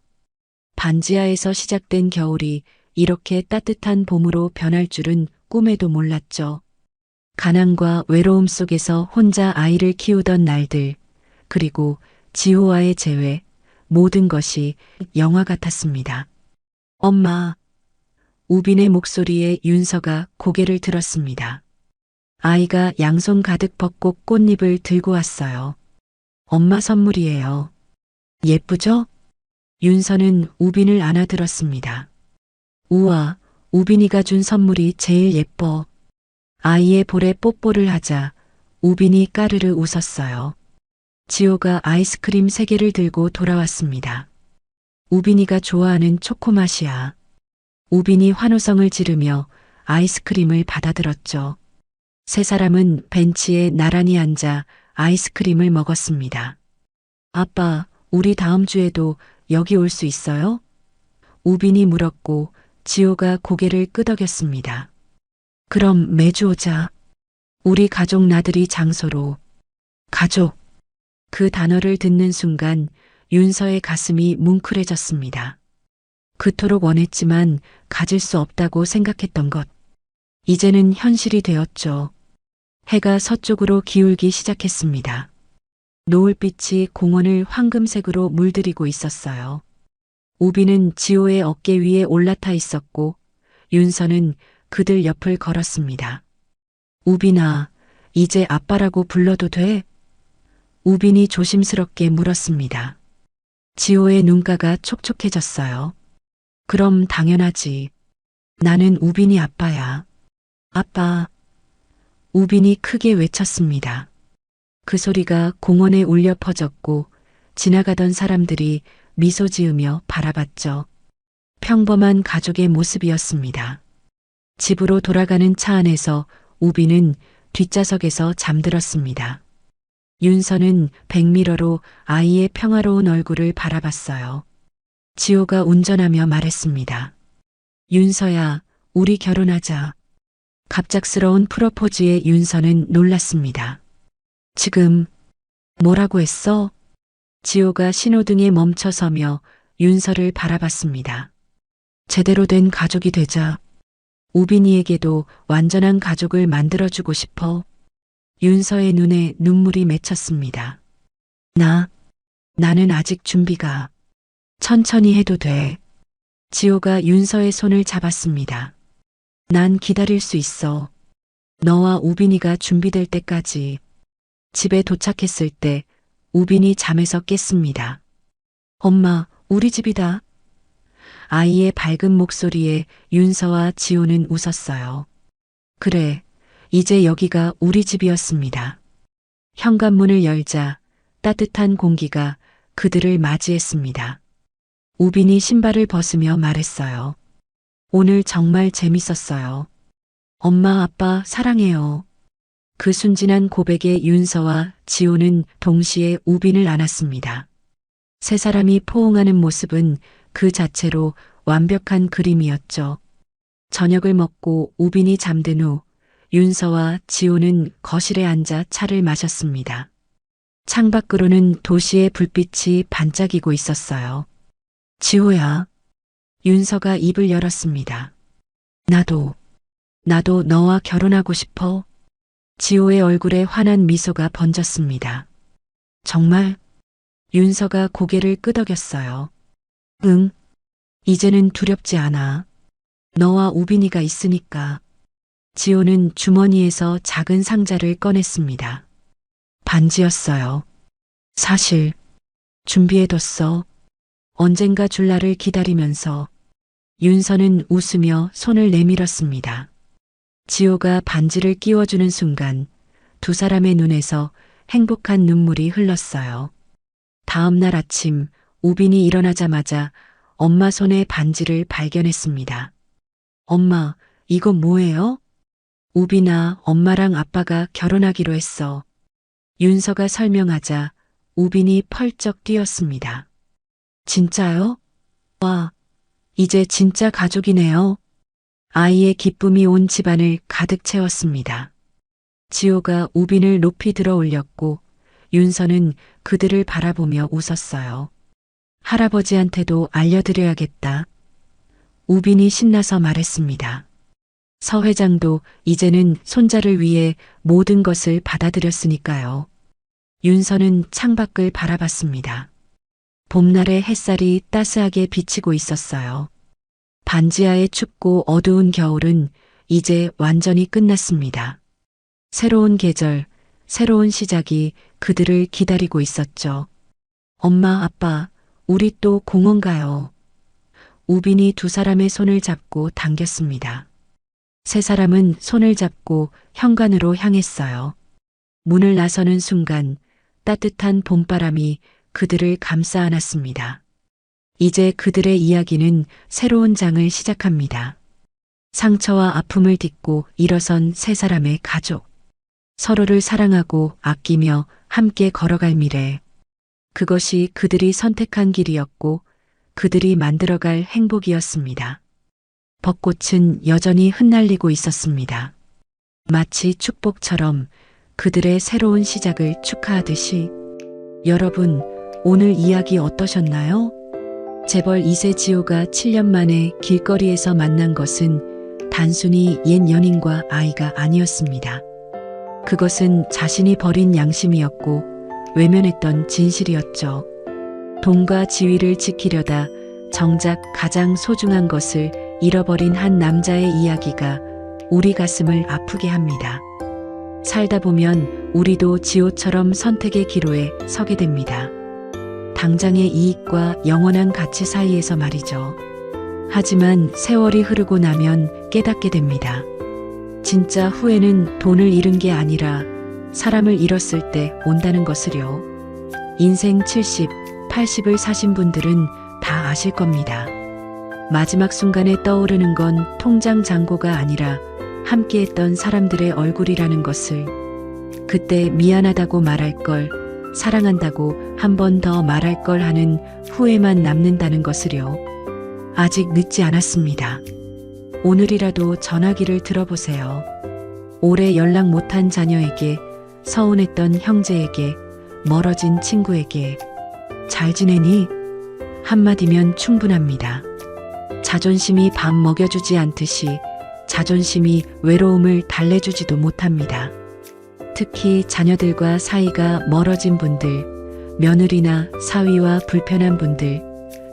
반지하에서 시작된 겨울이 이렇게 따뜻한 봄으로 변할 줄은 꿈에도 몰랐죠. 가난과 외로움 속에서 혼자 아이를 키우던 날들, 그리고 지호와의 재회, 모든 것이 영화 같았습니다. 엄마, 우빈의 목소리에 윤서가 고개를 들었습니다. 아이가 양손 가득 벚꽃 꽃잎을 들고 왔어요. 엄마 선물이에요. 예쁘죠? 윤서는 우빈을 안아들었습니다. 우와, 우빈이가 준 선물이 제일 예뻐. 아이의 볼에 뽀뽀를 하자 우빈이 까르르 웃었어요. 지호가 아이스크림 3개를 들고 돌아왔습니다. 우빈이가 좋아하는 초코맛이야. 우빈이 환호성을 지르며 아이스크림을 받아들었죠. 세 사람은 벤치에 나란히 앉아 아이스크림을 먹었습니다. 아빠, 우리 다음 주에도 여기 올 수 있어요? 우빈이 물었고 지호가 고개를 끄덕였습니다. 그럼 매주 오자. 우리 가족 나들이 장소로. 가족. 그 단어를 듣는 순간 윤서의 가슴이 뭉클해졌습니다. 그토록 원했지만 가질 수 없다고 생각했던 것. 이제는 현실이 되었죠. 해가 서쪽으로 기울기 시작했습니다. 노을빛이 공원을 황금색으로 물들이고 있었어요. 우빈은 지호의 어깨 위에 올라타 있었고 윤서는 그들 옆을 걸었습니다. 우빈아, 이제 아빠라고 불러도 돼? 우빈이 조심스럽게 물었습니다. 지호의 눈가가 촉촉해졌어요. 그럼 당연하지. 나는 우빈이 아빠야. 아빠. 우빈이 크게 외쳤습니다. 그 소리가 공원에 울려 퍼졌고 지나가던 사람들이 미소 지으며 바라봤죠. 평범한 가족의 모습이었습니다. 집으로 돌아가는 차 안에서 우빈은 뒷좌석에서 잠들었습니다. 윤서는 백미러로 아이의 평화로운 얼굴을 바라봤어요. 지호가 운전하며 말했습니다. 윤서야, 우리 결혼하자. 갑작스러운 프로포즈에 윤서는 놀랐습니다. 지금 뭐라고 했어? 지호가 신호등에 멈춰서며 윤서를 바라봤습니다. 제대로 된 가족이 되자. 우빈이에게도 완전한 가족을 만들어주고 싶어. 윤서의 눈에 눈물이 맺혔습니다. 나는 아직 준비가. 천천히 해도 돼. 지호가 윤서의 손을 잡았습니다. 난 기다릴 수 있어. 너와 우빈이가 준비될 때까지. 집에 도착했을 때 우빈이 잠에서 깼습니다. 엄마, 우리 집이다. 아이의 밝은 목소리에 윤서와 지호는 웃었어요. 그래, 이제 여기가 우리 집이었습니다. 현관문을 열자 따뜻한 공기가 그들을 맞이했습니다. 우빈이 신발을 벗으며 말했어요. 오늘 정말 재밌었어요. 엄마, 아빠 사랑해요. 그 순진한 고백에 윤서와 지호는 동시에 우빈을 안았습니다. 세 사람이 포옹하는 모습은 그 자체로 완벽한 그림이었죠. 저녁을 먹고 우빈이 잠든 후 윤서와 지호는 거실에 앉아 차를 마셨습니다. 창밖으로는 도시의 불빛이 반짝이고 있었어요. 지호야. 윤서가 입을 열었습니다. 나도 너와 결혼하고 싶어. 지호의 얼굴에 환한 미소가 번졌습니다. 정말? 윤서가 고개를 끄덕였어요. 응. 이제는 두렵지 않아. 너와 우빈이가 있으니까. 지호는 주머니에서 작은 상자를 꺼냈습니다. 반지였어요. 사실 준비해뒀어. 언젠가 줄 날을 기다리면서. 윤서는 웃으며 손을 내밀었습니다. 지호가 반지를 끼워주는 순간 두 사람의 눈에서 행복한 눈물이 흘렀어요. 다음 날 아침 우빈이 일어나자마자 엄마 손에 반지를 발견했습니다. 엄마, 이거 뭐예요? 우빈아, 엄마랑 아빠가 결혼하기로 했어. 윤서가 설명하자 우빈이 펄쩍 뛰었습니다. 진짜요? 와, 이제 진짜 가족이네요. 아이의 기쁨이 온 집안을 가득 채웠습니다. 지호가 우빈을 높이 들어 올렸고 윤서는 그들을 바라보며 웃었어요. 할아버지한테도 알려드려야겠다. 우빈이 신나서 말했습니다. 서 회장도 이제는 손자를 위해 모든 것을 받아들였으니까요. 윤서는 창밖을 바라봤습니다. 봄날의 햇살이 따스하게 비치고 있었어요. 반지하의 춥고 어두운 겨울은 이제 완전히 끝났습니다. 새로운 계절, 새로운 시작이 그들을 기다리고 있었죠. 엄마, 아빠, 우리 또 공원 가요. 우빈이 두 사람의 손을 잡고 당겼습니다. 세 사람은 손을 잡고 현관으로 향했어요. 문을 나서는 순간 따뜻한 봄바람이 그들을 감싸 안았습니다. 이제 그들의 이야기는 새로운 장을 시작합니다. 상처와 아픔을 딛고 일어선 세 사람의 가족. 서로를 사랑하고 아끼며 함께 걸어갈 미래. 그것이 그들이 선택한 길이었고 그들이 만들어갈 행복이었습니다. 벚꽃은 여전히 흩날리고 있었습니다. 마치 축복처럼 그들의 새로운 시작을 축하하듯이. 여러분, 오늘 이야기 어떠셨나요? 재벌 2세 지호가 7년 만에 길거리에서 만난 것은 단순히 옛 연인과 아이가 아니었습니다. 그것은 자신이 버린 양심이었고 외면했던 진실이었죠. 돈과 지위를 지키려다 정작 가장 소중한 것을 잃어버린 한 남자의 이야기가 우리 가슴을 아프게 합니다. 살다 보면 우리도 지호처럼 선택의 기로에 서게 됩니다. 당장의 이익과 영원한 가치 사이에서 말이죠. 하지만 세월이 흐르고 나면 깨닫게 됩니다. 진짜 후회는 돈을 잃은 게 아니라 사람을 잃었을 때 온다는 것을요. 인생 70, 80을 사신 분들은 다 아실 겁니다. 마지막 순간에 떠오르는 건 통장 잔고가 아니라 함께했던 사람들의 얼굴이라는 것을. 그때 미안하다고 말할 걸, 사랑한다고 한 번 더 말할 걸 하는 후회만 남는다는 것을요. 아직 늦지 않았습니다. 오늘이라도 전화기를 들어보세요. 오래 연락 못한 자녀에게, 서운했던 형제에게, 멀어진 친구에게. 잘 지내니? 한마디면 충분합니다. 자존심이 밥 먹여주지 않듯이 자존심이 외로움을 달래주지도 못합니다. 특히 자녀들과 사이가 멀어진 분들, 며느리나 사위와 불편한 분들,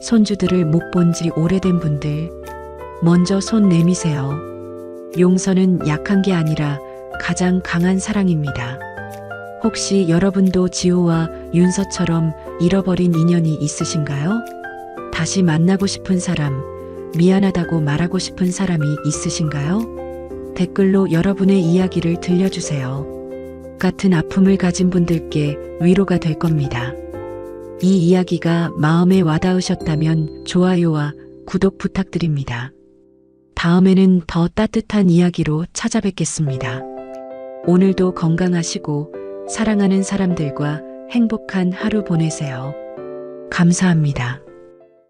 손주들을 못 본 지 오래된 분들, 먼저 손 내미세요. 용서는 약한 게 아니라 가장 강한 사랑입니다. 혹시 여러분도 지호와 윤서처럼 잃어버린 인연이 있으신가요? 다시 만나고 싶은 사람, 미안하다고 말하고 싶은 사람이 있으신가요? 댓글로 여러분의 이야기를 들려주세요. 같은 아픔을 가진 분들께 위로가 될 겁니다. 이 이야기가 마음에 와닿으셨다면 좋아요와 구독 부탁드립니다. 다음에는 더 따뜻한 이야기로 찾아뵙겠습니다. 오늘도 건강하시고 사랑하는 사람들과 행복한 하루 보내세요. 감사합니다.